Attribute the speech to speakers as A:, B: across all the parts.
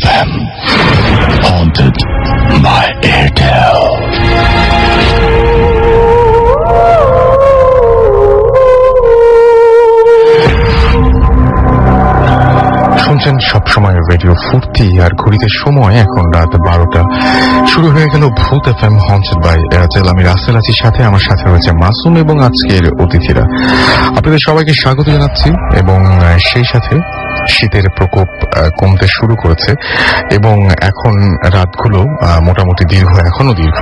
A: FM, haunted by Airtel. শুনছেন সবসময় radio ফুর্তি, আর ঘড়িতে সময় এখন রাত 12টা। শুরু হয়ে গেল ভূত FM হন্টেড বাই এয়ারটেল। আমি রাসেল আছি সাথে, আমার সাথে রয়েছে মাসুম এবং আজকের অতিথিরা। আপনাদের সবাইকে স্বাগত জানাচ্ছি এবং সেই সাথে শীতের প্রকোপ কমতে শুরু করেছে এবং এখন রাতগুলো মোটামুটি দীর্ঘ, এখনো দীর্ঘ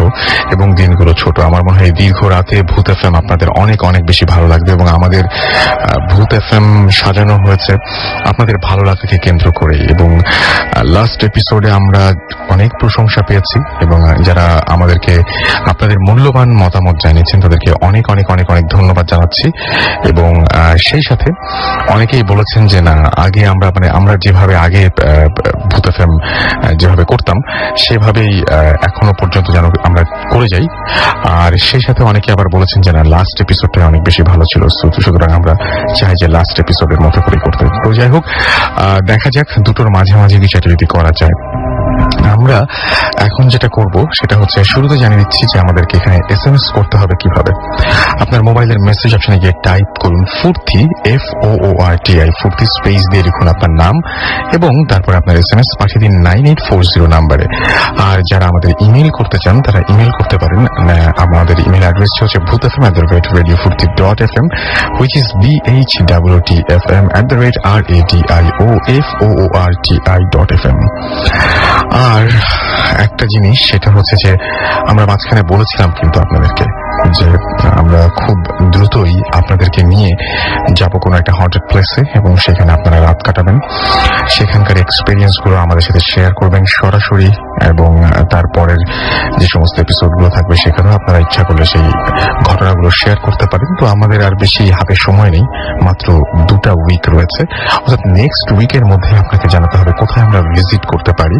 A: এবং দিনগুলো ছোট। আমার মনে হয় দীর্ঘ রাতে ভূত FM আপনাদের অনেক অনেক বেশি ভালো লাগবে এবং আমাদের ভূত FM সাজানো হয়েছে আপনাদের ভালো লাগাকে কেন্দ্র করে। এবং লাস্ট এপিসোডে আমরা অনেক প্রশংসা পেয়েছি এবং যারা আমাদেরকে আপনাদের মূল্যবান মতামত জানিয়েছেন তাদেরকে অনেক অনেক অনেক অনেক ধন্যবাদ জানাচ্ছি। এবং সেই সাথে অনেকেই বলেছেন যে না, আগে আমরা যেভাবে আগে ভূত FM যেভাবে করতাম সেভাবেই এখনো পর্যন্ত যেন আমরা করে যাই। আর সেই সাথে অনেকে আবার বলেছেন যে না, লাস্ট এপিসোডটা অনেক বেশি ভালো ছিল, সুতরাং আমরা চাই যে লাস্ট এপিসোডের মতো করে করতে। তো যাই হোক, দেখা যাক দুটোর মাঝামাঝি কিছু যদি করা যায়। আমরা এখন যেটা করব সেটা হচ্ছে, শুরুতে জানিয়ে দিচ্ছি যে আমাদেরকে এখানে SMS করতে হবে কিভাবে। আপনার মোবাইলের মেসেজ অপশনে গিয়ে টাইপ করুন ফুর্তি, FOORTI, ফুর্তি স্পেস দিয়ে লিখুন আপনার নাম এবং তারপর আপনার SMS পাঠিয়ে দিন 9840 নাম্বারে। আর যারা আমাদের ইমেল করতে চান তারা ইমেল করতে পারেন। আমাদের ইমেল অ্যাড্রেস হচ্ছে bhutfm@radiofurti.fm, which is BHWTFM@radioforti.fm। আর একটা জিনিস সেটা হচ্ছে যে আমরা মাঝখানে বলেছিলাম কিন্তু আপনাদেরকে যে আমরা খুব দ্রুতই আপনাদেরকে নিয়ে যাব কোনো একটা হন্টেড প্লেসে এবং সেখানে আপনারা রাত কাটাবেন, সেখানকার এক্সপিরিয়েন্স গুলো আমাদের সাথে শেয়ার করবেন সরাসরি। এবং তারপরের যে সমস্ত এপিসোডগুলো থাকবে সেখানেও আপনারা ইচ্ছা করলে সেই ঘটনাগুলো শেয়ার করতে পারেন। তো আমাদের আর বেশি হাতে সময় নেই, মাত্র 2টা উইক রয়েছে, অর্থাৎ নেক্সট উইকের মধ্যে আপনাকে জানাতে হবে কোথায় আমরা ভিজিট করতে পারি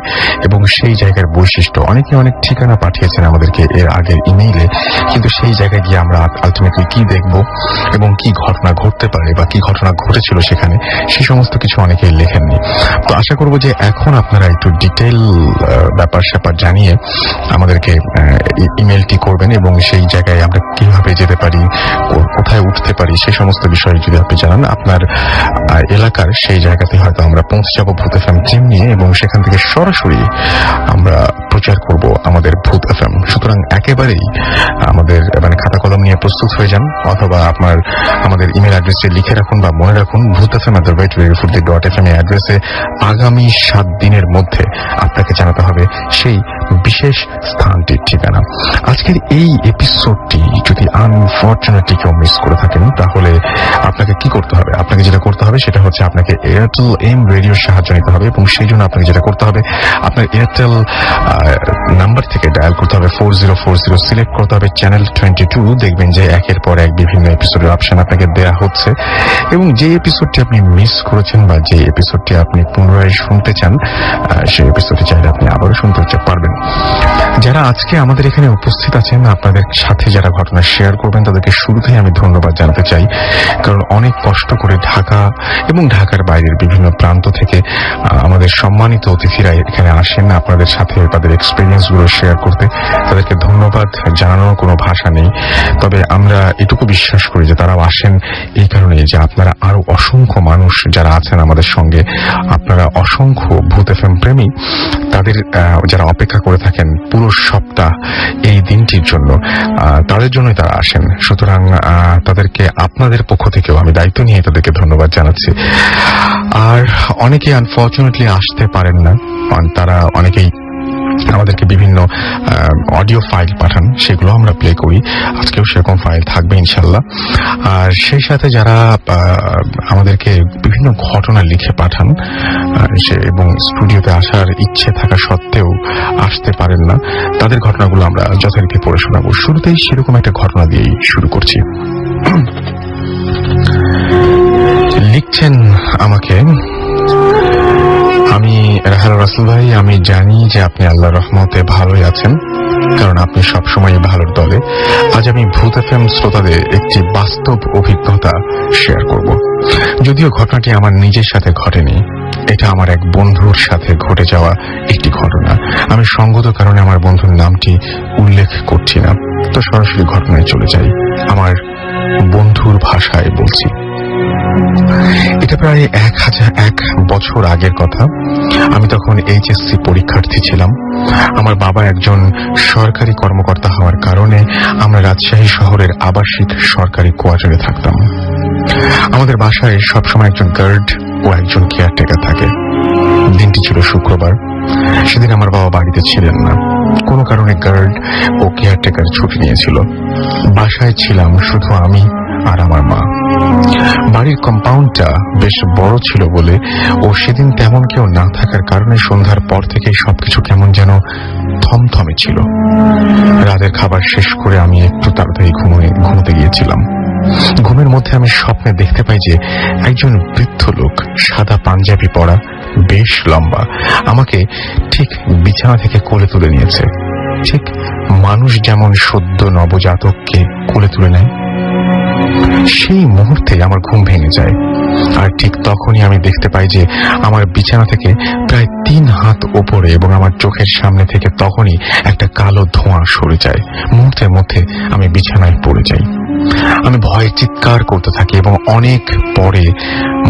A: এবং সেই জায়গার বৈশিষ্ট্য। অনেকে অনেক ঠিকানা পাঠিয়েছেন আমাদেরকে এর আগের ইমেইলে, কিন্তু সেই জায়গায় গিয়ে আমরা আলটিমেটলি কি দেখব এবং কি ঘটনা ঘটতে পারে বা কি ঘটনা ঘটেছিল সেখানে, সেই সমস্ত কিছু অনেকেই লেখেননি। তো আশা করব যে এখন আপনারা একটু ডিটেইল ব্যাপার স্যাপার জানিয়ে আমাদেরকে ইমেলটি করবেন এবং সেই জায়গায় আমরা কিভাবে যেতে পারি, কোথায় উঠতে পারি, সেই সমস্ত বিষয়ে যদি আপনি জানান আপনার এলাকার সেই জায়গাতে হয়তো আমরা পৌঁছে যাবো ভূত FM টিম নিয়ে এবং সেখান থেকে সরাসরি আমরা প্রচার করব আমাদের ভূত FM। সুতরাং একেবারেই আমাদের খাতা কলম নিয়ে প্রস্তুত হয়ে যান, অথবা আমাদের ইমেল অ্যাড্রেসে লিখে রাখুন বা মনে রাখুন bhutfm@radiofurti.fm অ্যাড্রেসে আগামী 7 দিনের মধ্যে আপনাকে জানাতে হবে সেই বিশেষ স্থানটির ঠিকানা। আজকের এই এপিসোডটি যদি আনফরচুনেটলি কেউ মিস করে থাকেন তাহলে আপনাকে কি করতে হবে? আপনাকে যেটা করতে হবে সেটা হচ্ছে আপনাকে এয়ারটেল এম রেডিওর সাহায্য নিতে হবে এবং সেই জন্য আপনাকে যেটা করতে হবে আপনার এয়ারটেল নাম্বার থেকে ডায়াল করতে হবে 4040, সিলেক্ট করতে হবে চ্যানেল 22। দেখবেন যে একের পর এক বিভিন্ন এপিসোডের অপশন আপনাকে দেয়া হচ্ছে এবং যে এপিসোডটি আপনি মিস করেছেন বা যে এপিসোডটি আপনি পুনরায় শুনতে চান সেই এপিসোডটি চাইলে আপনি আবারও শুনতে পারবেন। যারা আজকে আমাদের এখানে উপস্থিত আছেন, আপনাদের সাথে যারা ঘটনা শেয়ার করবেন তাদেরকে শুরুতেই আমি ধন্যবাদ জানাতে চাই, কারণ অনেক কষ্ট করে ঢাকা এবং ঢাকার বাইরের বিভিন্ন প্রান্ত থেকে আমাদের সম্মানিত অতিথিরা এখানে আসেন আপনাদের সাথে তাদের এক্সপিরিয়েন্স গুলো শেয়ার করতে। তাদেরকে ধন্যবাদ জানানোর কোনো ভাষা নেই, তবে আমরা এটুকু বিশ্বাস করি যে তারাও আসেন এই কারণে যে আপনারা আরো অসংখ্য মানুষ যারা আছেন আমাদের সঙ্গে, আপনারা অসংখ্য ভূত FM প্রেমী, তাদের যারা অপেক্ষা করে থাকেন পুরো সপ্তাহ এই দিনটির জন্য, তাদের জন্যই তারা আসেন। সুতরাং তাদেরকে আপনাদের পক্ষ থেকেও আমি দায়িত্ব নিয়ে তাদেরকে ধন্যবাদ জানাচ্ছি। আর অনেকে আনফরচুনেটলি আসতে পারেন না, তারা অনেকেই আমাদেরকে বিভিন্ন অডিও ফাইল পাঠান, সেগুলো আমরা প্লে করি। আজকেও সেরকম ফাইল থাকবে ইনশাল্লাহ। আর সেই সাথে যারা আমাদেরকে বিভিন্ন ঘটনা লিখে পাঠান এবং স্টুডিওতে আসার ইচ্ছে থাকা সত্ত্বেও আসতে পারেন না, তাদের ঘটনাগুলো আমরা যথারীতি পড়ে শোনাবো। শুরুতেই সেরকম একটা ঘটনা দিয়েই শুরু করছি। লিখছেন আমাকে, আমি রাহাল রাসেল ভাই, আমি জানি যে আপনি আল্লাহর রহমতে ভালোই আছেন, কারণ আপনি সবসময় ভালোর দলে। আজ আমি ভূত FM শ্রোতাদের একটি বাস্তব অভিজ্ঞতা শেয়ার করব। যদিও ঘটনাটি আমার নিজের সাথে ঘটেনি, এটা আমার এক বন্ধুর সাথে ঘটে যাওয়া একটি ঘটনা। আমি সঙ্গত কারণে আমার বন্ধুর নামটি উল্লেখ করছি না, তো সরাসরি ঘটনায় চলে যাই। আমার বন্ধুর ভাষায় বলছি। এটা প্রায় 1 বছর আগের কথা। আমি তখন এইচএসসি পরীক্ষার্থী ছিলাম। আমার বাবা একজন সরকারি কর্মকর্তা হওয়ার কারণে আমরা রাজশাহী শহরের আবাসিক সরকারি কোয়ার্টারে থাকতাম। আমাদের বাসায় সবসময় একজন গার্ড ও একজন কেয়ারটেকার থাকে। দিনটি ছিল শুক্রবার। সেদিন আমার বাবা বাড়িতে ছিলেন না, কোনো কারণে গার্ড ও কেয়ারটেকার ছুটি নিয়েছিল। বাসায় ছিলাম শুধু আমি আর আমার মা। বাড়ির কম্পাউন্ডটা বেশ বড় ছিল বলে ও সেদিন তেমন কেউ না থাকার কারণে সন্ধ্যার পর থেকে সবকিছু কেমন যেন থমথমে ছিল। রাতের খাবার শেষ করে আমি একটু তাড়াতাড়ি ঘুমোতে গিয়েছিলাম। ঘুমের মধ্যে আমি স্বপ্নে দেখতে পাই যে একজন বৃদ্ধ লোক, সাদা পাঞ্জাবি পরা, বেশ লম্বা, আমাকে ঠিক বিছানা থেকে কোলে তুলে নিয়েছে। ঠিক মানুষ যেমন সদ্য নবজাতককে কোলে তুলে নেয়। সেই মুহূর্তে আমার ঘুম ভেঙে যায়। আর ঠিক তখনই আমি দেখতে পাই যে আমার বিছানা থেকে প্রায় 3 হাত ওপরে এবং আমার চোখের সামনে থেকে তখনই একটা কালো ধোঁয়া সরে যায়। মুহূর্তের মধ্যে আমি বিছানায় পড়ে যাই। আমি ভয়ে চিৎকার করতে থাকি এবং অনেক পরে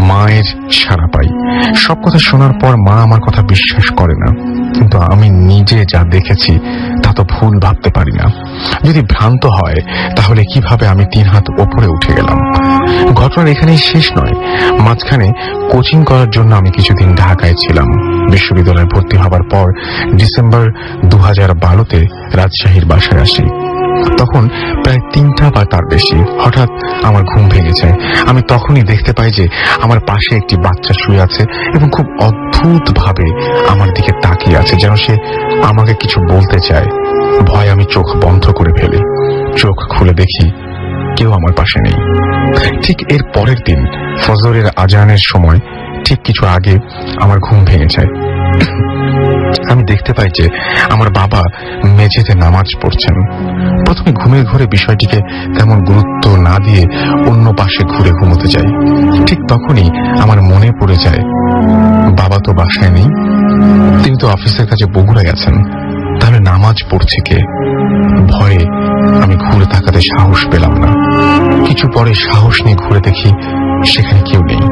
A: মায়ের সাড়া পাই। সব কথা শোনার পর মা আমার কথা বিশ্বাস করে না, কিন্তু আমি নিজে যা দেখেছি তা তো ভুল ভাবতে পারি না। যদি ভ্রান্ত হয় তাহলে কিভাবে আমি 3 হাত ওপরে উঠে গেলাম? ঘটনার এখানেই শেষ নয়। মাঝখানে কোচিং করার জন্য আমি কিছুদিন ঢাকায় ছিলাম। বিশ্ববিদ্যালয়ে ভর্তি হবার পর ডিসেম্বর 2012-তে রাজশাহীর বাসায় আসি। তখন প্রায় 3টা বা তার বেশি। হঠাৎ আমার ঘুম ভেঙে যায়। আমি তখনই দেখতে পাই যে আমার পাশে একটি বাচ্চা শুয়ে আছে এবং খুব অদ্ভুত ভাবে আমার দিকে তাকিয়ে আছে, যেন সে আমাকে কিছু বলতে চায়। ভয় আমি চোখ বন্ধ করে ফেলি। চোখ খুলে দেখি কেউ আমার পাশে নেই। ঠিক এর পরের দিন ফজরের আজানের সময় ঠিক কিছু আগে আমার ঘুম ভেঙে যায়। আমি দেখতে পাই যে আমার বাবা মেঝেতে নামাজ পড়ছেন। প্রথমে ঘুমের ঘোরে বিষয়টিকে তেমন গুরুত্ব না দিয়ে অন্য পাশে ঘুরে ঘুমোতে যাই। ঠিক তখনই আমার মনে পড়ে যায় বাবা তো বাসায় নেই, তিনি তো অফিসের কাছে বগুড়া গেছেন। তাহলে নামাজ পড়ছে কে? ভয়ে আমি ঘুরে তাকাতে সাহস পেলাম না। কিছু পরে সাহস নিয়ে ঘুরে দেখি সেখানে কেউ নেই।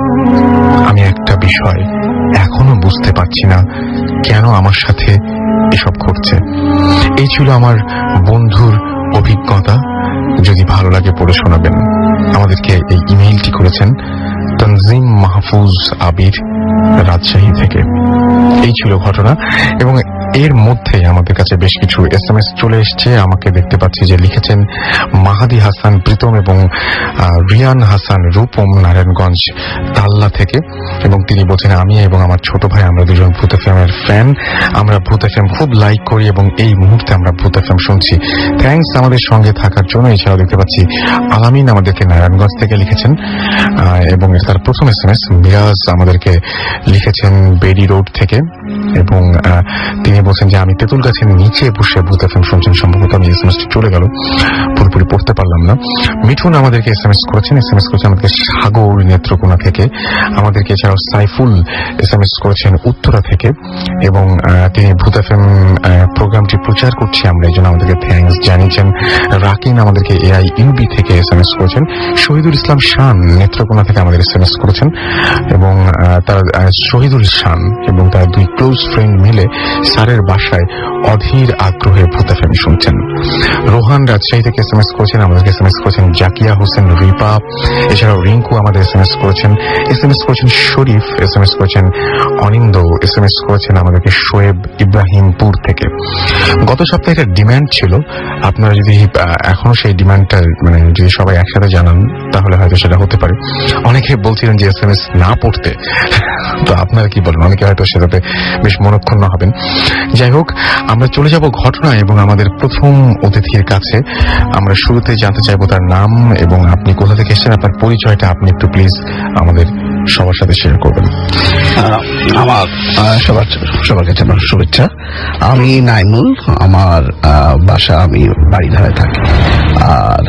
A: আমি একটা বিষয় এখনো বুঝতে পারছি না, কেন আমার সাথে এসব ঘটছে। এই ছিল আমার বন্ধুর অভিজ্ঞতা। যদি ভালো লাগে পড়ে শোনাবেন। আমাদেরকে এই ইমেইলটি করেছেন তনজিম মাহফুজ আবির, রাজশাহী থেকে। এই ছিল ঘটনা এবং এর মধ্যে আমাদের কাছে বেশ কিছু SMS চলে এসছে। আমাকে দেখতে পাচ্ছি যে লিখেছেন মাহাদি হাসান প্রীতম এবং রিয়ান হাসান রূপম, নারায়ণগঞ্জ তাল্লা থেকে। এবং তিনি বলছেন আমি এবং আমার ছোট ভাই আমরা দুজন ভূত FM এর ফ্যান। আমরা ভূত FM খুব লাইক করি এবং এই মুহূর্তে আমরা ভূত FM শুনছি। থ্যাঙ্কস আমাদের সঙ্গে থাকার জন্য। এছাড়াও দেখতে পাচ্ছি আলামিন আমাদেরকে নারায়ণগঞ্জ থেকে লিখেছেন এবং তার প্রথম SMS মিরাজ আমাদেরকে লিখেছেন বেডি রোড থেকে এবং তিনি বলছেন যে আমি তেঁতুল গাছের নিচে বসে ভূত FM শুনছেন। সম্ভবত আমি SMS-টি চলে গেল, পুরোপুরি পড়তে পারলাম না। মিঠুন আমাদেরকে SMS করেছেন আমাদেরকে সাগর নেত্রকোনা থেকে। আমাদেরকে এছাড়াও সাইফুল SMS করেছেন উত্তরা থেকে এবং তিনি ভূত FM প্রোগ্রামটি প্রচার করছি আমরা, এই জন্য আমাদেরকে থ্যাঙ্কস জানিয়েছেন। রাকিন আমাদেরকে AIUB থেকে SMS করেছেন। শহীদুল ইসলাম শান নেত্রকোনা থেকে আমাদের SMS করেছেন এবং তার শহীদুল শান এবং তার 2 ক্লোজ ফ্রেন্ড মিলে স্যারের বাসায় অধীর আগ্রহে ভূত FM শুনছেন। রোহান রাজশাহী থেকে SMS করেছেন। আমাদেরকে SMS করেছেন জাকিয়া হোসেন রিপা। এছাড়াও রিঙ্কু আমাদের SMS করেছেন। শরীফ SMS করেছেন অনিন্দ। SMS করেছেন আমাদেরকে শোয়েব ইব্রাহিমপুর থেকে। গত সপ্তাহে একটা ডিমান্ড ছিল, আপনারা যদি এখনো সেই ডিমান্ডটা যদি সবাই একসাথে জানান তাহলে হয়তো সেটা হতে পারে। অনেকে বলছিলেন যে SMS না পড়তে, তো আপনারা কি বলেন? অনেকে হয়তো সেটাতে বেশ মনক্ষুণ্ণ হবেন। যাই হোক, আমরা চলে যাব ঘটনায় এবং আমাদের প্রথম অতিথির কাছে। আমরা শুরুতে জানতে চাইবো তার নাম এবং আপনি কোথা থেকে এসেছেন, আপনার পরিচয়টা আপনি একটু প্লিজ আমাদের সবার সাথে শেয়ার করবেন?
B: আমার সবার কাছে আমার শুভেচ্ছা। আমি নাইমুল, আমার বাসা, আমি বাড়িধারায় থাকি। আর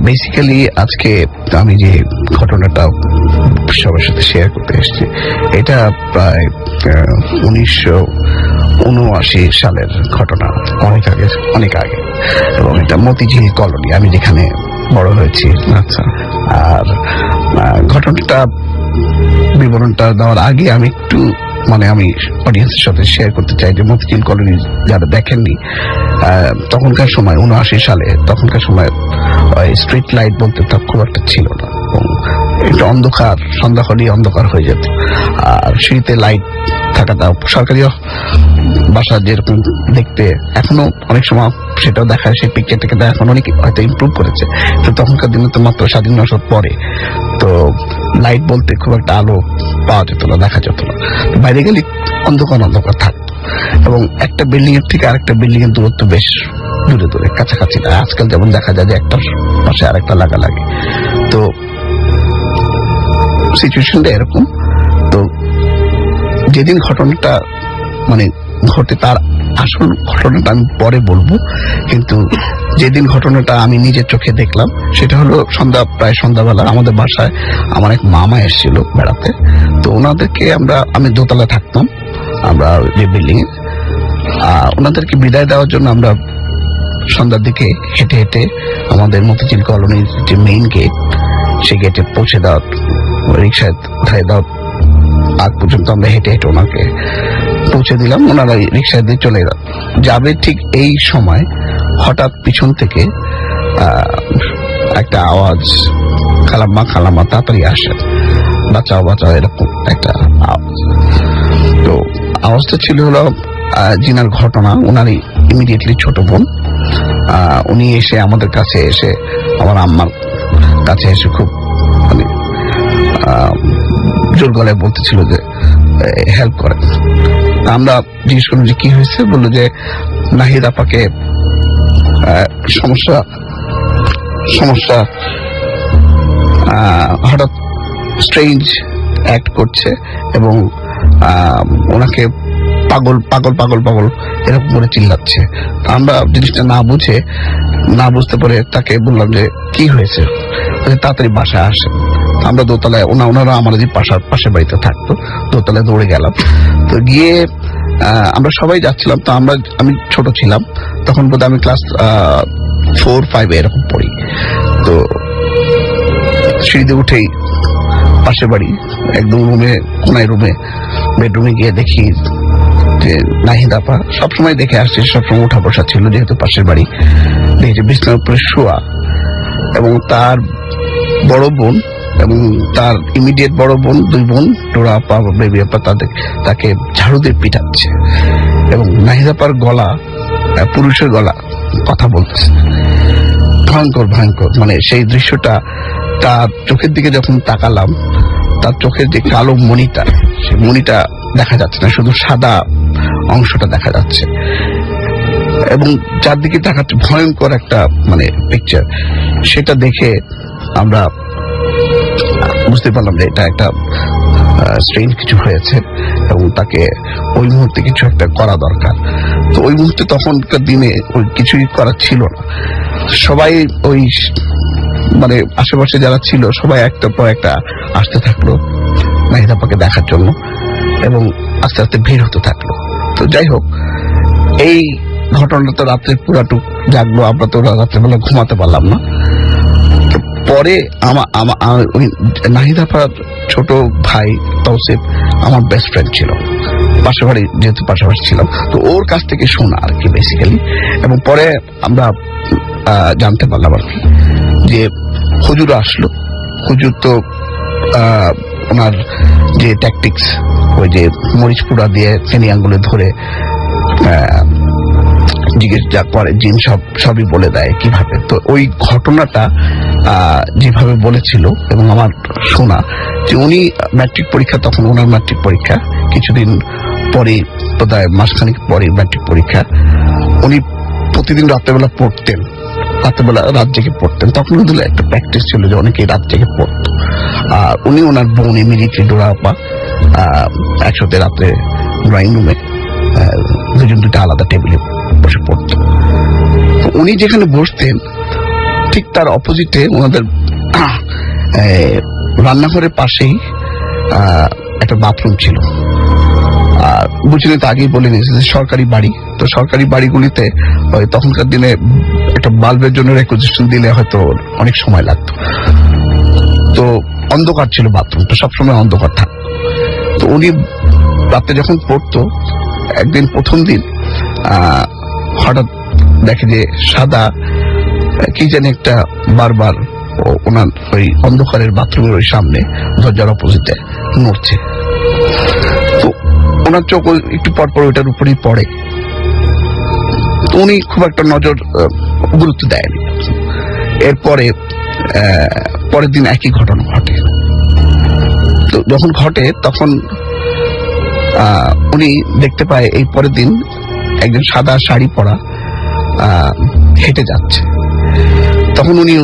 B: বেসিক্যালি আজকে আমি যে ঘটনাটা সবার সাথে শেয়ার করতে এসেছি, এটা প্রায় 1979 সালের ঘটনা, অনেক আগে, এবং এটা মতিঝিল কলোনি, আমি যেখানে বড় হয়েছি।
A: আচ্ছা।
B: আর ঘটনাটা বিবরণটা দেওয়ার আগে আমি একটু আমি অডিয়েন্সের সাথে শেয়ার করতে চাই যে মতিঝিল কলোনি যারা দেখেননি, তখনকার সময় 79 সালে তখনকার সময় স্ট্রিট লাইট বলতে তা খুব একটা ছিল না, এবং একটু অন্ধকার, সন্ধ্যা হলেই অন্ধকার হয়ে যেত। আর সিঁড়িতে লাইট থাকাটা সরকারি বাসা যেরকম দেখতে এখনো অনেক সময় সেটাও দেখায়, সেই পিকচারটাকে এখন অনেক হয়তো ইমপ্রুভ করেছে। তো তখনকার দিনে তো মাত্র স্বাধীনতার পরে, তো লাইট বলতে খুব একটা আলো পাওয়া যেত না, দেখা যেত না। বাইরে গেলে অন্ধকার অন্ধকার থাকতো, এবং একটা বিল্ডিং এর থেকে আরেকটা বিল্ডিং এর দূরত্ব বেশ দূরে দূরে, কাছাকাছি না। আজকাল যেমন দেখা যায় যে একটা পাশে আরেকটা লাগা লাগে। তো সিচুয়েশনটা এরকম। তো যেদিন ঘটনাটা ঘটে, তার আসল ঘটনাটা আমি পরে বলবো, কিন্তু যেদিন ঘটনাটা আমি নিজের চোখে দেখলাম সেটা হলো প্রায় সন্ধ্যাবেলা আমাদের বাসায় আমার এক মামা এসেছিল বেড়াতে। তো ওনাদেরকে আমি দোতলায় থাকতাম, আমরা যে বিল্ডিং এ, ওনাদেরকে বিদায় দেওয়ার জন্য আমরা সন্ধ্যার দিকে হেঁটে হেঁটে আমাদের মতিঝিল কলোনির যে মেইন গেট, সেই গেটে পৌঁছে দেওয়ার, রিক্সায় উঠাই দেওয়ার আগ পর্যন্ত আমরা হেঁটে হেঁটে ওনাকে পৌঁছে দিলাম। ওনারা রিক্সায় দিয়ে চলে যাবে, ঠিক এই সময় হঠাৎ পিছন থেকে একটা আওয়াজ, খালাম্মা খালাম্মা তাড়াতাড়ি আসে, বাঁচাও বাঁচাও, এরকম একটা আওয়াজ। তো আওয়াজটা ছিল হলো জিনার ঘটনা, ওনারই ইমিডিয়েটলি ছোট বোন। উনি এসে আমাদের কাছে এসে, আমার আম্মার কাছে এসে খুব জোর গলায় বলতেছিল যে হেল্প করেন। আমরা জিজ্ঞেস করলাম যে কি হয়েছে, বললো যে নাহিদ আপাকে সমস্যা হঠাৎ স্ট্রেঞ্জ অ্যাক্ট করছে, এবং ওনাকে পাগল পাগল পাগল পাগল এরকম করে চিল্লাচ্ছে। আমরা জিনিসটা না বুঝতে পারে তাকে বললাম যে কি হয়েছে, তাড়াতাড়ি বাসায় আসে। আমরা দোতলায়, ওনারা আমাদের যে পাশের বাড়িতে থাকতো, দোতলায় দৌড়ে গেলাম। তো গিয়ে আমরা সবাই যাচ্ছিলাম। তো আমি ছোট ছিলাম তখন, বোধহয় আমি ক্লাস 4-5 এরকম পড়ি। তো সিঁড়িতে উঠেই পাশের বাড়ি একদম কোনায় বেডরুমে গিয়ে দেখি যে নাহিদ আপা, সবসময় দেখে আসছে, সবসময় উঠা বসা ছিল যেহেতু পাশের বাড়ি, দেখি বিছানার উপরে শোয়া, এবং তার বড় বোন এবং তার ইমিডিয়েট বড় বোন, 2 বোন, ডোরা আপা, বেবি আপা, তাকে ঝাড়ু দিয়ে পিটাচ্ছে, এবং নাহিদ আপার গলা, পুরুষের গলা, কথা বলতেছে। ভয়ঙ্কর ভয়ঙ্কর, সেই দৃশ্যটা, তার চোখের দিকে যখন তাকালাম, তার চোখের যে কালো মণিটা, সেই মণিটা দেখা যাচ্ছে না, শুধু সাদা অংশটা দেখা যাচ্ছে, এবং চারদিকে তাকাচ্ছে, ভয়ঙ্কর একটা পিকচার। সেটা দেখে আমরা বুঝতে পারলাম যে এটা একটা স্ট্রেঞ্জ কিছু হয়েছে, এবং তাকে ওই মুহূর্তে কিছু একটা করা দরকার। তো ওই মুহূর্তে, তখনকার দিনে ওই কিছুই করা ছিল না। সবাই ওই আশেপাশে যারা ছিল সবাই একটার পর একটা আসতে থাকলো নাহিদ আপাকে দেখার জন্য, এবং আস্তে আস্তে ভিড় হতে থাকলো। তো যাই হোক, এই ঘটনাটা তো রাত্রে পুরাটুক জাগলো, আমরা তো রাত্রেবেলা ঘুমাতে পারলাম না। পরে ওই নাহিদ আপার ছোট ভাই তৌসিফ আমার বেস্ট ফ্রেন্ড ছিল, যেহেতু পাশাপাশি ছিলাম, তো ওর কাছ থেকে শোনা আর কি বেসিক্যালি। এবং পরে আমরা জানতে পারলাম আর কি যে হুজুর আসলো। হুজুর তো ওনার যে ট্যাকটিক্স, ওই যে মরিচ পুরা দিয়ে ফেনি আঙ্গুলে ধরে জিজ্ঞেস যা করে, জিন সবই বলে দেয় কিভাবে। তো ওই ঘটনাটা যেভাবে বলেছিল, এবং আমার শোনা যে উনি ম্যাট্রিক পরীক্ষা, তখন ওনার ম্যাট্রিক পরীক্ষা কিছুদিন পরে, বোধহয় মাসখানিক পরে ম্যাট্রিক পরীক্ষা, উনি প্রতিদিন রাত্রেবেলা পড়তেন, রাত জেগে পড়তেন। তখন ওদের একটা প্র্যাকটিস ছিল যে অনেকেই রাত জেগে পড়তো। উনি ওনার বোন ইমিডিয়েটলি ডোরা আপা একসাথে রাত্রে ড্রয়িং রুমে দুজন দুটো আলাদা টেবিলে বসে পড়তো। উনি যেখানে বসতেন ঠিক তার অপোজিটে ওনাদের রান্নাঘরের পাশেই একটা বাথরুম ছিল। আর বুঝলেন তো আগেই বলে নিয়েছে যে সরকারি বাড়ি, তো সরকারি বাড়িগুলিতে তখনকার দিনে একটা বাল্বের জন্য রেকুইজিশন দিলে হয়তো অনেক সময় লাগতো। তো অন্ধকার ছিল বাথরুমটা, সবসময় অন্ধকার থাকতো। তো উনি রাতে যখন পড়তো, একদিন প্রথম দিন হঠাৎ দেখে যে সাদা কি জানি একটা বারবার ওনার ওই অন্ধকারের বাথরুমের ওই সামনে দরজার অপোজিটে নড়ছে। তো ওনার চোখ একটু পরপর ওইটার উপরেই পড়ে। উনি খুব একটা নজর গুরুত্ব দেয়নি। এরপরে পরের দিন একই ঘটনা ঘটে। তো যখন ঘটে তখন উনি দেখতে পায় এই পরের দিন একজন সাদা শাড়ি পরা হেঁটে যাচ্ছে। তখন উনি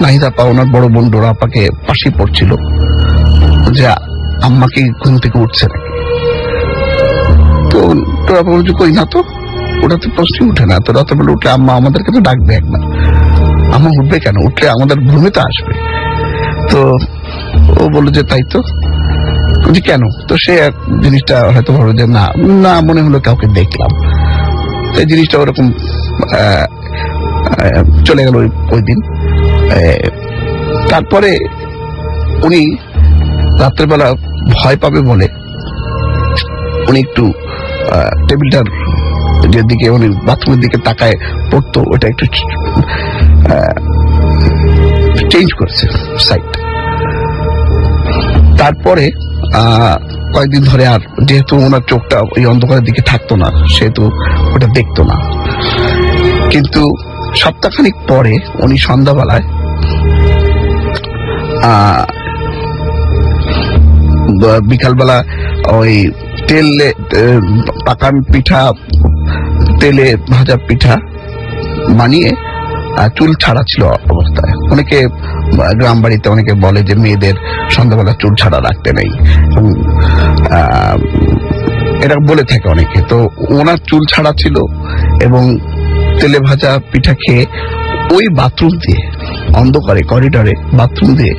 B: নাহিদ আপা ওনার বড় বোন ডোরা আপাকে পাশে পড়ছিল যে আম্মাকে ঘুম থেকে উঠছে নাকি। তো ডোরা আপা বলছে কই না তো, ওটা তো প্রশ্নই উঠে না। তো রাতে বেলা উঠলে আম্মা আমাদেরকে তো ডাকবে একবার, আম্মা উঠবে কেন, উঠলে আমাদের ঘুমে তো আসবে। তো ও বললো যে তাই তো, কেন? তো সে জিনিসটা হয়তো ভাবলো যে না না মনে হলো কাউকে দেখলাম। এই জিনিসটা ওরকম চলে গেল ওই দিন। তারপরে উনি রাত্রেবেলা ভয় পাবে বলে উনি একটু টেবিলটার যেদিকে উনি বাথরুমের দিকে তাকায় পড়তো ওটা একটু চেঞ্জ করেছে সাইড। তারপরে কয়েকদিন ধরে আর যেহেতু ওনার চোখটা ওই অন্ধকারের দিকে থাকতো না সেহেতু ওটা দেখতো না। কিন্তু সপ্তাহখানিক পরে উনি সন্ধ্যাবেলায় বিকালবেলা ওই তেলে পাকা পিঠা, তেলে ভাজা পিঠা বানিয়ে চুল ছাড়া ছিল অবস্থায়। অনেকে গ্রাম বাড়িতে অনেকে বলে যে মেয়েদের সন্ধ্যাবেলা চুল ছাড়া রাখতে নেই, এটা বলে থাকে অনেকে। তো ওনার চুল ছাড়া ছিল এবং তেলে ভাজা পিঠা খেয়ে ওই বাথরুম দিয়ে অন্ধকারে করিডরে বাথরুম দিয়ে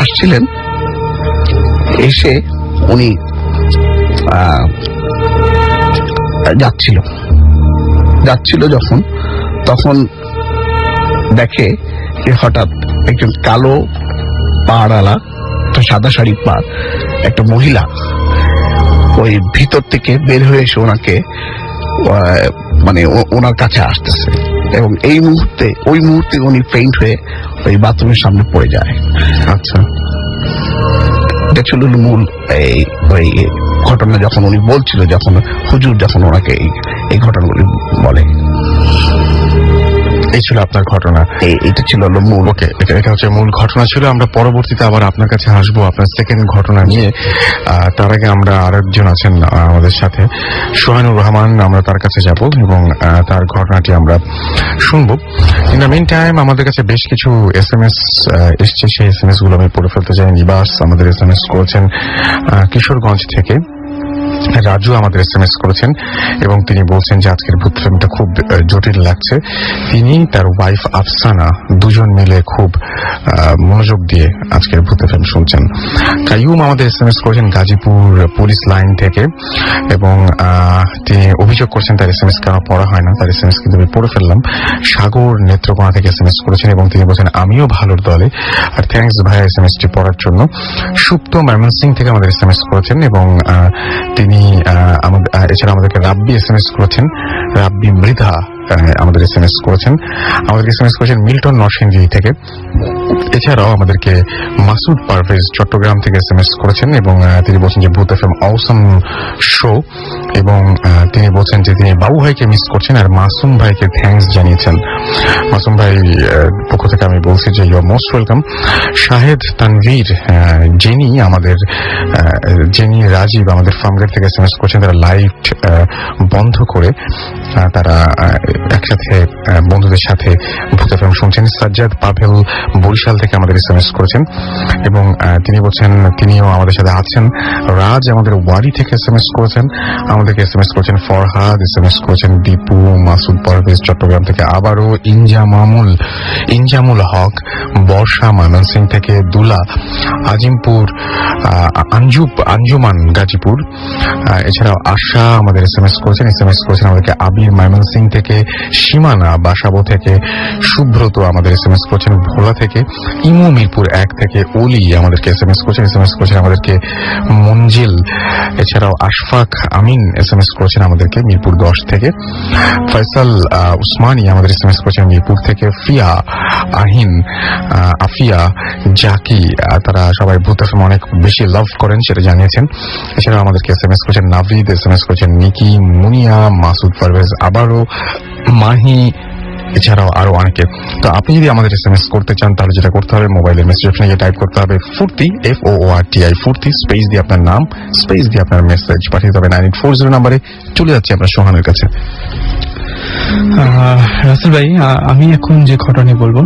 B: আসছিলেন। এসে উনি যাচ্ছিল যখন, তখন দেখে যে হঠাৎ একজন কালো পাড়ালা সাদা শাড়ি পা একটা মহিলা ওই ভিতর থেকে বের হয়ে এসে ওনাকে মানে ওনার কাছে আসতেছে এবং ওই মুহূর্তে উনি ফেইন্ট হয়ে ওই বাথরুমের সামনে পড়ে যায়।
A: আচ্ছা,
B: এটা ছিল মূল ওই ঘটনা যখন উনি বলছিল, যখন হুজুর যখন ওনাকে এই ঘটনাগুলি বলে।
A: এই ছিল আপনার ঘটনা,
B: এটা ছিল মূল।
A: ওকে, এটা হচ্ছে মূল ঘটনা ছিল। আমরা পরবর্তীতে আবার আপনার কাছে আসবো আপনার সেকেন্ড ঘটনা নিয়ে। তার আগে আমরা আরেকজন আছেন আমাদের সাথে, সোহানুর রহমান, আমরা তার কাছে যাব এবং তার ঘটনাটি আমরা শুনবো। ইন দ্য মিন টাইম আমাদের কাছে বেশ কিছু SMS এসছে, সেই SMS গুলো আমি পড়ে ফেলতে চাই। নিবাস আমাদের SMS করেছেন কিশোরগঞ্জ থেকে। রাজু আমাদের SMS করেছেন এবং তিনি বলছেন যে আজকের ভূত ফিল্মটা খুব জটিল লাগছে। তিনি তার ওয়াইফ আফসানা দুজন মিলে খুব মনোযোগ দিয়ে আজকের ভূত ফিল্ম শুনছেন। কাইয়ুম আমাদের SMS করেছেন গাজীপুর পুলিশ লাইন থেকে এবং তিনি অভিযোগ করছেন তার SMS কেন পড়া হয় না। তার SMS কিন্তু আমি পড়ে ফেললাম। সাগর নেত্রকোনা থেকে SMS করেছেন এবং তিনি বলছেন আমিও ভালোর দলে, আর থ্যাংকস ভাইয়া SMS-টি পড়ার জন্য। সুপ্ত ময়মনসিং থেকে আমাদের SMS করেছেন এবং তিনি এছাড়া আমাদেরকে রাব্বি SMS করেছেন, রাব্বি মৃধা আমাদের SMS করেছেন। আমাদেরকে SMS করেছেন মিল্টন নরসিংদী থেকে। এছাড়াও আমাদেরকে মাসুদ পারভেজ চট্টগ্রাম থেকে SMS করেছেন এবং তিনি বলছেন যে ভূত FM অসম শো। এবং তিনি বলছেন যে তিনি বাবু ভাইকে মিস করছেন আর মাসুম ভাইকে থ্যাঙ্কস জানিয়েছেন। মাসুম ভাই পক্ষ থেকে আমি বলছি যে you are most welcome. Shahed, Tanvir, Jenny, Rajib আমাদের ফার্মগেট থেকে এসএমএস করছেন। তারা লাইট বন্ধ করে তারা একসাথে বন্ধুদের সাথে ভূত এফএম শুনছেন। সাজ্জাদ পাভেল বরিশাল থেকে আমাদের এসএমএস করেছেন এবং তিনি বলছেন তিনিও আমাদের সাথে আছেন। রাজ আমাদের ওয়ারি থেকে এসএমএস করেছেন, আমাদেরকে এসএমএস করেছেন। ফরহাদ এসএমএস করেছেন। দীপু, মাসুদ পারভেজ চট্টগ্রাম থেকে, আবারও ইনজামুল হক বর্ষা ময়মনসিং থেকে, দুলা আজিমপুর, আঞ্জুমান গাজীপুর, এছাড়াও আশা আমাদের এসএমএস করেছেন আমাদেরকে। আবির ময়মনসিং থেকে, সীমানা বাসাবো থেকে, সুব্রত আমাদের এসএমএস করছেন ভোলা থেকে, ইমু মিরপুর 1 থেকে, ওলি আমাদেরকে এসএমএস করছেন আমাদেরকে মঞ্জিল, এছাড়াও আশফাক আমিন এসএমএস করেছেন আমাদেরকে মিরপুর 10 থেকে, ফয়সাল উসমানী আমাদের এসএমএস করেছেন মিরপুর থেকে, ফিয়া, আহিন, আফিয়া, জাকি, তারা সবাই ভূত এফএম অনেক বেশি লাভ করেন সেটা জানিয়েছেন। এছাড়াও আমাদেরকে এসএমএস করেছেন নাভিদ, এসএমএস করেছেন নিকি, মুনিয়া, মাসুদ পারভেজ, আবারও মাহি, এছাড়াও আরো অনেকে। তো আপনি যদি আমাদের এসএমএস করতে চান তাহলে যেটা করতে হবে, মোবাইলের মেসেজ অপশনে গিয়ে টাইপ করতে হবে ফুর্তি, FOORTI ফুর্তি, স্পেস দিয়ে আপনার নাম, স্পেস দিয়ে আপনার মেসেজ পাঠিয়ে দিতে হবে 9840 নাম্বারে। চলে যাচ্ছে আমরা সোহানের কাছে।
C: রাসেল ভাই, আমি এখন যে ঘটনা বলবো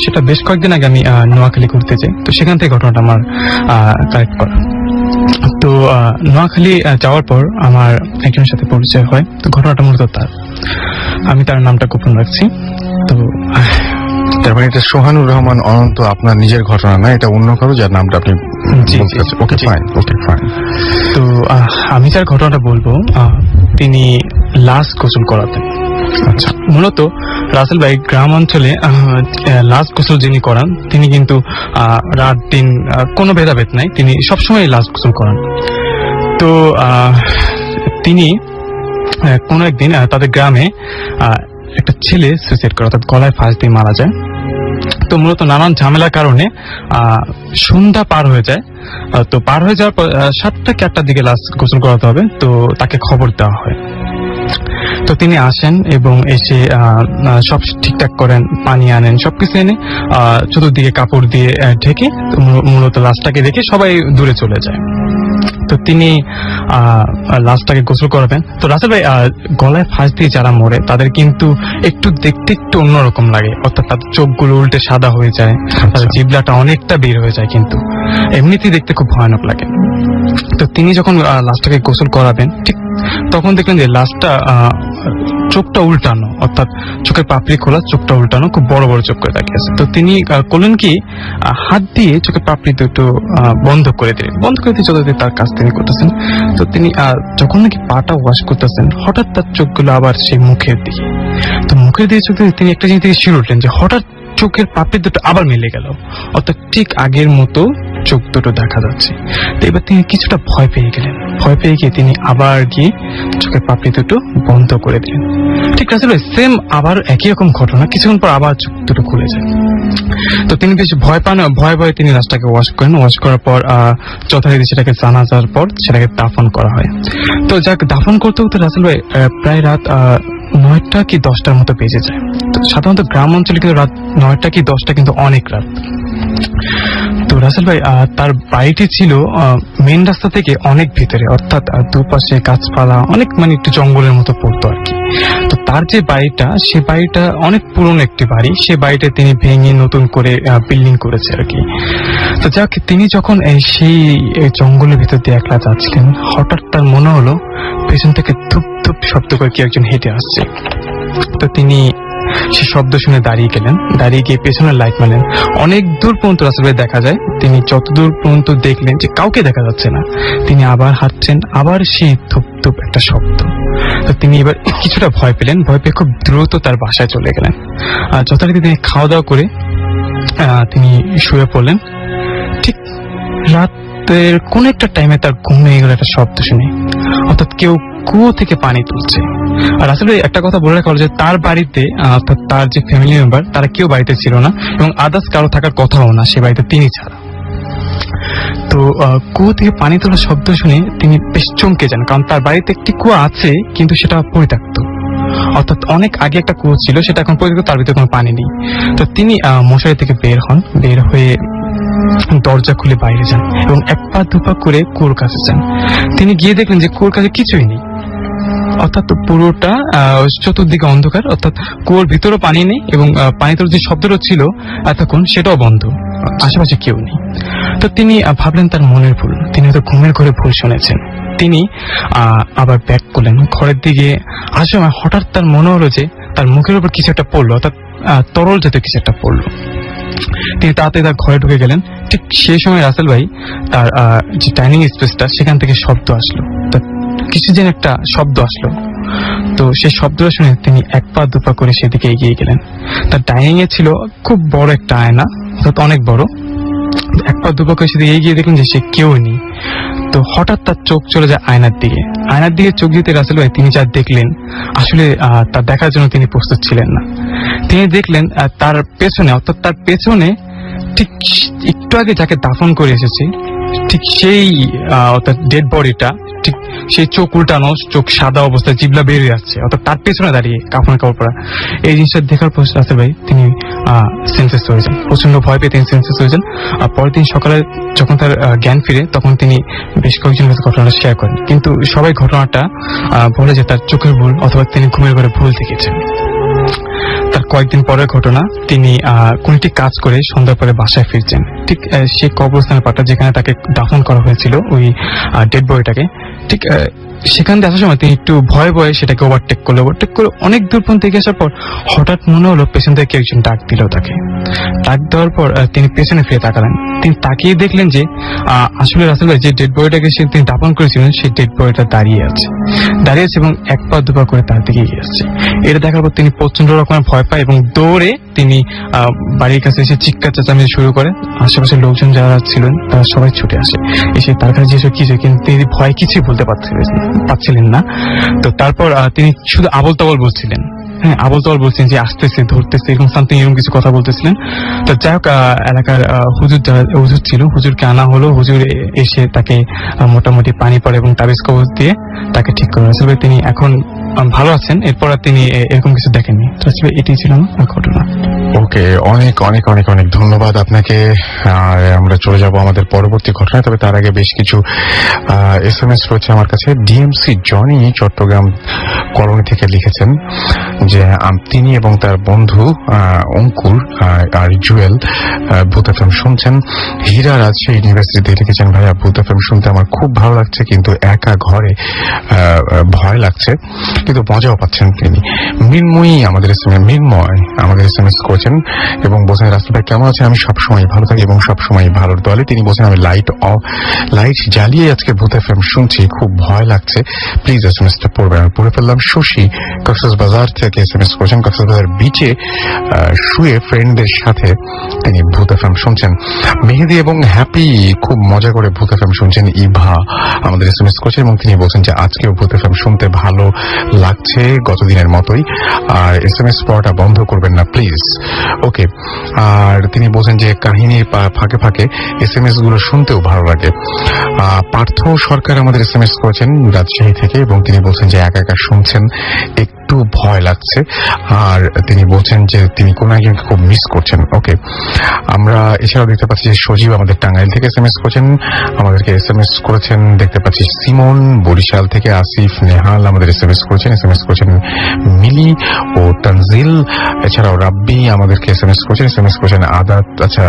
C: সেটা বেশ কয়েকদিন আগে আমি নোয়াখালী ঘুরতে যাই, তো সেখান থেকে ঘটনাটা আমার কালেক্ট করা। তো নোয়াখালী যাওয়ার পর আমার একজনের সাথে পরিচয় হয়। তো ঘটনাটা মূলত আমি তার নামটা গোপন রাখছি। তো
A: তার মানে এটা সোহানুর রহমান অনন্ত আপনার নিজের ঘটনা না, এটা অন্য কারো যার নামটা আপনি ওকে ফাইন।
C: তো আমি যার ঘটনাটা বলবো তিনি লাস্ট গোসল করাতেন। আচ্ছা, মূলত রাসেল ভাই গ্রাম অঞ্চলে লাস্ট গোসল যিনি করান তিনি কিন্তু রাত দিন কোনো ভেদাভেদ নাই, তিনি সবসময় লাস্ট গোসল করান। তো তিনি কোনো একদিন তাদের গ্রামে একটা ছেলে সুইসাইড করে, অর্থাৎ গলায় ফাঁস দিয়ে মারা যায়। তো মূলত নানান ঝামেলার কারণে সন্ধ্যা পার হয়ে যায়। তো পার হয়ে যাওয়ার পর 7টা কি 8টার দিকে লাস্ট গোসল করাতে হবে, তো তাকে খবর দেওয়া হয়। তো তিনি আসেন এবং এসে সব ঠিকঠাক করেন, পানি আনেন, সবকিছু এনে চতুর্দিকে কাপড় দিয়ে ঢেকে মূলত লাশটাকে রেখে সবাই দূরে চলে যায়। তো তিনি লাশটাকে গোসল করাবেন। তো রাসেল ভাই, গলায় ফাঁস দিয়ে যারা মরে তাদের কিন্তু একটু দেখতে একটু অন্যরকম লাগে, অর্থাৎ তাদের চোখগুলো উল্টে সাদা হয়ে যায়, তাদের জিহ্বাটা অনেকটা বের হয়ে যায়, কিন্তু এমনিতেই দেখতে খুব ভয়ানক লাগে। তো তিনি যখন লাশটাকে গোসল করাবেন ঠিক তখন দেখলেন যে লাশটা চোখটা উল্টানো, অর্থাৎ চোখের পাপড়ি খোলা, চোখটা উল্টানো, খুব বড় বড় চোখ করে তাকিয়ে আছে। তো তিনি করলেন কি, হাত দিয়ে চোখের পাপড়ি দুটো বন্ধ করে দিয়ে যতদিন তার কাজ তিনি করতেছেন। তো তিনি যখন নাকি পাটা ওয়াশ করতেছেন হঠাৎ তার চোখগুলো আবার সেই মুখের দিকে, তো মুখের দিকে চোখ দিয়ে তিনি একটা জিনিস থেকে শিউরে উঠলেন যে হঠাৎ চোখের পাপড়ি দুটো আবার মিলে গেল, অর্থাৎ ঠিক আগের মতো চোখ দুটো দেখা যাচ্ছে। তো এবার তিনি কিছুটা ভয় পেয়ে গেলেন। ভয় পেয়ে গিয়ে তিনি আবার গিয়ে চোখের পাপড়ি দুটো বন্ধ করে দিলেন। ঠিক আছে, সেম আবার একই রকম ঘটনা, কিছুক্ষণ পর আবার চোখ দুটো খুলে যায়। তো তিনি বেশ ভয় পান, ভয়ে তিনি লাশটাকে ওয়াশ করেন। ওয়াশ করার পর যথারীতি সেটাকে জানাজার পর সেটাকে দাফন করা হয়। তো যাক, দাফন করতে করতে রাসেল ভাই প্রায় রাত 9টা কি 10টার মতো বেজে যায়। তো সাধারণত গ্রাম অঞ্চলে কিন্তু রাত 9টা কি 10টা কিন্তু অনেক রাত। তো রাসেল ভাই তার বাড়িটি ছিল মেন রাস্তা থেকে অনেক ভিতরে, অর্থাৎ দুপাশে গাছপালা, অনেক মানে একটু জঙ্গলের মতো পড়তো আর কি। তো তার যে বাড়িটা, সে বাড়িটা অনেক পুরনো একটি বাড়ি, সে বাড়িটা তিনি ভেঙে নতুন করে বিল্ডিং করেছে আর কি। তো যাক, তিনি যখন সেই জঙ্গলের ভিতর দিয়ে একলা যাচ্ছিলেন হঠাৎ তার মনে হলো পেছন থেকে ধুপ ধুপ শব্দ করে কি একজন হেঁটে আসছে। তো তিনি সে শব্দ শুনে দাঁড়িয়ে গেলেন, দাঁড়িয়ে গিয়ে পেছনের লাইট মারলেন। অনেক দূর পর্যন্ত রাসেল ভাই দেখা যায়, তিনি যতদূর পর্যন্ত দেখলেন যে কাউকে দেখা যাচ্ছে না, তিনি আবার হাঁটছেন, আবার সেই ধুপ ধুপ একটা শব্দ। তো তিনি এবার কিছুটা ভয় পেলেন, ভয় পেয়ে খুব দ্রুত তার বাসায় চলে গেলেন। আর যথারীতি তিনি খাওয়া দাওয়া করে তিনি শুয়ে পড়লেন। ঠিক রাতের কোন একটা টাইমে তার ঘুম হয়ে গেল একটা শব্দ শুনে, অর্থাৎ কেউ কুয়ো থেকে পানি তুলছে। আর আসলে একটা কথা বলে রাখা হলো যে তার বাড়িতে, অর্থাৎ তার যে ফ্যামিলি মেম্বার তারা কেউ বাড়িতে ছিল না এবং আদার্স কারো থাকার কথাও না সে বাড়িতে, তিনি ছাড়া। তো কুয়ো থেকে পানি তোলার শব্দ শুনে তিনি বেশ চমকে যান, কারণ তার বাড়িতে একটি কুয়ো আছে কিন্তু সেটা পরিত্যক্ত। অর্থাৎ অনেক আগে একটা কুয়ো ছিল, সেটা এখন পরিত্যক্ত, তার ভিতরে কোনো পানি নেই। তো তিনি মশারি থেকে বের হন, বের হয়ে দরজা খুলে বাইরে যান এবং এক পা দুপা করে কুয়োর কাছে যান। তিনি গিয়ে দেখলেন যে কুয়োর কাছে কিছুই নেই, অর্থাৎ পুরোটা চতুর্দিকে অন্ধকার, অর্থাৎ কুয়োর ভিতরে পানি নেই এবং পানি তোলার যে শব্দটা ছিল এতক্ষণ সেটাও বন্ধ, আশেপাশে কেউ নেই। তো তিনি ভাবলেন তার মনের ভুল, তিনি হয়তো ঘুমের ঘরে ভুল শুনেছেন। তিনি আবার ব্যাক করলেন ঘরের দিকে। আসার সময় হঠাৎ তার মনে হলো যে তার মুখের উপর কিছু একটা পড়লো, অর্থাৎ তরল জাতীয় কিছু একটা পড়লো। তিনি তাড়াতাড়ি তার ঘরে ঢুকে গেলেন। ঠিক সেই সময় রাসেল ভাই তার যে ডাইনিং স্পেসটা, সেখান থেকে শব্দ আসলো, কিছু যেন একটা শব্দ আসলো। তো সেই শব্দটা শুনে তিনি এক পা দুপা করে সেদিকে এগিয়ে গেলেন। তার ডাইনিং এ ছিল খুব বড় একটা আয়না, অর্থাৎ অনেক বড়। এক পা দুপা করে সেদিকে এগিয়ে দেখলেন যে সে কেউ নেই। তো হঠাৎ তার চোখ চলে যায় আয়নার দিকে। আয়নার দিকে চোখ দিতে রাসেল ভাই তিনি যা দেখলেন, আসলে তা দেখার জন্য তিনি প্রস্তুত ছিলেন না। তিনি দেখলেন তার পেছনে, অর্থাৎ তার পেছনে ঠিক একটু আগে যাকে দাফন করে এসেছে, ঠিক সেই অর্থাৎ ডেড বডিটা, ঠিক সেই চোখ উল্টানো, চোখ সাদা অবস্থায়, জিবলা বেরিয়ে যাচ্ছে, অর্থাৎ তার পেছনে দাঁড়িয়ে কাপড় পরা। এই জিনিসটা দেখার পর রাসেল ভাই তিনি সেন্সেস হয়ে যান, প্রচন্ড ভয় পেয়ে তিনি সেন্সেস হয়ে যান। আর পরের দিন সকালে যখন তার জ্ঞান ফিরে, তখন তিনি বেশ কয়েকজনের কাছে ঘটনাটা শেয়ার করেন, কিন্তু সবাই ঘটনাটা বলে যে তার চোখের ভুল অথবা তিনি ঘুমের ঘরে ভুল দেখেছেন। তার কয়েকদিন পরের ঘটনা, তিনি কোন একটি কাজ করে সন্ধ্যার পরে বাসায় ফিরছেন। ঠিক সেই কবরস্থানের পাটটা যেখানে তাকে দাফন করা হয়েছিল, ওই ডেড বডিটাকে, ঠিক সেখান দিয়ে আসার সময় তিনি একটু ভয়ে ভয়ে সেটাকে ওভারটেক করে অনেক দূর পর্যন্ত এগিয়ে আসার পর হঠাৎ মনে হলো পেছন থেকে কেউ একজন ডাক দিল তাকে। ডাক দেওয়ার পর তিনি পেছনে ফিরে তাকালেন। তিনি তাকিয়ে দেখলেন যে আসলে রাসেল ভাই যে ডেড বডিটাকে তিনি দাফন করেছিলেন, সেই ডেড বডিটা দাঁড়িয়ে আছে এবং এক পা দুপা করে তার দিকে এগিয়ে আসছে। এটা দেখার পর তিনি প্রচন্ড রকমের ভয় পায় এবং দৌড়ে তিনি বাড়ির কাছে এসে চিৎকার চেঁচামেচি শুরু করে। আশেপাশের লোকজন যারা ছিলেন তারা সবাই ছুটে আসে, এসে তার কাছে যেসব কিছু, কিন্তু তিনি ভয় কিছুই বলতে পারছিলেন না। তো তারপর তিনি শুধু আবল তাবল বলছিলেন, আবল তাবল বলছেন যে আসতেছে, ধরতেছে, এরকম সামথিং, এরকম কিছু কথা বলতেছিলেন। তো যাই হোক, এলাকার হুজুর যারা হুজুর ছিল, হুজুরকে আনা হলো। হুজুর এসে তাকে মোটামুটি পানি পড়ে এবং তাবিজ কবজ দিয়ে তাকে ঠিক করে। আসলে তিনি এখন ভালো আছেন। এরপর আর তিনি এরকম কিছু দেখেননি। আসলে এটাই ছিল আমার ঘটনা।
A: ওকে, অনেক অনেক অনেক অনেক ধন্যবাদ আপনাকে। আর আমরা চলে যাব আমাদের পরবর্তী ঘটনায়, তবে তার আগে বেশ কিছু SMS রয়েছে আমার কাছে। ডিএমসি জনি চট্টগ্রাম কলোনি থেকে লিখেছেন যে তিনি এবং তার বন্ধু অঙ্কুর আর জুয়েল ভূত এফএম শুনছেন। হীরা রাজশাহী ইউনিভার্সিটি লিখেছেন, ভাইয়া ভূত এফএম শুনতে আমার খুব ভালো লাগছে, কিন্তু একা ঘরে ভয় লাগছে, কিন্তু মজাও পাচ্ছেন তিনি। মৃন্ময় আমাদের SMS করেছেন এবং বলছেন, রাসেল ভাই কেমন আছেন? আমি সবসময় ভালো থাকি এবং সবসময় ভালোর দলে। তিনি বলছেন, আমি লাইট জ্বালিয়ে আজকে ভূত এফএম শুনছি, খুব ভয় লাগছে, প্লিজ SMS-টা পড়বেন। আমি পড়ে ফেললাম। শশী কক্সবাজার থেকে SMS করেছেন, কক্সবাজার বিচে শুয়ে ফ্রেন্ডদের সাথে তিনি ভূত এফএম শুনছেন। মেহেদি এবং হ্যাপি খুব মজা করে ভূত এফএম শুনছেন। ইভা আমাদের SMS করেছেন এবং তিনি বলছেন যে আজকেও ভূত এফএম শুনতে ভালো লাগছে গতদিনের মতোই, আর SMS পড়াটা বন্ধ করবেন না প্লিজ। ওকে, আর তিনি বলছেন যে কাহিনীর ফাঁকে ফাঁকে SMS গুলো শুনতেও ভালো লাগে। পার্থ সরকার আমাদের SMS করেছেন রাজশাহী থেকে এবং তিনি বলছেন যে একা একা শুনছেন, একটু ভয় লাগছে, আর তিনি বলছেন যে তিনি কোন একজনকে খুব মিস করছেন। ওকে, আমরা এছাড়াও দেখতে পাচ্ছি যে সজীব আমাদের টাঙ্গাইল থেকে SMS করেছেন, আমাদেরকে SMS করেছেন। দেখতে পাচ্ছি সিমন বরিশাল থেকে, আসিফ নেহাল আমাদের SMS করেছেন মিলি ও তানজিল। এছাড়াও রাব্বি আমাদেরকে SMS করেছেন আদাত, আচ্ছা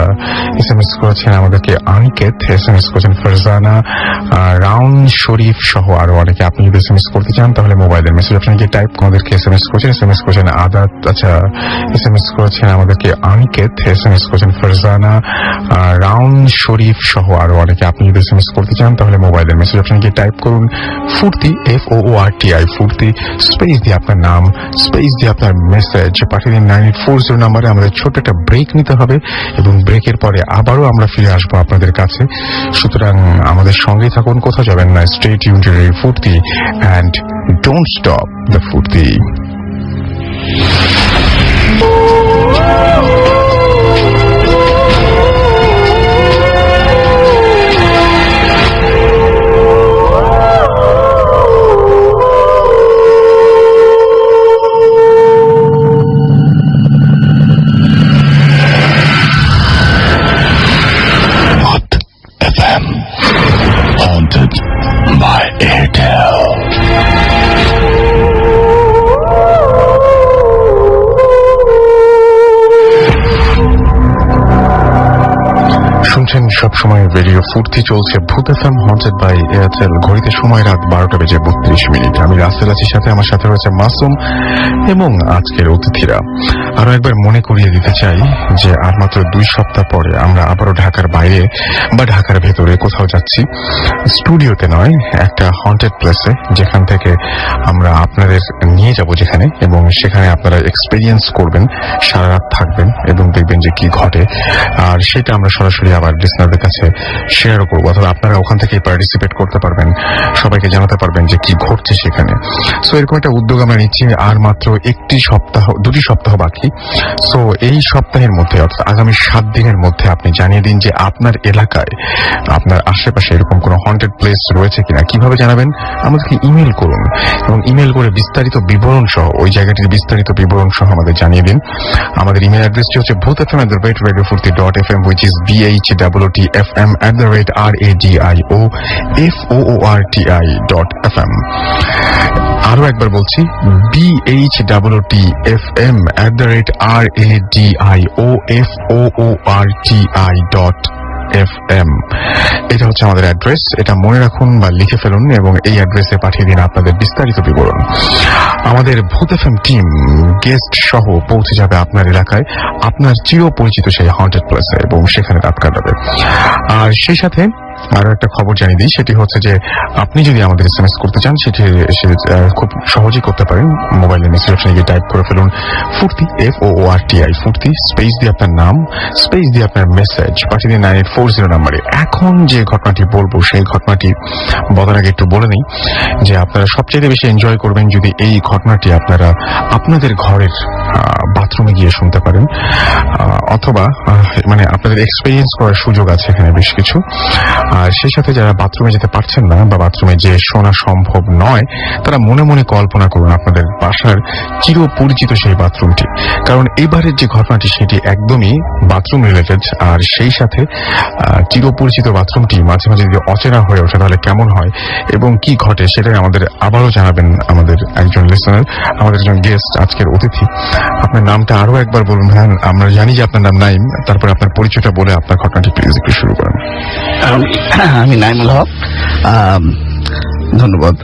A: SMS করেছেন আমাদেরকে আনিকেত, SMS করেছেন ফারজানা, রাউন শরীফ সহ আরো অনেকে। আপনি যদি SMS করতে চান তাহলে মোবাইলের মেসেজ অপশনে গিয়ে টাইপ আমাদেরকে SMS করেছেন আদাত, আচ্ছা SMS করেছেন আমাদেরকে আনিকেত, SMS করেছেন ফারজানা, রাউন শরীফ সহ আরো অনেকে। আপনি যদি SMS করতে চান তাহলে মোবাইলের মেসেজ অপশনে গিয়ে টাইপ করুন ফুর্তি, FOORTI ফুর্তি, স্পেস দিয়ে আপনার নাম, স্পেস দিয়ে আপনার মেসেজ পাঠিয়ে দিন 9840 নাম্বারে। আমাদের ছোট্ট একটা ব্রেক নিতে হবে এবং ব্রেকের পরে আবারও আমরা ফিরে আসবো আপনাদের কাছে। সুতরাং আমাদের সঙ্গেই থাকুন, কোথাও যাবেন না। স্টে টিউনড টু ফুর্তি অ্যান্ড ডোন্ট স্টপ দ্য ফুর্তি। সবসময় রেডিও ফুর্তি চলছে ভূত এফএম হন্টেড বাই এয়ারটেল। ঘড়িতে সময় রাত 12:32। আমি রাসেল আছি, সাথে আমার সাথে রয়েছে মাসুম এবং আজকের অতিথিরা। আরো একবার মনে করিয়ে দিতে চাই যে আর মাত্র 2 সপ্তাহ পরে আমরা আবারও ঢাকার বাইরে বা ঢাকার ভেতরে কোথাও যাচ্ছি, স্টুডিওতে নয়, একটা হন্টেড প্লেসে, যেখান থেকে আমরা আপনাদের নিয়ে যাব যেখানে, এবং সেখানে আপনারা এক্সপেরিয়েন্স করবেন, সারা রাত থাকবেন এবং দেখবেন যে কি ঘটে। আর সেটা আমরা সরাসরি আবার লিসনারদের কাছে শেয়ারও করবো, অথবা আপনারা ওখান থেকে পার্টিসিপেট করতে পারবেন, সবাইকে জানাতে পারবেন যে কি ঘটছে সেখানে। সো এরকম একটা উদ্যোগ আমরা নিচ্ছি। আর মাত্র 2 সপ্তাহ বাকি। সো এই সপ্তাহের মধ্যে, অর্থাৎ আগামী 7 দিনের মধ্যে আপনি জানিয়ে দিন যে আপনার এলাকায়, আপনার আশেপাশে এরকম কোনো হন্টেড প্লেস রয়েছে কিনা। কিভাবে জানাবেন? আমাদেরকে ইমেল করুন এবং ইমেল করে বিস্তারিত বিবরণ সহ, ওই জায়গাটির বিস্তারিত বিবরণ সহ আমাদের জানিয়ে দিন। আমাদের ইমেল অ্যাড্রেসটি হচ্ছে bhutfm@radiofurti.fm, which is bhutfm@radiofurti.fm। আরো একবার বলছি, bhutfm@radiofurti.fm। এটা হচ্ছে আমাদের অ্যাড্রেস। এটা মনে রাখুন বা লিখে ফেলুন এবং এই অ্যাড্রেসে পাঠিয়ে দিন আপনাদের বিস্তারিত বিবরণ। আমাদের ভূত এফএম টিম গেস্ট সহ পৌঁছে যাবে আপনার এলাকায়, আপনার চিরপরিচিত সেই হন্টেড প্লেসে, এবং সেখানে রাত কাটাবে। আর সেই সাথে আরো একটা খবর জানিয়ে দিই, সেটি হচ্ছে যে আপনি যদি আমাদের এসএমএস করতে চান, সেটি খুব সহজেই করতে পারেন। মোবাইলের মেসেজ অপশনে গিয়ে টাইপ করে ফেলুন ফুর্তি, FOORTI, ফুর্তি, স্পেস দিয়ে আপনার নাম, স্পেস দিয়ে আপনার মেসেজ পাঠিয়ে দিন 9840 নাম্বারে। এখন যে ঘটনাটি বলবো, সেই ঘটনাটি বলার আগে একটু বলে নিই যে আপনারা সবচেয়ে বেশি এনজয় করবেন যদি এই ঘটনাটি আপনারা আপনাদের ঘরের বাথরুমে গিয়ে শুনতে পারেন, অথবা মানে আপনাদের এক্সপেরিয়েন্স করার সুযোগ আছে এখানে বেশ কিছু। আর সেই সাথে যারা বাথরুমে যেতে পারছেন না বা বাথরুমে যে শোনা সম্ভব নয়, তারা মনে মনে কল্পনা করুন আপনাদের বাসার চিরপরিচিত সেই বাথরুমটি। কারণ এবারের যে ঘটনাটি সেটি একদমই বাথরুম রিলেটেড। আর সেই সাথে চিরপরিচিত বাথরুমটি মাঝে মাঝে যদি অচেনা হয়ে ওঠে তাহলে কেমন হয় এবং কি ঘটে, সেটাই আমাদের আবারও জানাবেন আমাদের একজন লিসনার, আমাদের একজন গেস্ট, আজকের অতিথি। আপনার নামটা আরো একবার বলুন ভাই। আমরা জানি যে আপনার নাম নাইম, তারপর আপনার পরিচয়টা বলে আপনার ঘটনাটি প্লিজ একটু শুরু করেন।
B: আমি নাইমুল হক। ধন্যবাদ।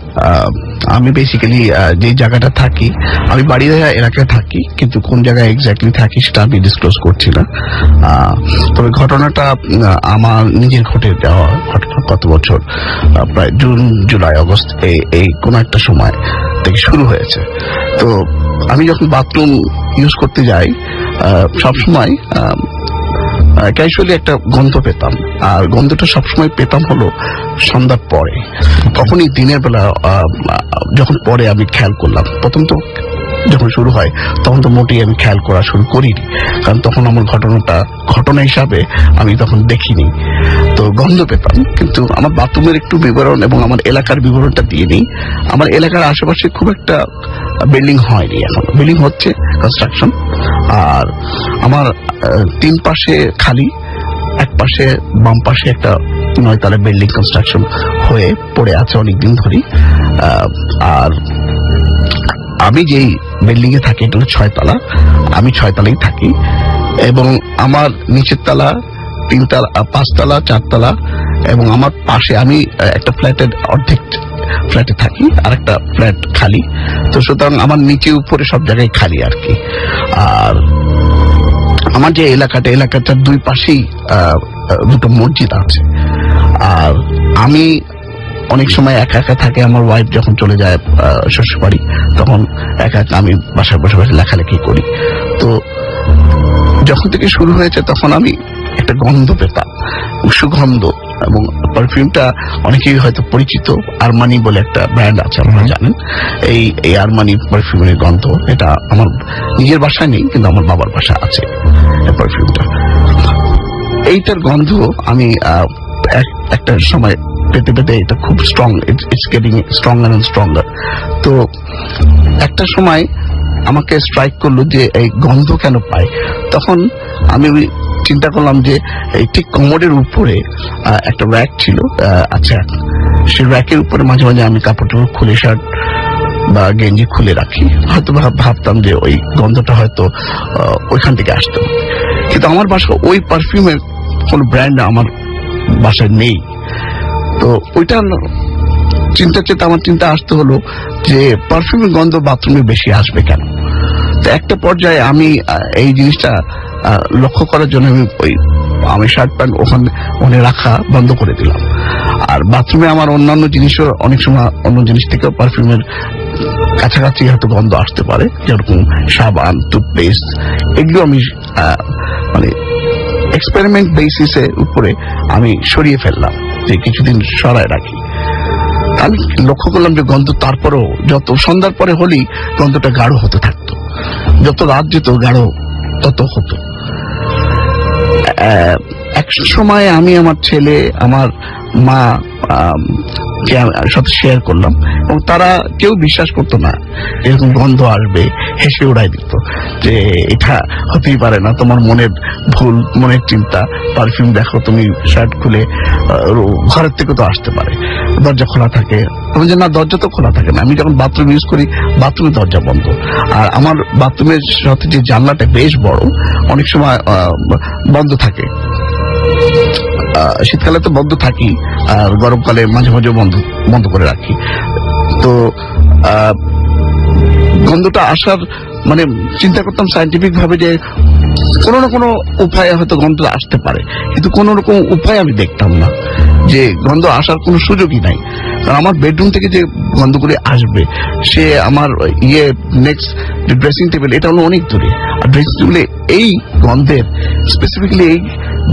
B: আমি বেসিক্যালি যে জায়গাটা থাকি, আমি বাড়িয়া এলাকায় থাকি, কিন্তু কোন জায়গায় এক্স্যাক্টলি থাকি সেটা আমি ডিসক্লোজ করছি না। তবে ঘটনাটা আমার নিজের ঘটে যাওয়া ঘটনা। কত বছর, প্রায় জুন, জুলাই, আগস্ট এই কোন একটা সময় থেকে শুরু হয়েছে। তো আমি যখন বাথরুম ইউজ করতে যাই, সবসময় ক্যাজুয়ালি একটা গন্ধ পেতাম। আর গন্ধটা সবসময় পেতাম হলো সন্ধ্যার পরে। তখনই দিনের বেলা যখন পরে আমি খেয়াল করলাম, প্রথম তো যখন শুরু হয় তখন তো মোটেই আমি খেয়াল করা শুরু করিনি, কারণ তখন আমার ঘটনা হিসাবে আমি তখন দেখিনি। তো গন্ধ পেতাম, কিন্তু আমার বাথরুমের একটু বিবরণ এবং আমার এলাকার বিবরণটা দিয়ে নিই। আমার এলাকার আশেপাশে খুব একটা বিল্ডিং হয়নি, এখন বিল্ডিং হচ্ছে, কনস্ট্রাকশন। আর আমার 3 পাশে খালি, এক পাশে বাম পাশে একটা 9 তলা বিল্ডিং কনস্ট্রাকশন হয়ে পড়ে আছে অনেকদিন ধরেই। আর আমি যেই বিল্ডিং এ থাকি এটা 6 তলা, আমি 6 তলায় থাকি, এবং আমার নিচের তলা 3 তলা, 5 তলা, 4 তলা, এবং আমার পাশে আমি একটা ফ্ল্যাটের অর্ধেক ফ্ল্যাটে থাকি, আর একটা ফ্ল্যাট খালি। তো সুতরাং আমার নিচে উপরে সব জায়গায় খালি আর কি। আর আমার যে এলাকাটার 2 পাশেই 2টো মসজিদ আছে। আর আমি অনেক সময় একা একা থাকে, আমার ওয়াইফ যখন চলে যায় শ্বশুরবাড়ি, তখন একা একা আমি বাসায় বসে বসে লেখালেখি করি। তো যখন থেকে শুরু হয়েছে তখন আমি একটা গন্ধ পেতাম, সুগন্ধ, এবং পারফিউমটা অনেকেই হয়তো পরিচিত, আরমানি বলে একটা ব্র্যান্ড আছে, আপনারা জানেন। এই আরমানি পারফিউমের গন্ধ, এটা আমার নিজের বাসায় নেই, কিন্তু আমার বাবার বাসায় আছে পারফিউমটা। এইটার গন্ধ আমি একটা সময় পেতে পেতে এটা খুব strong, it's getting stronger and stronger. তো একটা সময় আমাকে স্ট্রাইক করলো যে এই গন্ধ কেন পাই। তখন আমি চিন্তা করলাম যে এই ঠিক কোমরের উপরে একটা র্যাক ছিল, আচ্ছা, সেই র্যাকের উপরে মাঝে মাঝে আমি কাপড় টাপড় খুলে, শার্ট বা গেঞ্জি খুলে রাখি। হয়তো ভাবতাম যে ওই গন্ধটা হয়তো ওইখান থেকে আসতো, কিন্তু আমার বাসা ওই পারফিউমের কোন ব্র্যান্ড আমার বাসায় নেই। তো ওইটা চিন্তা আমার চিন্তা আসতে হলো যে পারফিউমের গন্ধ বাথরুমে বেশি আসবে কেন। তো একটা পর্যায়ে আমি এই জিনিসটা লক্ষ্য করার জন্য আমি শার্ট প্যান্ট ওখানে রাখা বন্ধ করে দিলাম। আর বাথরুমে আমার অন্যান্য জিনিসও অনেক সময় অন্য জিনিস থেকেও পারফিউমের কাছাকাছি হয়তো গন্ধ আসতে পারে, যেরকম সাবান, টুথপেস্ট, এগুলো আমি মানে এক্সপেরিমেন্ট বেসিসের উপরে আমি সরিয়ে ফেললাম, যে কিছুদিন সরায় রাখি। আমি লক্ষ্য করলাম যে গন্ধ তারপরেও যত সন্ধ্যার পরে হলেই গন্ধটা গাঢ় হতে থাকতো, যত রাত যেত গাঢ় তত হতো। এক সময় আমি আমার ছেলে, আমার মা সাথে শেয়ার করলাম এবং তারা কেউ বিশ্বাস করতো না এরকম গন্ধ আসবে, হেসে উড়াই দিত যে এটা হতেই পারে না, তোমার মনের ভুল, মনের চিন্তা, পারফিউম দেখো তুমি শার্ট খুলে ঘরের থেকে তো আসতে পারে, দরজা খোলা থাকে। আমি যে না, দরজা তো খোলা থাকে না, আমি যখন বাথরুম ইউজ করি বাথরুমের দরজা বন্ধ। আর আমার বাথরুমের সাথে যে জানলাটা বেশ বড়, অনেক সময় বন্ধ থাকে, শীতকালে তো বন্ধ থাকি, আর গরমকালে মাঝে মাঝে বন্ধ করে রাখি। তো গন্ধটা আসার মানে চিন্তা করতাম সায়েন্টিফিক ভাবে যে কোনো না কোনো উপায়ে হয়তো গন্ধটা আসতে পারে, কিন্তু কোন রকম উপায় আমি দেখতাম না যে গন্ধ আসার কোনো সুযোগই নাই। কারণ আমার বেডরুম থেকে যে গন্ধগুলি আসবে, সে আমার নেক্সট যে ড্রেসিং টেবিল, এটা হলো অনেক দূরে। আর ড্রেসিং টেবিলে এই গন্ধের, স্পেসিফিকলি এই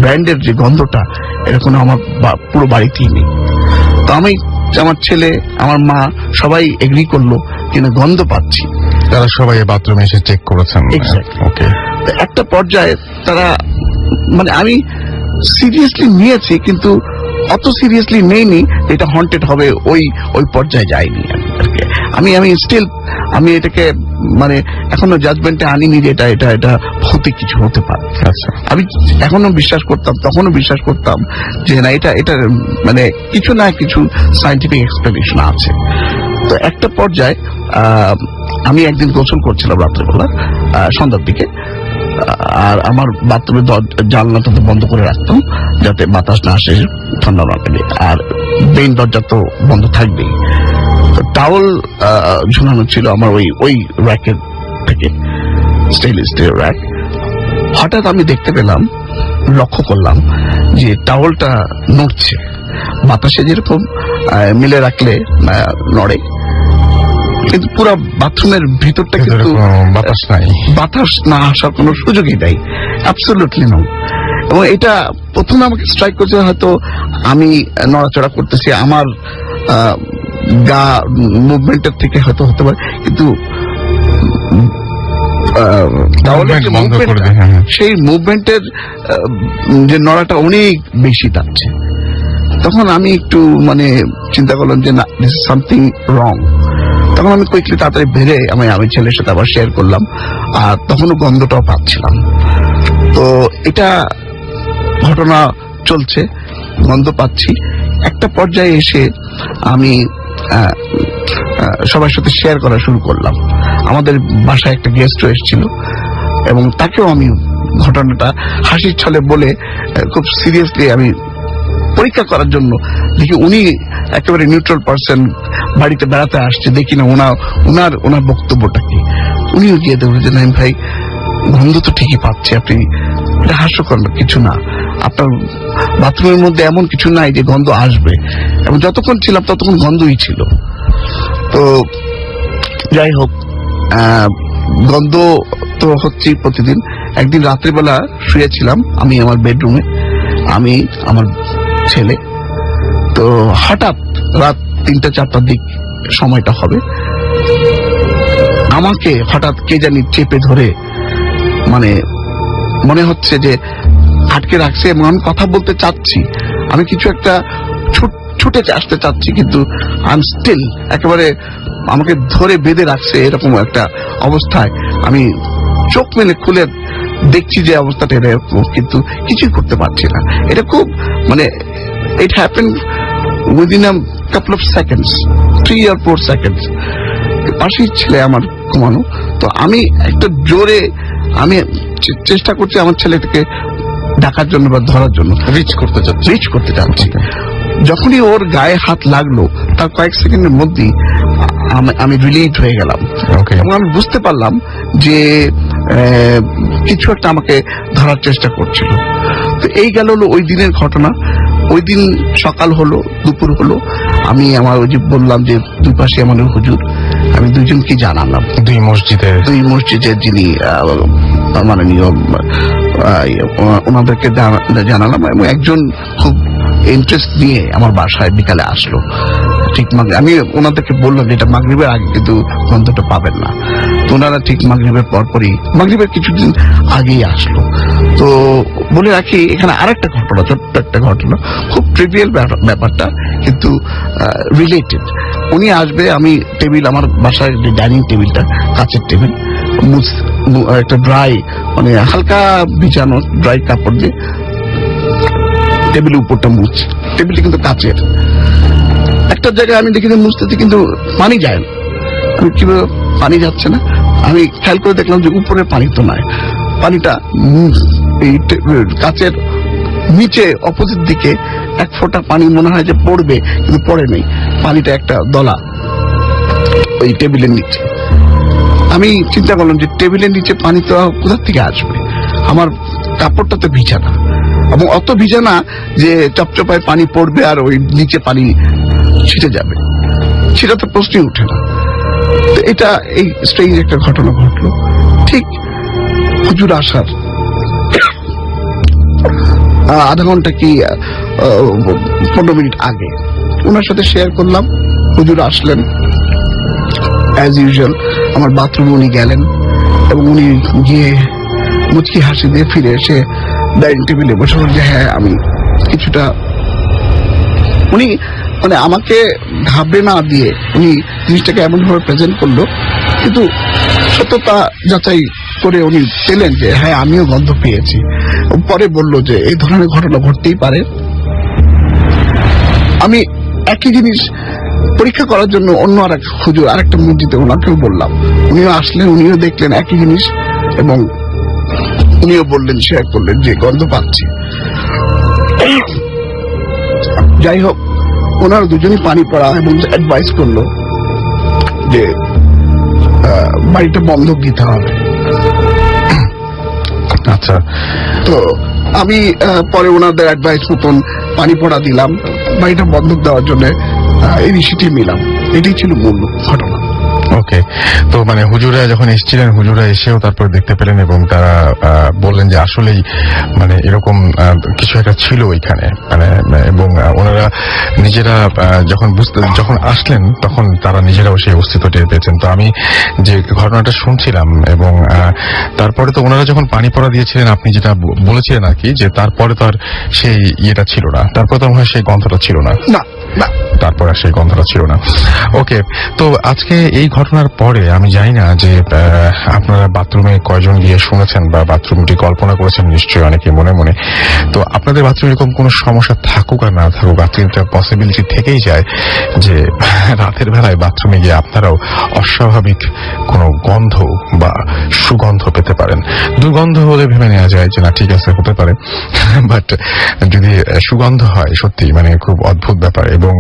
B: ব্র্যান্ডের যে গন্ধটা, এরকম আমার পুরো বাড়িতেই নেই। তো আমি, আমার ছেলে, আমার মা সবাই এগ্রি করলো কিনা গন্ধ পাচ্ছি।
A: তারা সবাই বাথরুমে এসে চেক করেছেন?
B: ওকে। একটা পর্যায়ে তারা মানে আমি সিরিয়াসলি নিয়েছি, কিন্তু অত সিরিয়াসলি নেইনি এটা হন্টেড হবে, ওই পর্যায়ে যায়নি। আমি স্টিল আমি এটাকে মানে এখনো জাজমেন্টে আনিনি যে এটা হতে কিছু হতে পারে।
A: আচ্ছা,
B: আমি এখনো বিশ্বাস করতাম, তখনও বিশ্বাস করতাম যে না, এটা মানে কিছু না কিছু সায়েন্টিফিক এক্সপ্লেনেশন আছে। তো একটা পর্যায়ে আমি একদিন গোসল করছিলাম রাত্রেবেলা, সন্ধ্যার দিকে, আর আমার বাথরুমের জানলাটা তো বন্ধ করে রাখতাম যাতে বাতাস না আসে, ঠান্ডা না লাগে, আর মেইন দরজা তো বন্ধ থাকবেই। টাওয়াল ঝুলানো ছিল আমার ওই র্যাকের থেকে, স্টেনলেস স্টিলের র্যাক। হঠাৎ আমি দেখতে পেলাম, লক্ষ্য করলাম যে টাওয়ালটা নড়ছে, বাতাসে যেরকম মিলে রাখলে নড়ে, কিন্তু পুরো বাথরুমের ভিতরটা কিন্তু বাতাস না আসার কোনো সুযোগই নাই, অ্যাবসলিউটলি নো। এবং এটা প্রথমে আমাকে স্ট্রাইক করছে, হয়তো আমি নড়াচড়া করতেছি, আমার গা মুভমেন্টের থেকে হয়তো হতে পারে, কিন্তু সেই মুভমেন্টের যে নড়াটা অনেক বেশি থাকছে। তখন আমি একটু মানে চিন্তা করলাম যে না, দিস ইজ সামথিং রং। তখন আমি কুইকলি তাড়াতাড়ি বেড়ে আমি ছেলের সাথে আবার শেয়ার করলাম, আর তখনও গন্ধটাও পাচ্ছিলাম। তো এটা ঘটনা চলছে, গন্ধ পাচ্ছি। একটা পর্যায়ে এসে আমি সবার সাথে শেয়ার করা শুরু করলাম। আমাদের বাসায় একটা গেস্টও এসেছিল এবং তাকেও আমি ঘটনাটা হাসির ছলে বলে খুব সিরিয়াসলি আমি পরীক্ষা করার জন্য দেখি উনি একেবারে নিউট্রাল পার্সন, বাড়িতে বেড়াতে আসছে, দেখি না ওনার বক্তব্যটা কি। উনিও গিয়ে দেখলেন যে নাইম ভাই, গন্ধ তো ঠিকই পাচ্ছি, আপনি এটা হাস্যকর কিছু না, আপনার বাথরুমের মধ্যে এমন কিছু নাই যে গন্ধ আসবে, এবং যতক্ষণ ছিলাম ততক্ষণ গন্ধই ছিল। তো যাই হোক, গন্ধ তো হচ্ছে প্রতিদিন। একদিন রাত্রিবেলা শুয়েছিলাম আমি আমার বেডরুমে, আমি আমার ছেলে, তো হঠাৎ রাত 3-4টার দিক সময়টা হবে, আমাকে হঠাৎ কে জানি চেপে ধরে, মানে মনে হচ্ছে যে আটকে রাখছে, এবং আমি কথা বলতে চাচ্ছি, আমি কিছু একটা ছুটে আসতে চাচ্ছি, কিন্তু আই এম স্টিল, একেবারে আমাকে ধরে বেঁধে রাখছে, এরকম একটা অবস্থায় আমি চোখ মেলে খুলে দেখছি যে অবস্থাটা এরকম, কিন্তু কিছুই করতে পারছি না। এটা খুব মানে it happen within a couple of seconds, 3 or 4 seconds। পাশেই ছেলে আমার ঘুমানো, তো আমি একটা জোরে আমি চেষ্টা করছি আমার ছেলেটাকে ডাকার জন্য বা ধরার জন্য
A: রিচ করতে
B: চাচ্ছি। যখনই ওর গায়ে হাত লাগলো তার কয়েক সেকেন্ডের মধ্যেই আমি রিলিভ হয়ে গেলাম এবং আমি বুঝতে পারলাম যে কিছু একটা আমাকে ধরার চেষ্টা করছিল। তো এই গেল হলো ওই দিনের ঘটনা। ওই দিন সকাল হলো, দুপুর হলো, আমি আমার ওই যে বললাম যে দুই পাশে আমাদের হুজুর, আমি দুইজনকে জানালাম, দুই মসজিদের যিনি মাননীয় ওনাদেরকে জানালাম এবং একজন খুব ইন্টারেস্ট নিয়ে আমার বাসায় বিকালে আসলো। ঠিক আমি ওনাদেরকে বললাম যে এটা মাগরিবের আগে কিন্তু গন্ধটা পাবেন না। তো ওনারা ঠিক মাগরিবের পরপরই, মাগরিবের কিছুদিন আগেই আসলো। তো বলে রাখি এখানে আরেকটা ঘটনা, ছোট্ট একটা ঘটনা, খুব ট্রিভিয়াল ব্যাপারটা কিন্তু রিলেটেড। উনি আসবে, আমি টেবিল, আমার বাসায় যে ডাইনিং টেবিলটা কাঁচের টেবিল, একটা ড্রাই মানে হালকা ভিজানো ড্রাই কাপড় দিয়ে টেবিলের উপরটা মুছছে। টেবিলটা কিন্তু কাঁচের। একটা জায়গায় আমি দেখি যে মুছতেছি কিন্তু পানি যায় না। আমি কিভাবে পানি যাচ্ছে না, আমি খেয়াল করে দেখলাম যে উপরে পানি তো নাই, পানিটা এই কাঁচের নিচে অপোজিট দিকে এক ফোঁটা পানি মনে হয় যে পড়বে, কিন্তু পড়ে নেই। পানিটা একটা দলা ওই টেবিলের নিচে। আমি চিন্তা করলাম যে টেবিলের নিচে পানি তো কোথা থেকে আসবে, আমার কাপড়টা তো ভিজা না, এবং অত ভিজা না যে চপচপায় পানি পড়বে আর ওই নিচে পানি ছিটে যাবে, সেটা তো প্রশ্নই উঠে না। তো এটা এই স্ট্রেঞ্জ একটা ঘটনা ঘটলো ঠিক হুজুর আসার আধা ঘন্টা কি 15 মিনিট আগে। ওনার সাথে শেয়ার করলাম, হুজুর আসলেন অ্যাজ ইউজুয়াল। আমার বাথরুমে উনি গেলেন এবং উনি গিয়ে মুচকি হাসি দিয়ে ফিরে এসে ডাইনিং টেবিলে বসে বলছে, হ্যাঁ আমি কিছুটা, উনি মানে আমাকে ঘাবড়ে না দিয়ে উনি জিনিসটাকে এমন ভাবে প্রেজেন্ট করলো, কিন্তু সত্যতা যাচাই করে উনি পেলেন যে হ্যাঁ আমিও গন্ধ পেয়েছি। পরে বলল যে এই ধরনের ঘটনা ঘটতেই পারে। আমি একই জিনিস পরীক্ষা করার জন্য অন্য আর এক হুজুর আরেকটা মসজিদে ওনাকেও বললাম, উনিও আসলেন, উনিও দেখলেন একই জিনিস এবং উনিও বললেন, শেয়ার করলেন যে গন্ধ পাচ্ছি। যাই হোক, ওনারা দুজনই পানি পড়া এবং অ্যাডভাইস করলো যে বাড়িটা বন্ধক দিতে হবে।
A: আচ্ছা,
B: তো আমি পরে ওনাদের অ্যাডভাইস মতন পানি পড়া দিলাম, বাড়িটা বন্ধক দেওয়ার জন্য ইনিশিয়েটিভ নিলাম। এটাই ছিল মূল ঘটনা।
A: ওকে, তো মানে হুজুরা যখন এসেছিলেন, হুজুরা এসেও তারপর দেখতে পেলেন এবং তারা বললেন যে আসলেই মানে এরকম কিছু একটা ছিল ওইখানে, মানে এবং ওনারা নিজেরা যখন আসলেন তখন তারা নিজেরাও সেই অস্তিত্ব টের পেয়েছেন। তো আমি যে ঘটনাটা শুনছিলাম এবং তারপরে তো ওনারা যখন পানি পড়া দিয়েছিলেন, আপনি যেটা বলেছিলেন আর কি, যে তারপরে তো আর সেই ইয়েটা ছিল না, তারপরে তো মনে হয় সেই গন্ধটা ছিল না, তারপর আর সেই গন্ধটা ছিল না। ওকে, তো আজকে এই ঘটনার পরে আমি জানি না যে আপনারা বাথরুমে কয়জন গিয়ে শুনেছেন বা বাথরুমটি কল্পনা করেছেন নিশ্চয়ই অনেকে মনে মনে। তো আপনাদের বাথরুমে এরকম কোনো সমস্যা থাকুক আর না থাকুক, আজকে একটা পসিবিলিটি থেকেই যায় যে রাতের বেলায় বাথরুমে গিয়ে আপনারাও অস্বাভাবিক কোনো গন্ধ বা সুগন্ধ পেতে পারেন। দুর্গন্ধ হলে ভেবে নেওয়া যায় যে না ঠিক আছে, হতে পারে, বাট যদি সুগন্ধ হয় সত্যি মানে খুব অদ্ভুত ব্যাপার। এবং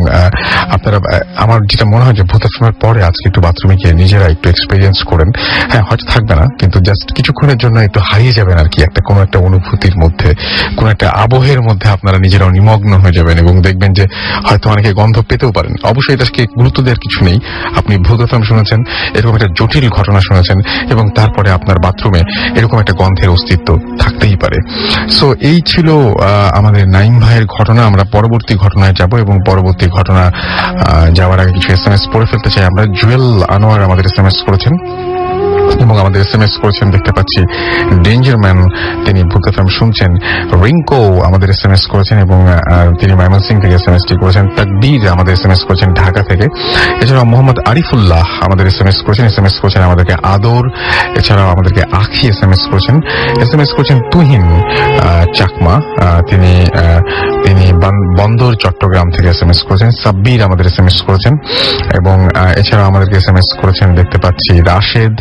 A: আপনারা, আমার যেটা মনে হয় যে ভূতাশ্রমের পরে আজকে একটু বাথরুমে গিয়ে নিজেরা একটু এক্সপেরিয়েন্স করেন। হ্যাঁ, হয়তো থাকবে না, কিন্তু জাস্ট কিছুক্ষণের জন্য একটু হারিয়ে যাবেন আর কি, কোনো একটা অনুভূতির মধ্যে, কোন একটা আবহের মধ্যে আপনারা নিজেরাও নিমগ্ন হয়ে যাবেন এবং দেখবেন যে হয়তো অনেকে গন্ধ পেতেও পারেন। অবশ্যই এটাকে গুরুত্ব দেওয়ার কিছু নেই। আপনি ভূতাশ্রম শুনেছেন, এরকম একটা জটিল ঘটনা শুনেছেন এবং তারপরে আপনার বাথরুমে এরকম একটা গন্ধের অস্তিত্ব থাকতেই পারে। সো এই ছিল আমাদের নাইম ভাইয়ের ঘটনা। আমরা পরবর্তী ঘটনায় যাব এবং পরবর্তী ঘটনা যাওয়ার আগে কিছু SMS পড়ে ফেলতে চাই আমরা। জুয়েল আনোয়ার আমাদের SMS করেছেন এবং আমাদের SMS করেছেন, দেখতে পাচ্ছি ডেঞ্জার ম্যান, তিনি ভূত এফএম শুনছেন। রিঙ্কো আমাদের SMS করেছেন এবং তিনি ময়মনসিংহ থেকে SMS-টি করেছেন। তাকবীর আমাদের SMS করেছেন ঢাকা থেকে। এছাড়াও মোহাম্মদ আরিফুল্লাহ আমাদের SMS করেছেন আমাদেরকে আদর। এছাড়াও আমাদেরকে আখি SMS করেছেন তুহিন চাকমা, তিনি বন্দর চট্টগ্রাম থেকে SMS করেছেন। সাব্বির আমাদের SMS করেছেন এবং এছাড়াও আমাদেরকে SMS করেছেন, দেখতে পাচ্ছি রাশেদ,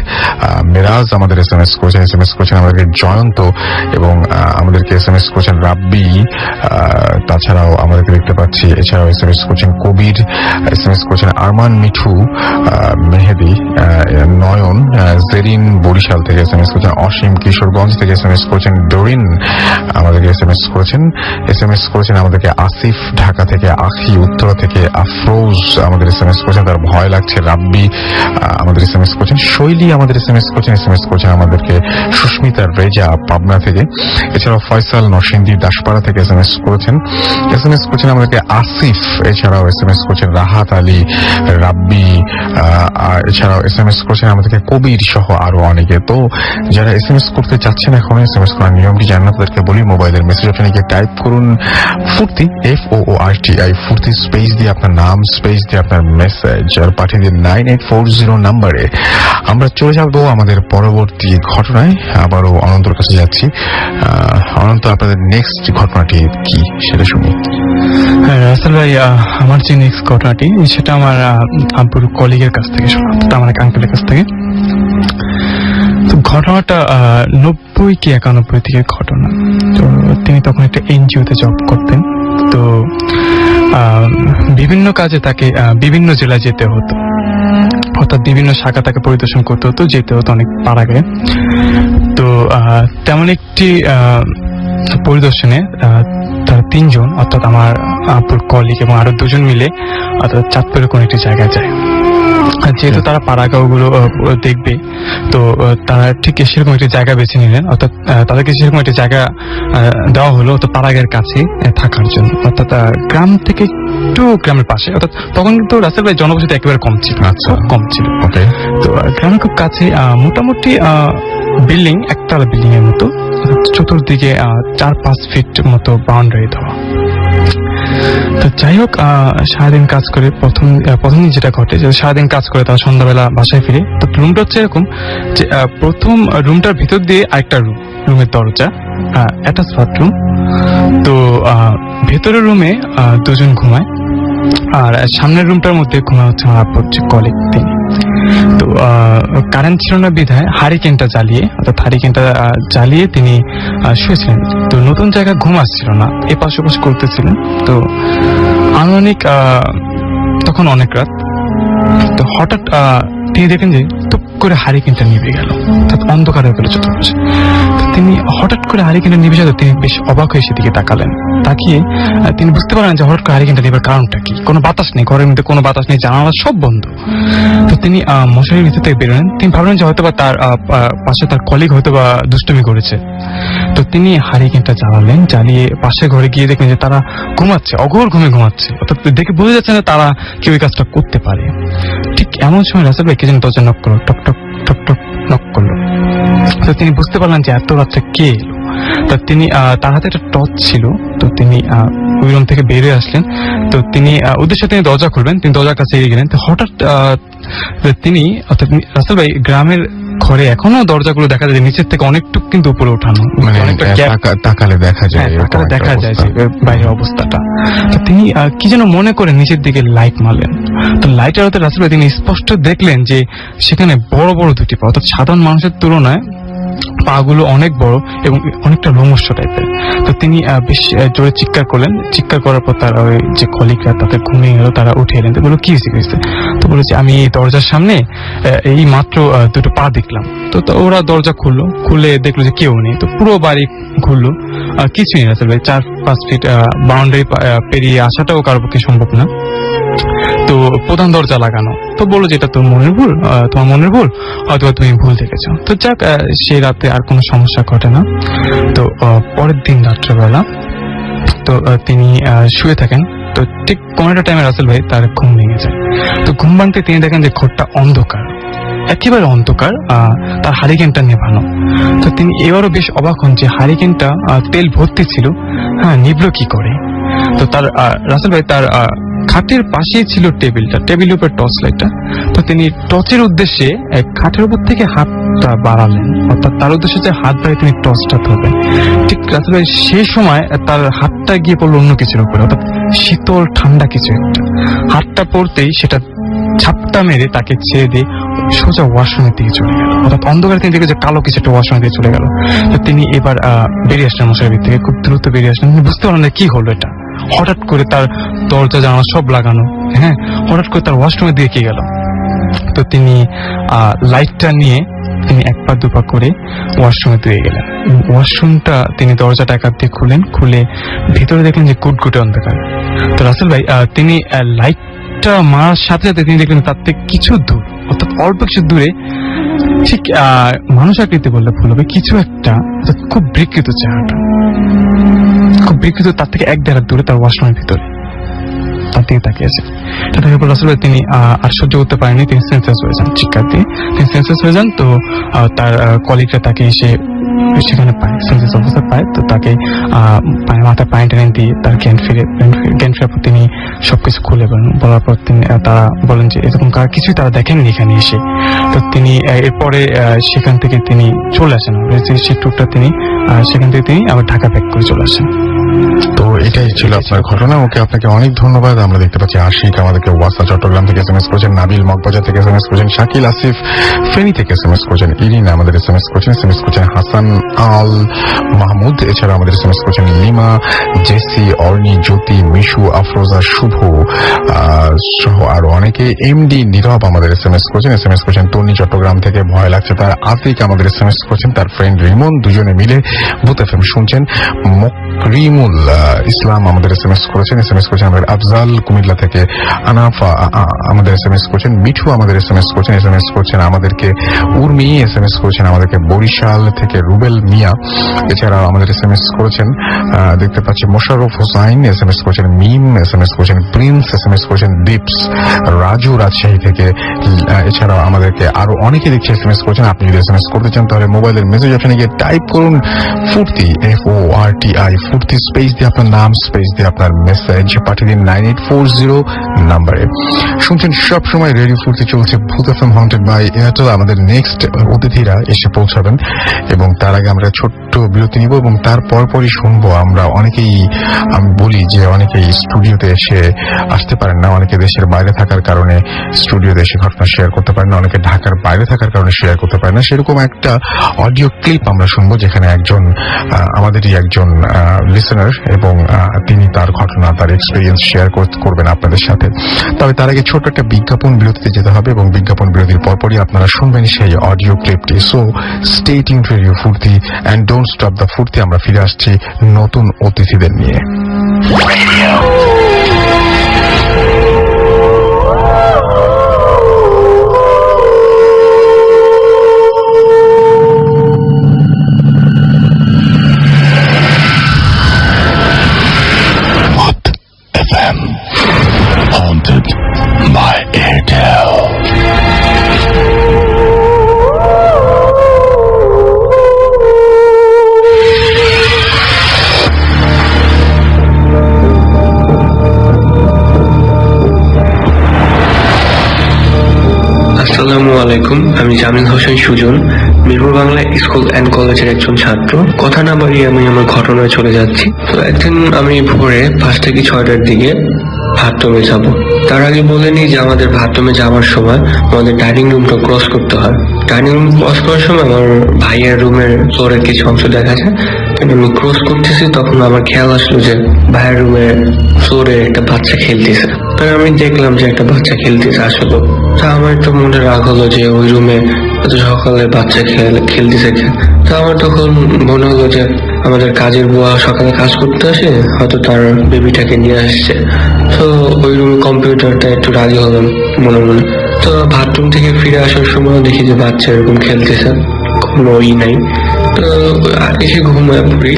A: মেরাজ আমাদের SMS করেছেন আমাদেরকে জয়ন্ত, এবং আমাদেরকে SMS করেছেন রাব্বি, তাছাড়াও আমাদেরকে দেখতে পাচ্ছি, এছাড়াও SMS করেছেন কবির, SMS করেছেন আরমান, মিঠু, মেহেদি, নয়ন, জেরিন বরিশাল থেকে SMS করেছেন, অসীম কিশোরগঞ্জ থেকে SMS করেছেন, ডোরিন আমাদেরকে SMS করেছেন আমাদেরকে আসিফ ঢাকা থেকে, আখি উত্তরা থেকে, আফরোজ আমাদের SMS করেছেন তার ভয় লাগছে, রাব্বি আমাদের SMS করেছেন, শৈলী আমাদের SMS করেছেন আমাদেরকে, সুস্মিতা রেজা পাবনা থেকে, এছাড়াও ফয়সাল নরসিংদী দাসপাড়া থেকে SMS করেছেন আমাদেরকে আসিফ, এছাড়াও SMS করেছেন রাহাত আলী, রাব্বি, এছাড়াও SMS করেছেন আমাদেরকে কবির সহ আরো অনেকে। তো যারা SMS করতে চাচ্ছেন এখন SMS করার নিয়মটি জানেন, তাদেরকে বলি মোবাইলের মেসেজ অপশনে গিয়ে টাইপ করুন ফুর্তি, FOORTI, ফুর্তি স্পেস দিয়ে আপনার নাম, স্পেস দিয়ে আপনার মেসেজ আর পাঠিয়ে দিন 9840 নম্বরে। আমরা চলে যাব আমাদের পরবর্তী ঘটনায়, আবারও অনন্তর কাছে যাচ্ছি। অনন্ত, আপনাদের নেক্সট ঘটনাটি কি সেটা শুনি।
C: হ্যাঁ রাসেল ভাই, আমার যে নেক্সট ঘটনাটি সেটা আমার আব্বুর কলিগের কাছ থেকে শোনা, আমার এক আঙ্কেলের কাছ থেকে। তো ঘটনাটা 90 কি 91 থেকে ঘটনা। তো তিনি তখন একটা NGO-তে জব করতেন। তো বিভিন্ন কাজে তাকে বিভিন্ন জেলায় যেতে হতো, অর্থাৎ বিভিন্ন শাখা তাকে পরিদর্শন করতে হতো, যেতে হতো অনেক পাড়াগে। তো তেমন একটি পরিদর্শনে তারা 3 জন, অর্থাৎ আমার আব্বুর কলিগ এবং আরো 2 জন মিলে অর্থাৎ চাঁদপুরের কোন একটি জায়গায় যায়। যেহেতু তারা পাড়াগাঁও গুলো দেখবে, তো তারা ঠিক সেরকম একটি জায়গা বেছে নিলেন, অর্থাৎ তাদেরকে সেরকম একটি জায়গা দেওয়া হলো তো পাড়াগাঁয়ের কাছে থাকার জন্য, অর্থাৎ গ্রাম থেকে একটু গ্রামের পাশে। অর্থাৎ তখন কিন্তু রাসেল ভাই জনবসতি একেবারে কম ছিল, কম ছিল। তো গ্রামের খুব কাছে মোটামুটি বিল্ডিং, একতলা বিল্ডিং এর মতো, চতুর্দিকে 4-5 ফিট মতো বাউন্ডারি দেওয়া। তো যাই হোক, সারাদিন কাজ করে প্রথমে যেটা ঘটে যে সারাদিন কাজ করে তারা সন্ধ্যাবেলা বাসায় ফিরে। তো রুমটা হচ্ছে এরকম যে প্রথম রুমটার ভিতর দিয়ে আরেকটা রুমের দরজা, অ্যাটাচ বাথরুম। তো ভেতরের রুমে 2 জন ঘুমায়, আর সামনের রুমটার মধ্যে ঘুমা হচ্ছে আমার আব্বুর যে কলিগ তিনি। তো কারেন্ট ছিল না বিধায় হারিকেনটা জ্বালিয়ে তিনি শুয়েছিলেন। তো নতুন জায়গা ঘুম আসছিল না, এপাশ ওপাশ করতেছিলেন। তো আনুমানিক তখন অনেক রাত। তো হঠাৎ তিনি দেখেন যে টুপ করে হারিকেনটা নিভে গেল, অর্থাৎ অন্ধকার হয়ে গেল চতুর্পাশে। তিনি হঠাৎ করে হারিকেনটা নিভে যাতে তিনি বেশ অবাক হয়ে সেদিকে তাকালেন। তাকিয়ে তিনি বুঝতে পারলেন যে হঠাৎ করে হারিকেনটা নিবার কারণটা কি। কোনো বাতাস নেই, ঘরের মধ্যে কোনো বাতাস নেই, জানালা সব বন্ধ। তো তিনি মশারির ভিতর থেকে বেরোলেন। তিনি ভাবলেন যে হয়তো বা তার পাশে তার কলিগ হয়তো বা দুষ্টুমি করেছে। তো তিনি হারিকেনটা জ্বালালেন, জ্বালিয়ে পাশে ঘরে গিয়ে দেখলেন যে তারা ঘুমাচ্ছে, অঘোর ঘুমে ঘুমাচ্ছে। অর্থাৎ দেখে বোঝা যাচ্ছে না তারা কেউ এই কাজটা করতে পারে। ঠিক এমন সময় রাসেল ভাই কে যেন দরজা নক করলো, টক টক টক টক নক করলো। তো তিনি বুঝতে পারলেন যে এত রাত্রে কে এলো। তা তিনি তার হাতে একটা টর্চ ছিল। তো তিনি ওই রুম থেকে বেরিয়ে আসলেন। তো তিনি উদ্দেশ্যে তিনি দরজা খুলবেন, তিনি দরজার কাছে এগিয়ে গেলেন। তো হঠাৎ তিনি, অর্থাৎ রাসেল ভাই, গ্রামের ঘরে এখনো দরজাগুলো দেখা যায় নিচের থেকে অনেকটুকু কিন্তু উপরে ওঠানো,
A: মানে তাকালে দেখা যায়
C: যে বাইরের অবস্থাটা। তো তিনি কি যেন মনে করে নিচের দিকে লাইট মারলেন। তো লাইটের আলোতে রাসেল ভাই তিনি স্পষ্ট দেখলেন যে সেখানে বড় বড় 2টি পা, অর্থাৎ সাধারণ মানুষের তুলনায় পাগুলো অনেক বড় এবং অনেকটা লোমস্য টাইপের। তো তিনি বেশ জোরে চিৎকার করলেন। চিৎকার করার পর তার ওই যে কলিগরা তাদের ঘুমিয়ে গেল, তারা উঠে এলেন। তো বললো কি হয়েছে? তো বলেছে আমি এই দরজার সামনে এই মাত্র 2টো পা দেখলাম। তো ওরা দরজা খুলে দেখলো যে কেউ নেই। তো পুরো বাড়ি ঘুরলো, কিছুই না। 4-5 ফিট বাউন্ডারি পেরিয়ে আসাটাও কারোর পক্ষে সম্ভব না। তো প্রধান দরজা লাগানো। তো বললো যে এটা তোমার মনের ভুল, হয়তো তুমি ভুল দেখেছো। তো যাক, সেই রাতে আর কোনো সমস্যা ঘটে না। তো পরের দিন রাত্রেবেলা তো তিনি শুয়ে থাকেন। তো ঠিক কোন একটা টাইমে রাসেল ভাই তার ঘুম ভেঙে যায়। তো ঘুম ভাঙতে তিনি দেখেন যে ঘরটা অন্ধকার, একেবারে অন্ধকার, তার হারিকেনটা নেভানো। তো তিনি এবারও বেশ অবাক হন যে হারিকেনটা তেল ভর্তি ছিল, নিভলো কি করে। তো তার রাসেল ভাই তার খাটের পাশেই ছিল টেবিলের উপর টর্চ লাইটটা। তো তিনি টর্চের উদ্দেশ্যে খাটের উপর থেকে হাতটা বাড়ালেন, অর্থাৎ তার উদ্দেশ্যে যে হাত বাড়িয়ে তিনি টর্চটা ধরবেন। ঠিক রাসেল ভাই সেই সময় তার হাতটা গিয়ে পড়লো অন্য কিছুর উপরে, অর্থাৎ শীতল ঠান্ডা কিছু একটা। হাতটা পড়তেই সেটা ঝাপটা মেরে তাকে ছেড়ে দিয়ে সোজা ওয়াশরুমের দিকে চলে গেল। অর্থাৎ অন্ধকারে তিনি দেখে যে কালো কিছু একটা ওয়াশরুমের দিকে চলে গেল। তো তিনি এবার বেরিয়ে আসলেন মশারির ভিতর থেকে, খুব দ্রুত বেরিয়ে আসলেন। তিনি বুঝতে পারলেন না কি হলো এটা। হঠাৎ করে তার দরজা জানালা সব লাগানো, হ্যাঁ, হঠাৎ করে তার ওয়াশরুমের দিকে কি গেল। তো তিনি লাইটটা নিয়ে তিনি এক পা দুপা করে ওয়াশরুমে দিয়ে গেলেন। ওয়াশরুমটা তিনি দরজাটা একাত দিয়ে খুলে ভিতরে দেখলেন যে কুটকুটে অন্ধকার। তো রাসেল ভাই তিনি লাইটটা মারার সাথে সাথে তিনি দেখলেন তার থেকে কিছু দূর, অর্থাৎ অল্প কিছু দূরে, ঠিক মানুষ আকৃতি বললে ভুল হবে, কিছু একটা খুব বিকৃত চেহারাটা, খুব বিকৃত, তার থেকে 1-1.5 হাত দূরে তার ওয়াশরুমের ভিতরে তার দিকে তাকিয়েছে। তাকে বলে আসলে তিনি আর সহ্য করতে পারেনি, তিনি সেন্সলেস হয়ে যান। চিৎকার দিয়ে তিনি সেন্সলেস হয়ে যান। তো তার কলিগরা তাকে এসে সেখানে পায়, সেন্সলেস অবস্থা পায়। তো তাকে মাথায় পানি টেনে দিয়ে তার জ্ঞান ফেরার পর তিনি সবকিছু খুলে বলেন। বলার পর তিনি তারা বলেন যে এরকম কিছুই তারা দেখেননি এখানে এসে। তো তিনি এরপরে সেখান থেকে তিনি চলে আসেন, সেই ট্যুরটা তিনি সেখান থেকে তিনি আবার ঢাকা ব্যাক করে চলে আসেন।
A: তো এটাই ছিল আপনার ঘটনা। ওকে, আপনাকে অনেক ধন্যবাদ। আমরা দেখতে পাচ্ছি আশিক আমাদেরকে ওয়াসা চট্টগ্রাম থেকে SMS করেছেন, নাবিল মগবাজার থেকে SMS করেছেন, শাকিল আসিফ ফেনী থেকে SMS করেছেন, ইরিন আমাদের SMS করেছেন হাসান আল মাহমুদ, এছাড়া আমাদের SMS করেছেন লিমা, জেসি, অর্নি, জ্যোতি, মিশু, আফরোজা, শুভ সহ আরো অনেকে। MD নীরব আমাদের SMS করেছেন তন্নি চট্টগ্রাম থেকে, ভয় লাগছে তার। আতিক আমাদের SMS করেছেন তার ফ্রেন্ড রিমন, দুজনে মিলে ভূত FM শুনছেন। রিমুল ইসলাম আমাদের SMS করেছেন আমাদের আফজাল কুমিল্লা থেকে। আনাফা আমাদের SMS করেছেন। মিঠু আমাদের SMS করেছেন আমাদেরকে। উর্মি SMS করেছেন আমাদেরকে বরিশাল থেকে। রুবেল মিয়া এছাড়াও আমাদের SMS করেছেন, দেখতে পাচ্ছি মোশাররফ হোসাইন SMS করেছেন, মিম SMS করেছেন, প্রিন্স SMS করেছেন, দীপস, রাজু রাজশাহী থেকে। এছাড়াও আমাদেরকে আরো অনেকে দেখছি SMS করেছেন। আপনি যদি SMS করতে চান তাহলে মোবাইলের মেসেজ অপশনে গিয়ে টাইপ করুন ফুর্তি, FORTI, ফুর্তি স্পেস দিয়ে আপনার নাম, স্পেস দিয়ে আপনার মেসেজ পাঠিয়ে দিন 9840 নাম্বারে। শুনছেন সব সময় রেডিও ফুর্তি, চলছে ভূত FM হন্টেড বাই এয়ারটেল। আমাদের নেক্সট অতিথিরা এসে পৌঁছাবেন এবং তার আগে আমরা ছোট্ট বিরতি নিব এবং তার পরপরই শুনবো আমরা অনেকেই, আমি বলি যে অনেকেই স্টুডিওতে এসে আসতে পারেন না, অনেকে দেশের বাইরে থাকার কারণে স্টুডিওতে এসে ঘটনা শেয়ার করতে পারেন না, অনেকে ঢাকার বাইরে থাকার কারণে শেয়ার করতে পারেন না। সেরকম একটা অডিও ক্লিপ আমরা শুনবো যেখানে একজন আমাদেরই একজন লিসেনার এবং তিনি তার ঘটনা, তার এক্সপিরিয়েন্স শেয়ার করবেন আপনাদের সাথে। তবে তার আগে ছোট একটা বিজ্ঞাপন বিরতিতে যেতে হবে এবং বিজ্ঞাপন বিরতির পরপরই আপনারা শুনবেন সেই অডিও ক্লিপটি। So stay tuned radio Foorti and don't stop the Foorti. আমরা ফিরে আসছি নতুন অতিথিদের নিয়ে। Haunted by Airtel.
D: আসসালামু আলাইকুম, আমি জামিল হোসেন সুজন, মিরপুর বাংলা স্কুল অ্যান্ড কলেজের একজন ছাত্র। কথা না বাড়িয়ে আমি আমার ঘটনায় চলে যাচ্ছি। তো একদিন আমি ভোরে 5 থেকে 6টার দিকে বাথরুমে যাব। তার আগে বলে নিই যে আমাদের বাথরুমে যাওয়ার সময় আমাদের ডাইনিং রুমটা ক্রস করতে হয়। ডাইনিং রুম ক্রস করার সময় আমার ভাইয়ের রুমের ফ্লোরের কিছু অংশ দেখা যায়। কিন্তু আমি ক্রস করতেছি তখন আমার খেয়াল আসলো যে ভাইয়ের রুমের ফ্লোরে একটা বাচ্চা খেলতেছে। তাই আমি দেখলাম যে একটা বাচ্চা খেলতেছে আসলে। তা আমার একটু মনে রাগ হলো যে ওই রুমে এত সকালে বাচ্চা খেলতেছে। তো আমার তখন মনে হলো যে আমাদের কাজের বুয়া সকালে কাজ করতে আসে, হয়তো তার বেবিটাকে নিয়ে আসছে। তো ওই রুমে কম্পিউটারটা একটু রাজি হলাম মনে মনে। তো বাথরুম থেকে ফিরে আসার সময় দেখি যে বাচ্চা এরকম খেলতেছে, কোনো নাই। তো এসে ঘুমায় পড়ি।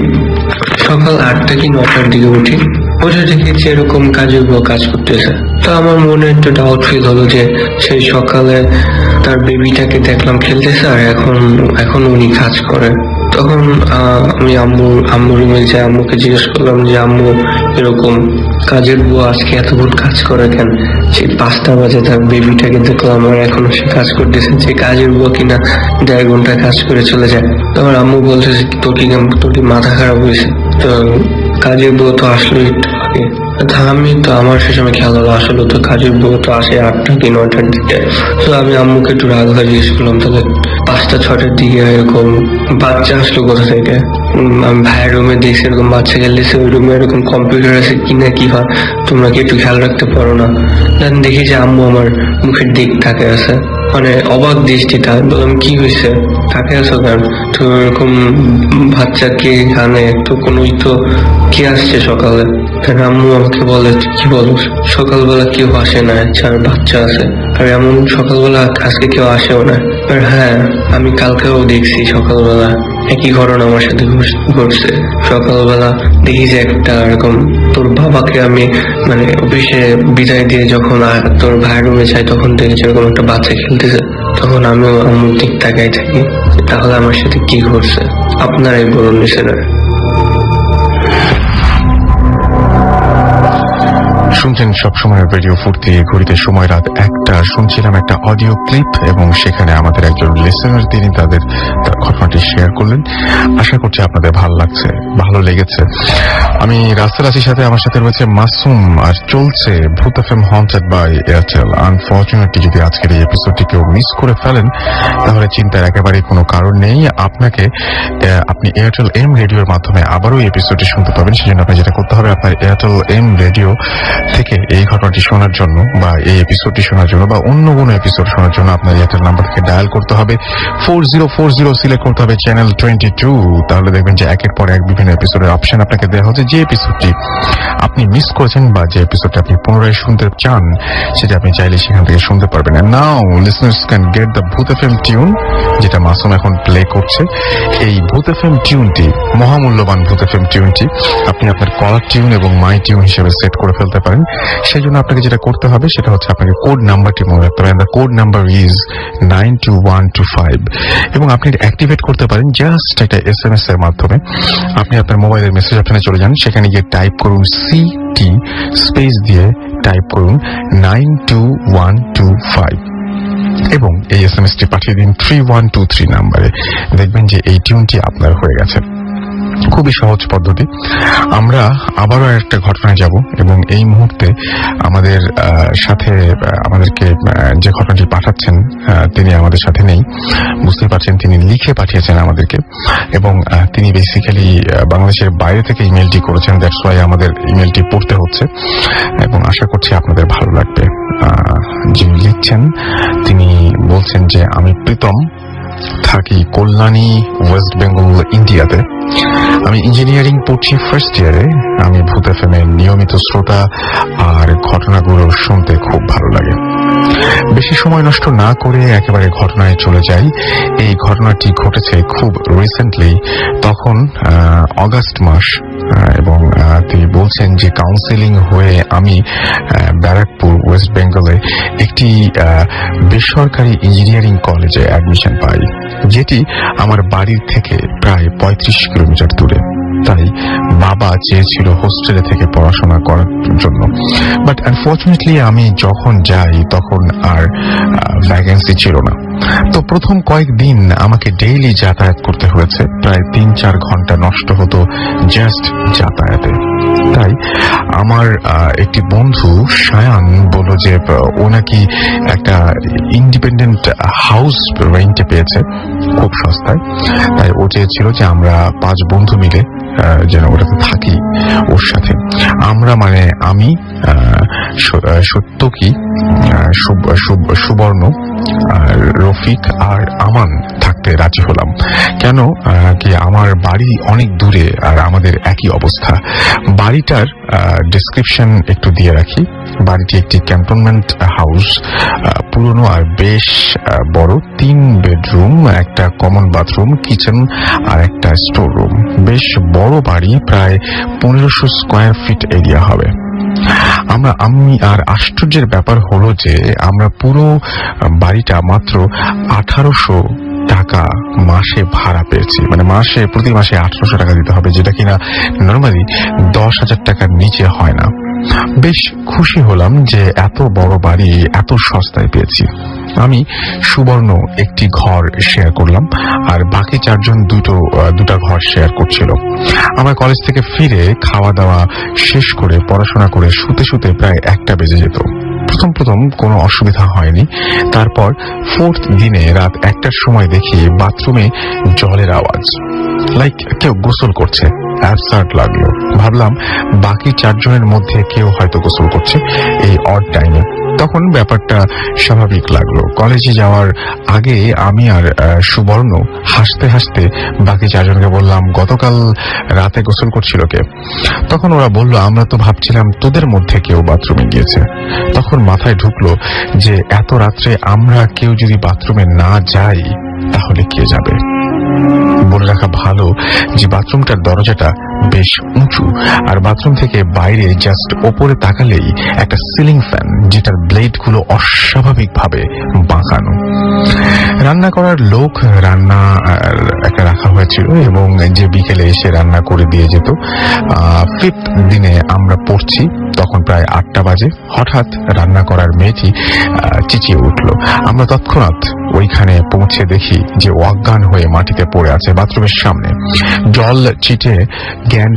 D: সকাল 8টা কি 9টার দিকে উঠি, উঠে দেখেছি এরকম কাজের বুয়া কাজ করতেছে। তো আমার মনে একটু ডাউট ফিল হলো যে সেই সকালে তার বেবিটাকে দেখলাম খেলতেছে আর এখন উনি কাজ করে। তখন আমি আম্মুর রুমে যাই, আম্মুকে জিজ্ঞেস করলাম যে আম্মু এরকম কাজের বুয়া আজকে এতক্ষণ কাজ করে কেন? সেই 5টা বাজে তার বেবিটাকে দেখলাম আর এখনো সে কাজ করতেছে। যে কাজের বুয়া কিনা 1.5 ঘন্টা কাজ করে চলে যায়। তখন আম্মু বলতেছে তোর কি মাথা খারাপ হয়েছে? তো কাজের বুয়া তো আসলো একটু আগে। আমি তো আমার সে সময় খেয়াল হলো আসলে তো কাজের বউ তো আসে 8টা কি 9টার দিকে। তো আমি আম্মুকে একটু রাগ হয়ে জিজ্ঞেস করলাম তাহলে 5টা 6টার দিকে এরকম বাচ্চা আসলো কোথা থেকে। আমি ভাইয়ের রুমে দেখছি এরকম বাচ্চা খেলতেছে, ওই রুমে এরকম কম্পিউটার আছে কিনা কি হয় তোমরা কি একটু খেয়াল রাখতে পারো না? দেন দেখি যে আম্মু আমার মুখের দিক তাকে আছে, মানে অবাক দৃষ্টিটা। বললাম কি হয়েছে, তাকে আছো কেন? তো এরকম বাচ্চা কে কানে, তো কোনোই তো কে আসছে সকালে? আম্মু আমাকে বলে কি বলো, সকালবেলা কেউ আসে না, আর বাচ্চা আছে। আর এমন সকালবেলা আজকে কেউ আসেও না। আর হ্যাঁ, আমি কালকেও দেখছি সকালবেলা একই ঘটনা আমার সাথে ঘটছে। সকালবেলা দেখি যে একটা এরকম তোর বাবাকে আমি মানে অফিসে বিদায় দিয়ে যখন তোর ভাইয়ের রুমে যাই তখন দেখেছি এরকম একটা বাচ্চা খেলতেছে। তখন আমিও আম্মুর দিক তাকাই থাকি, তাহলে আমার সাথে কি ঘটছে আপনারাই বলুন লিসেনার।
A: শুনছেন সবসময় রেডিও ফুর্তি, ঘড়িতে সময় রাত 1টা। শুনছিলাম একটা অডিও ক্লিপ এবং সেখানে আমাদের একজন লিসেনার তিনি তার ঘটনাটি শেয়ার করলেন। আশা করছি আপনাদের ভালো লেগেছে। আমি রাস্তার আছি, সাথে আমার সাথে রয়েছে মাসুম, আর চলছে ভূত FM haunted by Airtel. Unfortunately যদি আজকের এই এপিসোডটি কেউ মিস করে ফেলেন তাহলে চিন্তার একেবারেই কোনো কারণ নেই। আপনি এয়ারটেল এম রেডিওর মাধ্যমে আবারও এই এপিসোডটি শুনতে পাবেন। সেজন্য আপনি যেটা করতে হবে, আপনার এয়ারটেল এম রেডিও থেকে এই ঘটনাটি শোনার জন্য বা এই এপিসোডটি শোনার জন্য বা অন্য কোনো এপিসোড শোনার জন্য আপনার এয়ারটেল নাম্বার থেকে ডায়াল করতে হবে 4040, সিলেক্ট করতে হবে চ্যানেল 22। তাহলে দেখবেন যে একের পর এক বিভিন্ন এপিসোডের অপশন আপনাকে দেওয়া হচ্ছে। যে এপিসোডটি আপনি মিস করেছেন বা যে এপিসোডটি আপনি পুনরায় শুনতে চান সেটা আপনি চাইলে সেখান থেকে শুনতে পারবেন। নাও লিসনার্স ক্যান গেট দ্য ভূত এফএম টিউন, যেটা মাসুম এখন প্লে করছে। এই ভূত এফএম টিউনটি, মহামূল্যবান ভূত এফএম টিউনটি আপনি আপনার কলার টিউন এবং মাই টিউন হিসেবে সেট করে ফেলতে পারেন। সেই জন্য আপনাকে যেটা করতে হবে সেটা হচ্ছে আপনাকে কোড নাম্বারটি মনে রাখতে হবে। দ্য কোড নাম্বার ইজ 92125 এবং আপনি অ্যাক্টিভেট করতে পারেন জাস্ট একটা SMS এর মাধ্যমে। আপনি আপনার মোবাইলের মেসেজ অপশনে চলে যান, সেখানে গিয়ে টাইপ করুন CT স্পেস দিয়ে টাইপ করুন 92125 এবং এই SMS-টি পাঠিয়ে দিন 3123 নাম্বারে। দেখবেন যে এই টিউনটি আপনার হয়ে গেছে। খুবই সহজ পদ্ধতি। আমরা আবারও একটা ঘটনায় যাব এবং এই মুহূর্তে আমাদের সাথে আমাদেরকে যে ঘটনাটি পাঠাচ্ছেন তিনি আমাদের সাথে নেই, বুঝতে পারছেন। তিনি লিখে পাঠিয়েছেন আমাদেরকে এবং তিনি বেসিক্যালি বাংলাদেশের বাইরে থেকে ইমেলটি করেছেন। দ্যাটস ওয়াই আমাদের ইমেলটি পড়তে হচ্ছে এবং আশা করছি আপনাদের ভালো লাগবে। যিনি লিখছেন তিনি বলছেন যে আমি প্রীতম, থাকি কল্যাণী, ওয়েস্ট বেঙ্গল, ইন্ডিয়াতে। আমি ইঞ্জিনিয়ারিং পড়ছি ফার্স্ট ইয়ারে। আমি ভূত এফএম এর নিয়মিত শ্রোতা আর ঘটনাগুলো শুনতে খুব ভালো লাগে। বেশি সময় নষ্ট না করে একেবারে ঘটনায় চলে যাই। এই ঘটনাটি ঘটেছে খুব রিসেন্টলি, তখন অগাস্ট মাস এবং তিনি বলছেন যে কাউন্সেলিং হয়ে আমি ব্যারাকপুর, ওয়েস্ট বেঙ্গলে একটি বেসরকারি ইঞ্জিনিয়ারিং কলেজে অ্যাডমিশন পাই, যেটি আমার বাড়ির থেকে প্রায় 35 কিলোমিটার দূরে। তাই বাবা চেয়েছিল হোস্টেলে থেকে পড়াশোনা করার জন্য, বাট আনফরচুনেটলি আমি যখন যাই তখন আর ভ্যাকেন্সি ছিল না। তো প্রথম কয়েকদিন আমাকে ডেইলি যাতায়াত করতে হয়েছে, প্রায় 3-4 ঘন্টা নষ্ট হতো জাস্ট যাতায়াতে। তাই আমার একটি বন্ধু সায়ান বলল যে ও নাকি একটা ইন্ডিপেন্ডেন্ট হাউস রেন্টে পেয়েছে খুব সস্তায়। তাই ও চেয়েছিল যে আমরা 5 বন্ধু মিলে যেন ওটাতে থাকি ওর সাথে। আমরা মানে আমি, সত্যকি, সুবর্ণ, রফিক আর আমান থাকতে রাজি হলাম। কেন কি আমার বাড়ি অনেক দূরে আর আমাদের একই অবস্থা। বাড়িটার ডেসক্রিপশন একটু দিয়ে রাখি। বাড়িটি একটি ক্যান্টনমেন্ট হাউস, পুরনো আর বেশ বড়। 3 বেডরুম, একটা কমন বাথরুম, কিচেন আর একটা স্টোর রুম। বেশ বড় বাড়ি, প্রায় 1500 স্কোয়ার ফিট এরিয়া হবে। আমি আর আশ্চর্যের ব্যাপার হলো যে আমরা পুরো বাড়িটা মাত্র 1800 টাকা মাসে ভাড়া পেয়েছি। মানে প্রতি মাসে 1800 টাকা দিতে হবে, যেটা কিনা নর্মালি 10,000 টাকার নিচে হয় না। বেশ খুশি হলাম যে এত বড় বাড়ি এত সস্তায় পেয়েছি। আমি সুবর্ণ একটি ঘর শেয়ার করলাম, আর বাকি 4 জন দুটা ঘর শেয়ার করছিল। আমরা কলেজ থেকে ফিরে খাওয়া দাওয়া শেষ করে পড়াশোনা করে শুতে শুতে প্রায় 1টা বেজে যেত। প্রথম কোনো অসুবিধা হয়নি। তারপর 4th দিনে রাত 1টার সময় দেখি বাথরুমে জলের আওয়াজ, লাইক কেউ গোসল করছে। অ্যাবসার্ড লাগলো। ভাবলাম বাকি 4 জনের মধ্যে কেউ হয়তো গোসল করছে এই অড টাইমে। তখন ব্যাপারটা স্বাভাবিক লাগলো। কলেজে যাওয়ার আগে আমি আর সুবর্ণ হাসতে হাসতে বাকি 4 জনকে বললাম, গতকাল রাতে গোসল করছিল কে? তখন ওরা বলল, আমরা তো ভাবছিলাম তোদের মধ্যে কেউ বাথরুমে গিয়েছে। তখন মাথায় ঢুকলো যে এত রাত্রে আমরা কেউ যদি বাথরুমে না যাই তাহলে কে যাবে। বলে রাখা ভালো যে বাথরুমটার দরজাটা বেশ উঁচু, আর বাথরুম থেকে বাইরে জাস্ট ওপরে তাকালেই একটা সিলিং ফ্যান, যেটার ব্লেড গুলো অস্বাভাবিকভাবে বাঁকানো। রান্না করার লোক রান্না একটা রাখা হয়েছিল এবং যে বিকেলে এসে রান্না করে দিয়ে যেত। 5th দিনে আমরা পড়ছি, তখন প্রায় 8টা বাজে। হঠাৎ রান্না করার মেয়েটি চেঁচিয়ে উঠল। আমরা তৎক্ষণাৎ ওইখানে পৌঁছে দেখি যে অজ্ঞান হয়ে মাটিতে পড়ে আছে বাথরুমের সামনে। জল ছিটে জ্ঞান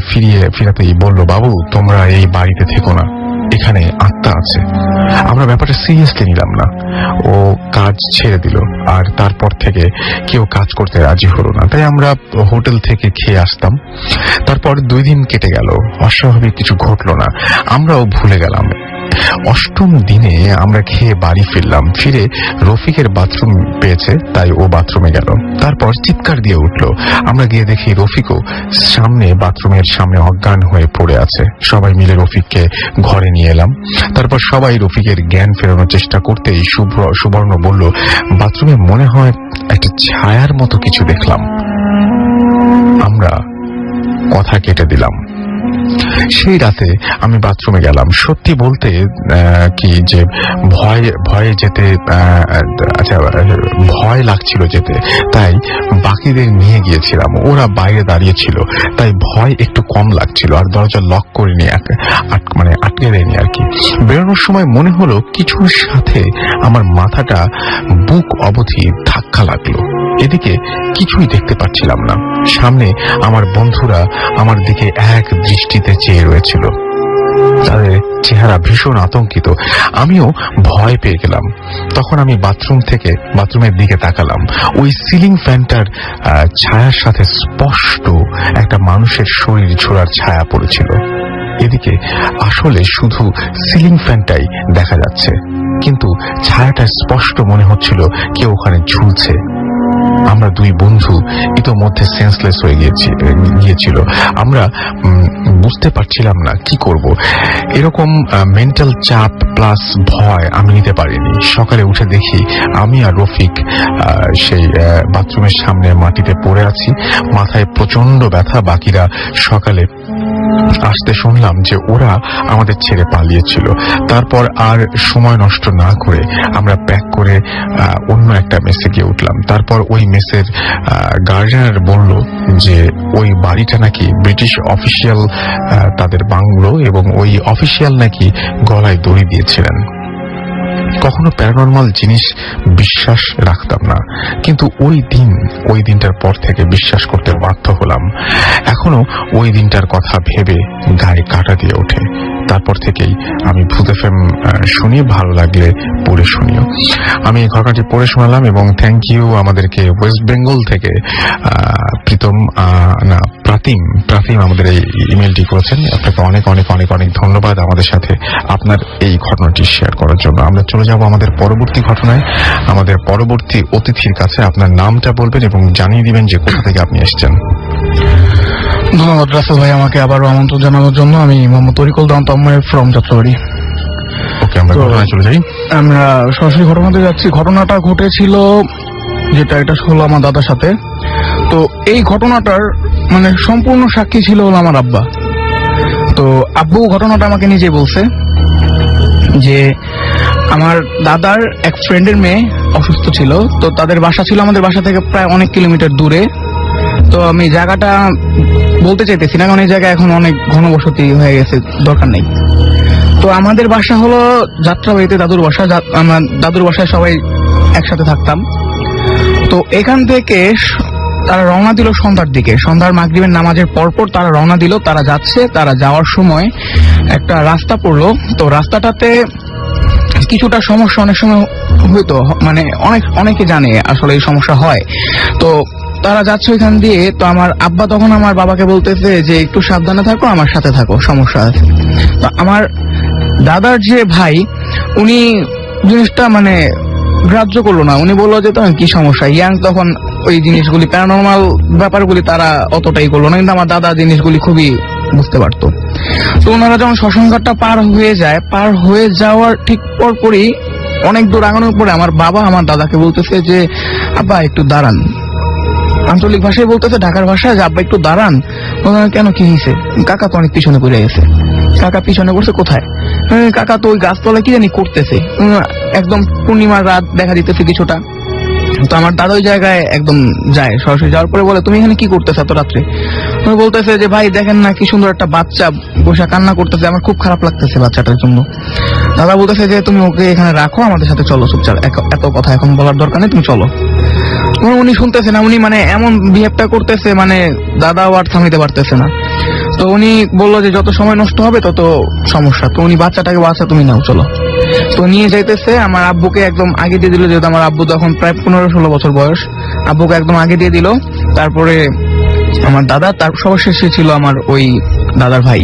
A: ফিরাতেই বলল, বাবু তোমরা এই বাড়িতে থেকো না, এখানে আত্মা আছে। আমরা ব্যাপারটা সিরিয়াসলি নিলাম না। ও কাজ ছেড়ে দিল, আর তারপর থেকে কেউ কাজ করতে রাজি হলো না। তাই আমরা হোটেল থেকে খেয়ে আসতাম। তারপর 2 দিন কেটে গেল, অস্বাভাবিক কিছু ঘটলো না। আমরাও ভুলে গেলাম। 8ম দিনে আমরা খেয়ে বাড়ি ফিরলাম। ফিরে রফিকের বাথরুম পেয়েছে, তাই ও বাথরুমে গেল। তারপর চিৎকার দিয়ে উঠলো। আমরা গিয়ে দেখি রফিকও বাথরুমের সামনে অজ্ঞান হয়ে পড়ে আছে। সবাই মিলে রফিককে ঘরে নিয়ে এলাম। তারপর সবাই রফিকের জ্ঞান ফেরানোর চেষ্টা করতেই সুবর্ণ বলল, বাথরুমে মনে হয় একটা ছায়ার মতো কিছু দেখলাম। আমরা কথা কেটে দিলাম। সেই রাতে আমি বাথরুমে গেলাম। সত্যি বলতে কি যে ভয়ে যেতে ভয় লাগছিল যেতে, তাই বাকিদের নিয়ে গিয়েছিলাম। ওরা বাইরে দাঁড়িয়েছিল, তাই ভয় একটু কম লাগছিল, আর দরজা লক করে নিয়ে আটকে দেয়নি আর কি। বেরোনোর সময় মনে হলো কিছুর সাথে আমার মাথাটা বুক অবধি ধাক্কা লাগলো। এদিকে কিছুই দেখতে পাচ্ছিলাম না। সামনে আমার বন্ধুরা আমার দিকে এক দৃষ্টিতে চেয়ে রয়েছিল। তাদের চেহারা ভীষণ আতঙ্কিত। আমিও ভয় পেয়ে গেলাম। তখন আমি বাথরুমের দিকে তাকালাম। ওই সিলিং ফ্যানটার ছায়ার সাথে স্পষ্ট একটা মানুষের শরীর ঝোলার ছায়া পড়েছিল। এদিকে আসলে শুধু সিলিং ফ্যানটাই দেখা যাচ্ছে, কিন্তু ছায়াটা স্পষ্ট মনে হচ্ছিল কেউ ওখানে ঝুলছে। আমরা 2 বন্ধু ইতোমধ্যে সেন্সলেস হয়ে গিয়েছিল। আমরা বুঝতে পারছিলাম না কি করব। এরকম মেন্টাল চাপ প্লাস ভয় আমি নিতে পারিনি। সকালে উঠে দেখি আমি আর রফিক সেই বাথরুমের সামনে মাটিতে পড়ে আছি, মাথায় প্রচন্ড ব্যথা। বাকিরা সকালে আসতে শুনলাম যে ওরা আমাদের ছেড়ে পালিয়েছিল। তারপর আর সময় নষ্ট না করে আমরা প্যাক করে অন্য একটা মেসে গিয়ে উঠলাম। তারপর ওই মেসের গার্ডিয়ান বলল যে ওই বাড়িটা নাকি ব্রিটিশ অফিসিয়াল তাদের বাংলো, এবং ওই অফিসিয়াল নাকি গলায় দড়ি দিয়েছিলেন। কখনো প্যারানরমাল জিনিস বিশ্বাস রাখতাম না, কিন্তু ওই দিনটার পর থেকে বিশ্বাস করতে বাধ্য হলাম। এখনো ওই দিনটার কথা ভেবে গায়ে কাঁটা দিয়ে ওঠে। তারপর থেকেই আমি ভূত এফএম শুনি, ভালো লাগলে পড়ে শুনিও। আমি এই ঘটনাটি পড়ে শোনালাম, এবং থ্যাংক ইউ আমাদেরকে ওয়েস্ট বেঙ্গল থেকে প্রাতিম আমাদের এই ইমেলটি করেছেন। আপনাকে অনেক অনেক অনেক অনেক ধন্যবাদ আমাদের সাথে আপনার এই ঘটনাটি শেয়ার করার জন্য। আমরা চলে যাব আমাদের পরবর্তী ঘটনায়। আমাদের পরবর্তী অতিথির কাছে আপনার নামটা বলবেন এবং জানিয়ে দিবেন যে কোথা থেকে আপনি এসেছেন।
E: ধন্যবাদ রাসেল ভাই আমাকে আবারও আমন্ত্রণ জানানোর জন্য। আমি মোহাম্মদ তরিকুল দান্তম্ময় ফ্রম যাত্রাবাড়ি।
A: ওকে, আমরা ঘটনায় চলে যাই।
E: আমরা সরাসরি ঘটনাতে যাচ্ছি। ঘটনাটা ঘটেছিল এটা হলো আমার দাদার সাথে। তো এই ঘটনাটার সম্পূর্ণ সাক্ষী ছিল হলো আমার আব্বা। তো আব্বু ঘটনাটা আমাকে নিজে বলছে যে আমার দাদার এক ফ্রেন্ডের মেয়ে অসুস্থ ছিল। তো তাদের বাসা ছিল আমাদের বাসা থেকে প্রায় অনেক কিলোমিটার দূরে। তো আমি জায়গাটা বলতে চাইতেছি না, কারণ এই জায়গায় এখন অনেক ঘনবসতি হয়ে গেছে, দরকার নেই। তো আমাদের বাসা হলো যাত্রাবাড়িতে, দাদুর বাসা। আমার দাদুর বাসায় সবাই একসাথে থাকতাম। তো এখান থেকে তারা রওনা দিল সন্ধ্যার দিকে, সন্ধ্যার মাগরিবের নামাজের পরপর তারা রওনা দিল। তারা যাচ্ছে, তারা যাওয়ার সময় একটা রাস্তা পড়লো। তো রাস্তাটাতে কিছুটা সমস্যা অনেক সময় হইতো, মানে অনেকে জানে আসলে এই সমস্যা হয়। তো তারা যাচ্ছে ওইখান দিয়ে। তো আমার আব্বা তখন আমার বাবাকে বলতেছে যে একটু সাবধানে থাকো, আমার সাথে থাকো, সমস্যা আছে। তো আমার দাদার যে ভাই, উনি জিনিসটা মানে গ্রাহ্য করলো না। উনি বললো যে তখন কি সমস্যা, ইয়াং তখন ওই জিনিসগুলি প্যারানর্মাল ব্যাপারগুলি তারা অতটাই করলো না, কিন্তু আমার দাদা জিনিসগুলি খুবই বুঝতে পারতো। তো ওনারা যখন শ্মশানঘাটটা পার হয়ে যাওয়ার ঠিক পরপরই অনেক দূর আগানোর পরে আমার বাবা আমার দাদাকে বলতেছে যে আব্বা একটু দাঁড়ান। আঞ্চলিক ভাষায় বলতেছে, ঢাকার ভাষায়, যে আব্বা একটু দাঁড়ান। কেন, কি হয়েছে? কাকা তো অনেক পিছনে পড়ে গেছে। কাকা পিছনে পড়ছে কোথায়? কাকা তো ওই গাছতলায় কি জানি করতেছে। একদম পূর্ণিমার রাত দেখা দিতেছে কিছুটা। তো আমার দাদা ওই জায়গায় একদম যায়, সরাসরি যাওয়ার পরে বলে তুমি এখানে কি করতেছ এত রাত্রে? উনি বলতেছে যে ভাই দেখেন না কি সুন্দর একটা বাচ্চা বসে কান্না করতেছে, আমার খুব খারাপ লাগতেছে বাচ্চাটার জন্য। দাদা বলতেছে যে তুমি ওকে এখানে রাখো, আমাদের সাথে চলো চুপচাপ, এত কথা এখন বলার দরকার নেই, তুমি চলো। উনি শুনতেছে না, উনি মানে এমন বিহেভটা করতেছে, মানে দাদাও আর থামাইতে পারতেছে না। তো উনি বললো যে যত সময় নষ্ট হবে তত সমস্যা। তো উনি বাচ্চাটাকে বাচ্চা তুমি নাও, চলো। তো নিয়ে যাইতেছে, আমার আব্বুকে একদম আগে দিয়ে দিল, যেহেতু আমার আব্বু তখন প্রায় 15-16 বছর বয়স, আব্বুকে একদম আগে দিয়ে দিল। তারপরে আমার দাদা, তার সর্বশেষে ছিল আমার ওই দাদার ভাই।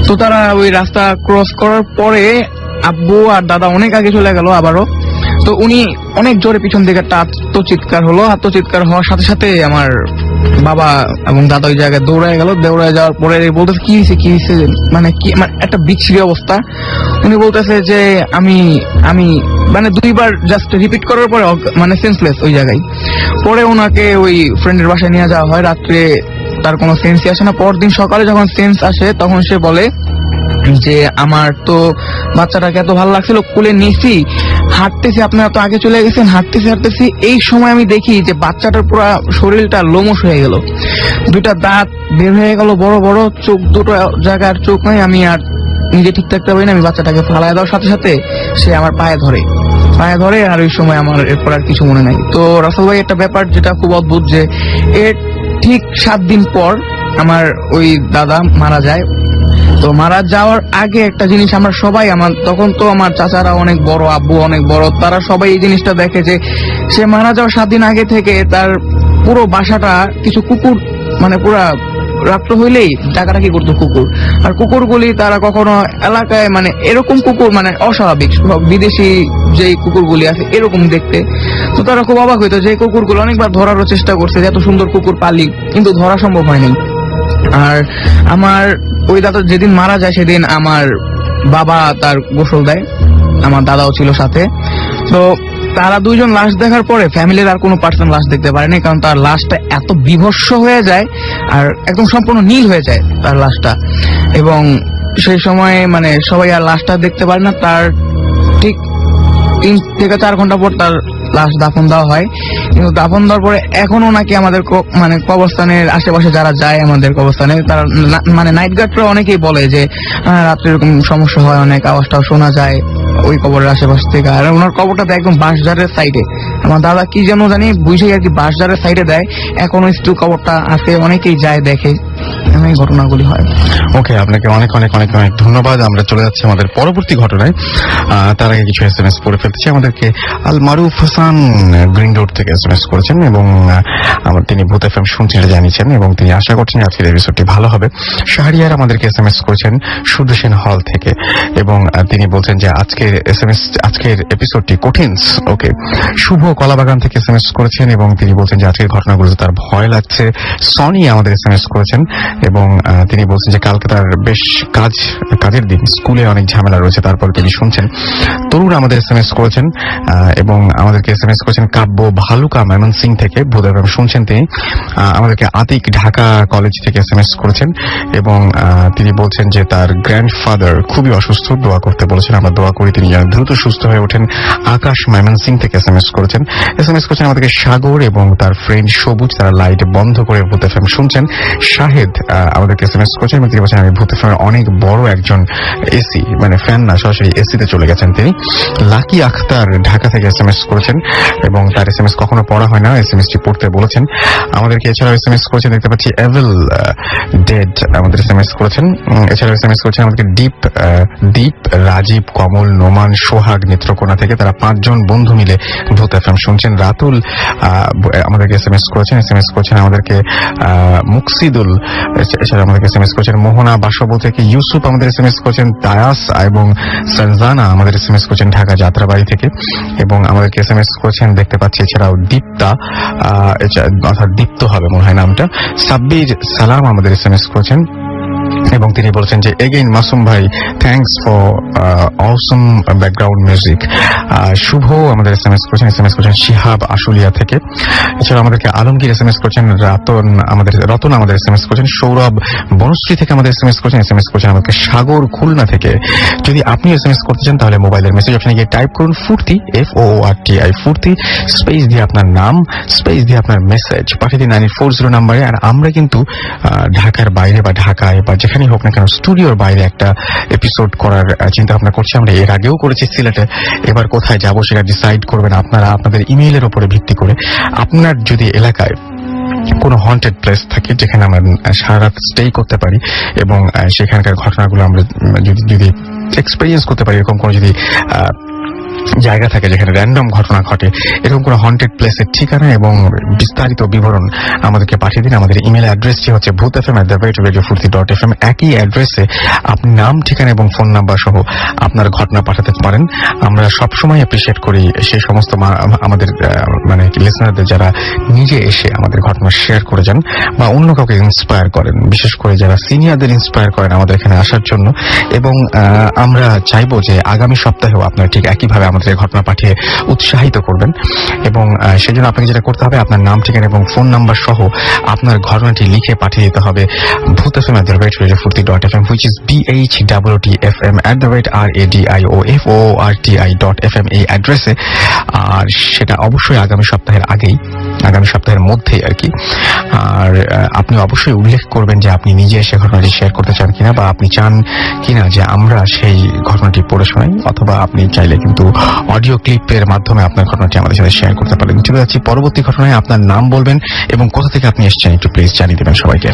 E: তো তারা ওই রাস্তা ক্রস করার পরে আব্বু আর দাদা অনেক আগে চলে গেল আবারও। তো উনি অনেক জোরে পিছন দিকে একটা আত্মচিৎকার হলো। আত্মচিৎকার হওয়ার সাথে সাথে আমার বাবা এবং দাদা ওই জায়গায় দৌড়ায় গেল। দৌড়ায় যাওয়ার পরে বলতেছে কি হয়েছে, মানে কি, মানে একটা বিচ্ছিরি অবস্থা। উনি বলতেছে যে আমি মানে 2বার জাস্ট রিপিট করার পরে মানে সেন্সলেস ওই জায়গায়। পরে ওনাকে ওই ফ্রেন্ডের বাসায় নিয়ে যাওয়া হয়। রাত্রে তার কোনো সেন্সই আসে না। পরদিন সকালে যখন সেন্স আসে তখন সে বলে যে আমার তো বাচ্চাটাকে এত ভালো লাগছিল, কোলে নিয়েছি, হাঁটতেছি, আপনারা তো আগে চলে গেছেন, হাঁটতেছি, এই সময় আমি দেখি যে বাচ্চাটার পুরো শরীরটা লোমশ হয়ে গেল, 2টা দাঁত বের হয়ে গেল বড় বড়, চোখ 2টো জায়গার চোখ নাই, আমি আর নিজে ঠিক থাকতে পারি না। আমি বাচ্চাটাকে ফালায় দেওয়ার সাথে সাথে সে আমার পায়ে ধরে, আর ওই সময় আমার এরপর আর কিছু মনে নাই। তো রাসেল ভাই একটা ব্যাপার যেটা খুব অদ্ভুত, যে এর ঠিক 7 দিন পর আমার ওই দাদা মারা যায়। তো মারা যাওয়ার আগে একটা জিনিস আমরা সবাই, আমার তখন তো আমার চাচারা অনেক বড়, আব্বু অনেক বড়, তারা সবাই এই জিনিসটা দেখে যে সে মারা যাওয়ার 7 দিন আগে থেকে তার পুরো বাসাটা কিছু কুকুর, মানে পুরা রাত্র হইলেই ডাকাডাকি করতো কুকুর। আর কুকুরগুলি তারা কখনো এলাকায়, মানে এরকম কুকুর মানে অস্বাভাবিক, বিদেশি যে কুকুরগুলি আছে এরকম দেখতে। তো তারা খুব অবাক হইতো যে কুকুরগুলো অনেকবার ধরারও চেষ্টা করছে, যে এত সুন্দর কুকুর পালি, কিন্তু ধরা সম্ভব হয়নি। আর আমার ওই দাদা যেদিন মারা যায় সেদিন আমার বাবা তার গোসল দেয়, আমার দাদাও ছিল সাথে। তো তারা 2জন লাশ দেখার পরে ফ্যামিলির আর কোনো পার্সন লাশ দেখতে পারেনি, কারণ তার লাশটা এত বিভৎস হয়ে যায় আর একদম সম্পূর্ণ নীল হয়ে যায় তার লাশটা। এবং সেই সময় মানে সবাই আর লাশটা দেখতে পারে না। তার ঠিক 3 থেকে 4 ঘন্টা পর তার লাশ দাফন দেওয়া হয়। কিন্তু দাফন দেওয়ার পরে এখনো নাকি আমাদের মানে কবরস্থানের আশেপাশে যারা যায় আমাদের কবরস্থানে, তারা মানে নাইট গার্ডরা অনেকেই বলে যে রাত্রে এরকম সমস্যা হয়, অনেক আওয়াজটাও শোনা যায় ওই কবরের আশেপাশ থেকে। আর ওনার কবরটা একদম বাঁশঝাড়ের সাইডে, আমার দাদা কি যেন জানি বুঝে আর কি বাঁশঝাড়ের সাইডে দেয়, এখনো স্টিল কবরটা আছে, অনেকেই যায় দেখে, এই ঘটনাগুলি হয়।
A: ওকে, আপনাকে অনেক অনেক অনেক অনেক ধন্যবাদ। আমরা চলে যাচ্ছি আমাদের পরবর্তী ঘটনায়। তার আগে কিছু SMS পড়ে ফেলতেছি। আমাদেরকে আল মারুফ হাসান গ্রিন রোড থেকে SMS করেছেন এবং তিনি ভূত FM শুনছেন জানিয়েছেন এবং তিনি আশা করছেন আজকের এপিসোডটি ভালো হবে। শাহরিয়ার আমাদেরকে SMS করেছেন সুদর্শন হল থেকে এবং তিনি বলছেন যে আজকের এপিসোডটি কঠিন। ওকে, শুভ কলাবাগান থেকে SMS করেছেন এবং তিনি বলছেন যে আজকের ঘটনাগুলোতে তার ভয় লাগছে। সনি আমাদের SMS করেছেন এবং তিনি বলছেন যে কালকে তার বেশ কাজের দিন, স্কুলে অনেক ঝামেলা রয়েছে, তারপর তিনি শুনছেন। তরুণ আমাদের SMS করেছেন এবং আমাদেরকে SMS করেছেন কাব্য ভালুকা ময়মনসিংহ থেকে, ভূত FM শুনছেন তিনি। আমাদেরকে আতিক ঢাকা কলেজ থেকে SMS করেছেন এবং তিনি বলছেন যে তার গ্র্যান্ডফাদার খুবই অসুস্থ, দোয়া করতে বলেছেন, আমরা দোয়া করি তিনি যেন দ্রুত সুস্থ হয়ে ওঠেন। আকাশ ময়মনসিংহ থেকে SMS করেছেন আমাদেরকে সাগর এবং তার ফ্রেন্ড সবুজ, তারা লাইট বন্ধ করে ভূত FM শুনছেন। শাহেদ আমাদেরকে এসএমএস করেছেন এবং তিনি বলছেন আমি ভূত এফএম এর অনেক বড় একজন এসি, মানে ফ্যান না, সরাসরি এসিতে চলে গেছেন তিনি। লাকি আখতার ঢাকা থেকে এসএমএস করেছেন এবং তার এসএমএস কখনো পড়া হয় না, এসএমএসটি পড়তে বলেছেন আমাদেরকে। এছাড়াও এসএমএস করেছেন দেখতে পাচ্ছি এভিল ডেড আমাদের এসএমএস করেছেন। এছাড়াও এসএমএস করেছেন আমাদেরকে দীপ, রাজীব, কমল, নোমান, সোহাগ নেত্রকোনা থেকে। তারা 5 জন বন্ধু মিলে ভূত এফএম শুনছেন। রাতুল আমাদেরকে এসএমএস করেছেন আমাদেরকে মুকসিদুল, এছাড়া আমাদেরকে এসএমএস করেছেন মোহনা বাসবো থেকে। ইউসুফ আমাদের এসএমএস করেছেন, তায়াস এবং সনজানা আমাদের এসএমএস করেছেন ঢাকা যাত্রাবাড়ি থেকে এবং আমাদেরকে এসএমএস করেছেন দেখতে পাচ্ছি। এছাড়াও দীপ্তা, অর্থাৎ দীপ্ত হবে মনে হয় নামটা, সাব্বির সালাম আমাদের এসএমএস করেছেন এবং তিনি বলছেন যে এগেইন মাসুম ভাই thanks for awesome background music. Shubho আমাদের এসএমএস করেছেন শিহাব আশুলিয়া থেকে। এছাড়া আমাদেরকে আলমগীর এসএমএস করেছেন, রতন আমাদের এসএমএস করেছেন, সৌরভ বনশ্রী থেকে আমাদের এসএমএস করেছেন আমাদেরকে সাগর খুলনা থেকে। যদি আপনি এসএমএস করতে চান তাহলে মোবাইলের মেসেজ অপশনে গিয়ে টাইপ করুন ফুর্তি, FOORTI ফুর্তি, স্পেস দিয়ে আপনার নাম, স্পেস দিয়ে আপনার মেসেজ পাঠিয়ে দিন 940 নাম্বারে। আর আমরা কিন্তু ঢাকার বাইরে বা ঢাকায় বা যেখানে হোক না কেন স্টুডিওর বাইরে একটা এপিসোড করার চিন্তা ভাবনা করছি। আমরা এর আগেও করেছি সিলেটে, এবার কোথায় যাব সেটা ডিসাইড করবেন আপনারা আপনাদের ইমেইলের উপরে ভিত্তি করে। আপনার যদি এলাকায় কোনো হন্টেড প্লেস থাকে যেখানে আমরা সারা রাত স্টে করতে পারি এবং সেখানকার ঘটনাগুলো আমরা যদি এক্সপেরিয়েন্স করতে পারি, এরকম কোনো যদি জায়গা থাকে যেখানে র্যান্ডম ঘটনা ঘটে, এরকম কোনো হন্টেড প্লেসের ঠিকানা এবং বিস্তারিত বিবরণ আমাদেরকে পাঠিয়ে দিন। আমাদের ইমেল অ্যাড্রেসটি হচ্ছে bhutfm@radiofurti.fm। একই অ্যাড্রেসে আপনি নাম, ঠিকানা এবং ফোন নাম্বার সহ আপনার ঘটনা পাঠাতে পারেন। আমরা সবসময় অ্যাপ্রিশিয়েট করি সেই সমস্ত আমাদের মানে লিসনারদের যারা নিজে এসে আমাদের ঘটনা শেয়ার করে যান বা অন্য কাউকে ইন্সপায়ার করেন, বিশেষ করে যারা সিনিয়রদের ইন্সপায়ার করেন আমাদের এখানে আসার জন্য। এবং আমরা চাইবো যে আগামী সপ্তাহেও আপনারা ঠিক একইভাবে আমাদের ঘটনা পাঠিয়ে উৎসাহিত করবেন এবং সেজন্য আপনাকে যেটা করতে হবে আপনার নাম, ঠিকানা এবং ফোন নাম্বার সহ আপনার ঘটনাটি লিখে পাঠিয়ে দিতে হবে bhutfm@radiofurti.fm, which is BHOOTFM@radiofurti.fm এই অ্যাড্রেসে। আর সেটা অবশ্যই আগামী সপ্তাহের মধ্যেই আর কি। আর আপনি অবশ্যই উল্লেখ করবেন যে আপনি নিজে সে ঘটনাটি শেয়ার করতে চান কিনা বা আপনি চান কিনা যে আমরা সেই ঘটনাটি পড়ে শোনাই, অথবা আপনি চাইলে কিন্তু অডিও ক্লিপের মাধ্যমে আপনার ঘটনাটি আমাদের সাথে শেয়ার করতে পারেন। চলে যাচ্ছি পরবর্তী ঘটনায়। আপনার নাম বলবেন এবং কোথা থেকে আপনি এসেছেন একটু প্লিজ জানিয়ে দেবেন সবাইকে।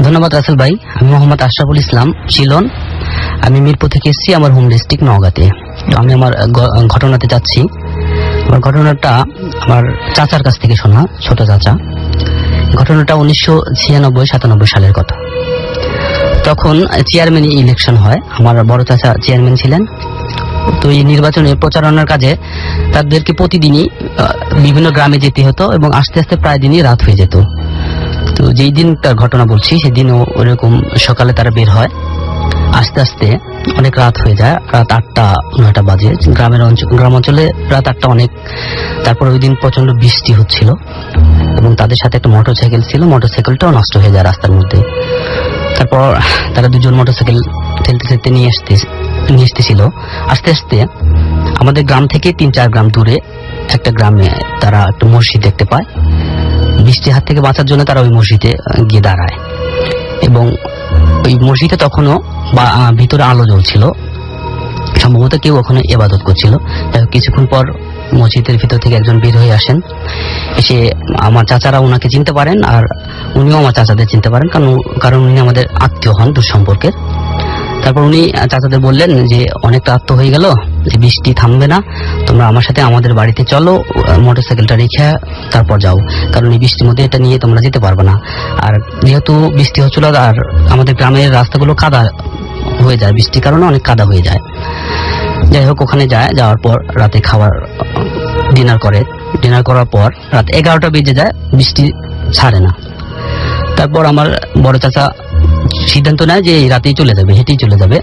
F: ধন্যবাদ রাসেল ভাই। আমি মোহাম্মদ আশরাফুল ইসলাম চিলন। আমি মিরপুর থেকে এসেছি, আমার হোম ডিস্ট্রিক্ট নওগাঁতে। তো আমি আমার ঘটনাতে যাচ্ছি। আমার ঘটনাটা আমার চাচার কাছ থেকে শোনা, ছোট চাচা। ঘটনাটা 1996-97 সালের কথা। তখন চেয়ারম্যান ইলেকশন হয়, আমার বড় চাচা চেয়ারম্যান ছিলেন। তো এই নির্বাচনের প্রচারণার কাজে তাদেরকে প্রতিদিনই বিভিন্ন গ্রামে যেতে হতো এবং আস্তে আস্তে প্রায় দিনই রাত হয়ে যেত। তো যেই দিন তার ঘটনা বলছি সেদিনও ওরকম সকালে তারা বের হয়, আস্তে আস্তে অনেক রাত হয়ে যায়, রাত 8-9 বাজে। গ্রাম অঞ্চলে রাত 8টা অনেক। তারপর ওই দিন প্রচন্ড বৃষ্টি হচ্ছিল এবং তাদের সাথে একটা মোটরসাইকেল ছিল, মোটরসাইকেলটাও নষ্ট হয়ে যায় রাস্তার মধ্যে। তারপর তারা দুজন মোটরসাইকেল ঠেলতে নিয়ে আসতেছিল। আস্তে আস্তে আমাদের গ্রাম থেকে 3-4 গ্রাম দূরে একটা গ্রামে তারা একটা মসজিদ দেখতে পায়। বৃষ্টির হাত থেকে বাঁচার জন্য তারা ওই মসজিদে গিয়ে দাঁড়ায় এবং ওই মসজিদে তখনও ভিতরে আলো জ্বলছিল, সম্ভবত কেউ ওখানে ইবাদত করছিল। কিছুক্ষণ পর মসজিদের ভিতর থেকে একজন বের হয়ে আসেন, এসে আমার চাচারা ওনাকে চিনতে পারেন আর উনিও আমার চাচাদের চিনতে পারেন, কারণ উনি আমাদের আত্মীয় হন, দূর সম্পর্কের। তারপর উনি চাচাদের বললেন যে অনেক রাত তো হয়ে গেল, বৃষ্টি থামবে না, তোমরা আমার সাথে আমাদের বাড়িতে চলো, মোটরসাইকেলটা রেখে তারপর যাও, কারণ এই বৃষ্টির মধ্যে এটা নিয়ে তোমরা যেতে পারবে না। আর যেহেতু বৃষ্টি হচ্ছিল আর আমাদের গ্রামের রাস্তাগুলো কাদা হয়ে যায়, বৃষ্টির কারণে অনেক কাদা হয়ে যায়। যাই হোক ওখানে যাওয়ার পর রাতে ডিনার করার পর রাত 11টা বেজে যায়, বৃষ্টি ছাড়ে না। তারপর আমার বড় চাচা সিদ্ধান্ত নেয় যে এই রাতেই চলে যাবে, হেঁটেই চলে যাবে।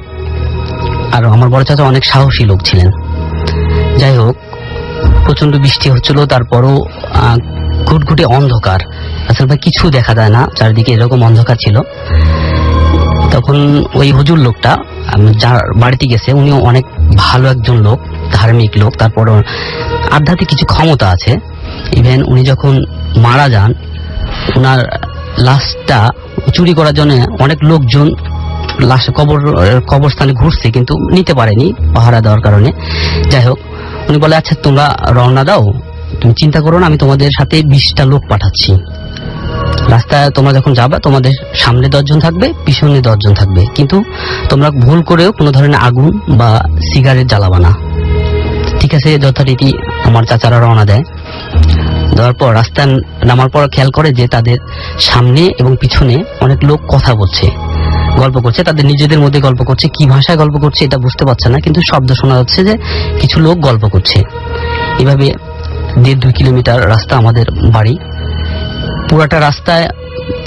F: আর আমার বড় চাচা অনেক সাহসী লোক ছিলেন। যাই হোক প্রচন্ড বৃষ্টি হচ্ছিল, তারপরও ঘুটঘুটে অন্ধকার, আসলে ভাই কিছু দেখা যায় না, চারিদিকে এরকম অন্ধকার ছিল। তখন ওই হুজুর লোকটা যার বাড়িতে গেছে উনিও অনেক ভালো একজন লোক, ধার্মিক লোক, তারপর আধ্যাত্মিক কিছু ক্ষমতা আছে। ইভেন উনি যখন মারা যান, ওনার লাশটা চুরি করার জন্য অনেক লোকজন লাশ কবরস্থানে ঘুরছে, কিন্তু নিতে পারেনি পাহারা দেওয়ার কারণে। যাই হোক, উনি বলে আচ্ছা তোমরা রওনা দাও, তুমি চিন্তা করো না, আমি তোমাদের সাথে 20টা লোক পাঠাচ্ছি। রাস্তায় তোমরা যখন যাবে তোমাদের সামনে 10 জন থাকবে, পিছনে 10 জন থাকবে, কিন্তু তোমরা ভুল করেও কোনো ধরনের আগুন বা সিগারেট জ্বালাবা না। ঠিক আছে, যথারীতি আমার চাচারা রওনা দেয়। দেওয়ার পর রাস্তায় নামার পর খেয়াল করে যে তাদের সামনে এবং পিছনে অনেক লোক কথা বলছে, গল্প করছে, তাদের নিজেদের মধ্যে গল্প করছে। কি ভাষায় গল্প করছে এটা বুঝতে পারছে না, কিন্তু শব্দ শোনা যাচ্ছে যে কিছু লোক গল্প করছে। এভাবে 1.5-2 কিলোমিটার রাস্তা আমাদের বাড়ি। পুরাটা রাস্তায়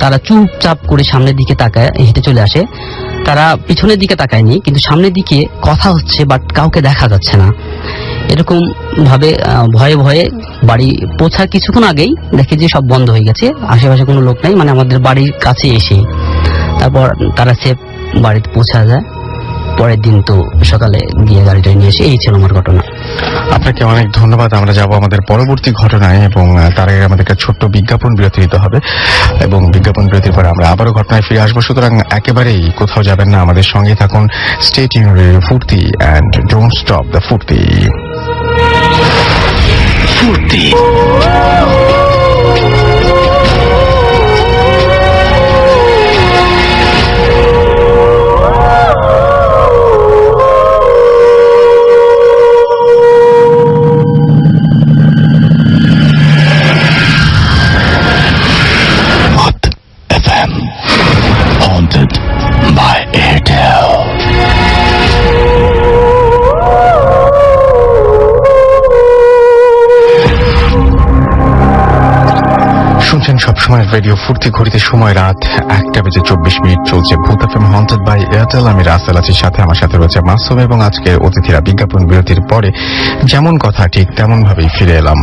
F: তারা চুপচাপ করে সামনের দিকে তাকায় হেঁটে চলে আসে। তারা পিছনের দিকে তাকায়নি, কিন্তু সামনের দিকে কথা হচ্ছে, বাট কাউকে দেখা যাচ্ছে না। এরকম ভাবে ভয়ে ভয়ে বাড়ি পৌঁছার কিছুক্ষণ আগেই দেখে যে সব বন্ধ হয়ে গেছে, আশেপাশে কোনো লোক নেই, মানে আমাদের বাড়ির কাছে এসে তারপর তারা সেফ বাড়িতে পৌঁছা যায়। পরের দিন তো সকালে গিয়ে গাড়িটা নিয়ে এসে, এই ছিল আমার ঘটনা।
A: আপনাকে অনেক ধন্যবাদ। আমরা যাব আমাদের পরবর্তী ঘটনায়, এবং তার আগে আমাদেরকে ছোট্ট বিজ্ঞাপন বিরতি দিতে হবে, এবং বিজ্ঞাপন বিরতির পরে আমরা আবারও ঘটনায় ফিরে আসবো। সুতরাং একেবারেই কোথাও যাবেন না, আমাদের সঙ্গে থাকুন। স্টে টিউনড উইথ ফুর্তি অ্যান্ড ডোন্ট স্টপ দ্য ফুর্তি। ফুর্তি haunted by Airtel. শুনছেন সবসময় রেডিও ফুর্তি। ঘড়িতে সময় রাত 1:24 চলছে ভূত এফএম হন্টেড বাই এয়ারটেল। আমি রাসেল আছি, সাথে আমার সাথে রয়েছে মাসুম, এবং আজকের অতিথিরা। বিজ্ঞাপন বিরতির পরে যেমন কথা ঠিক তেমন ভাবেই ফিরে এলাম।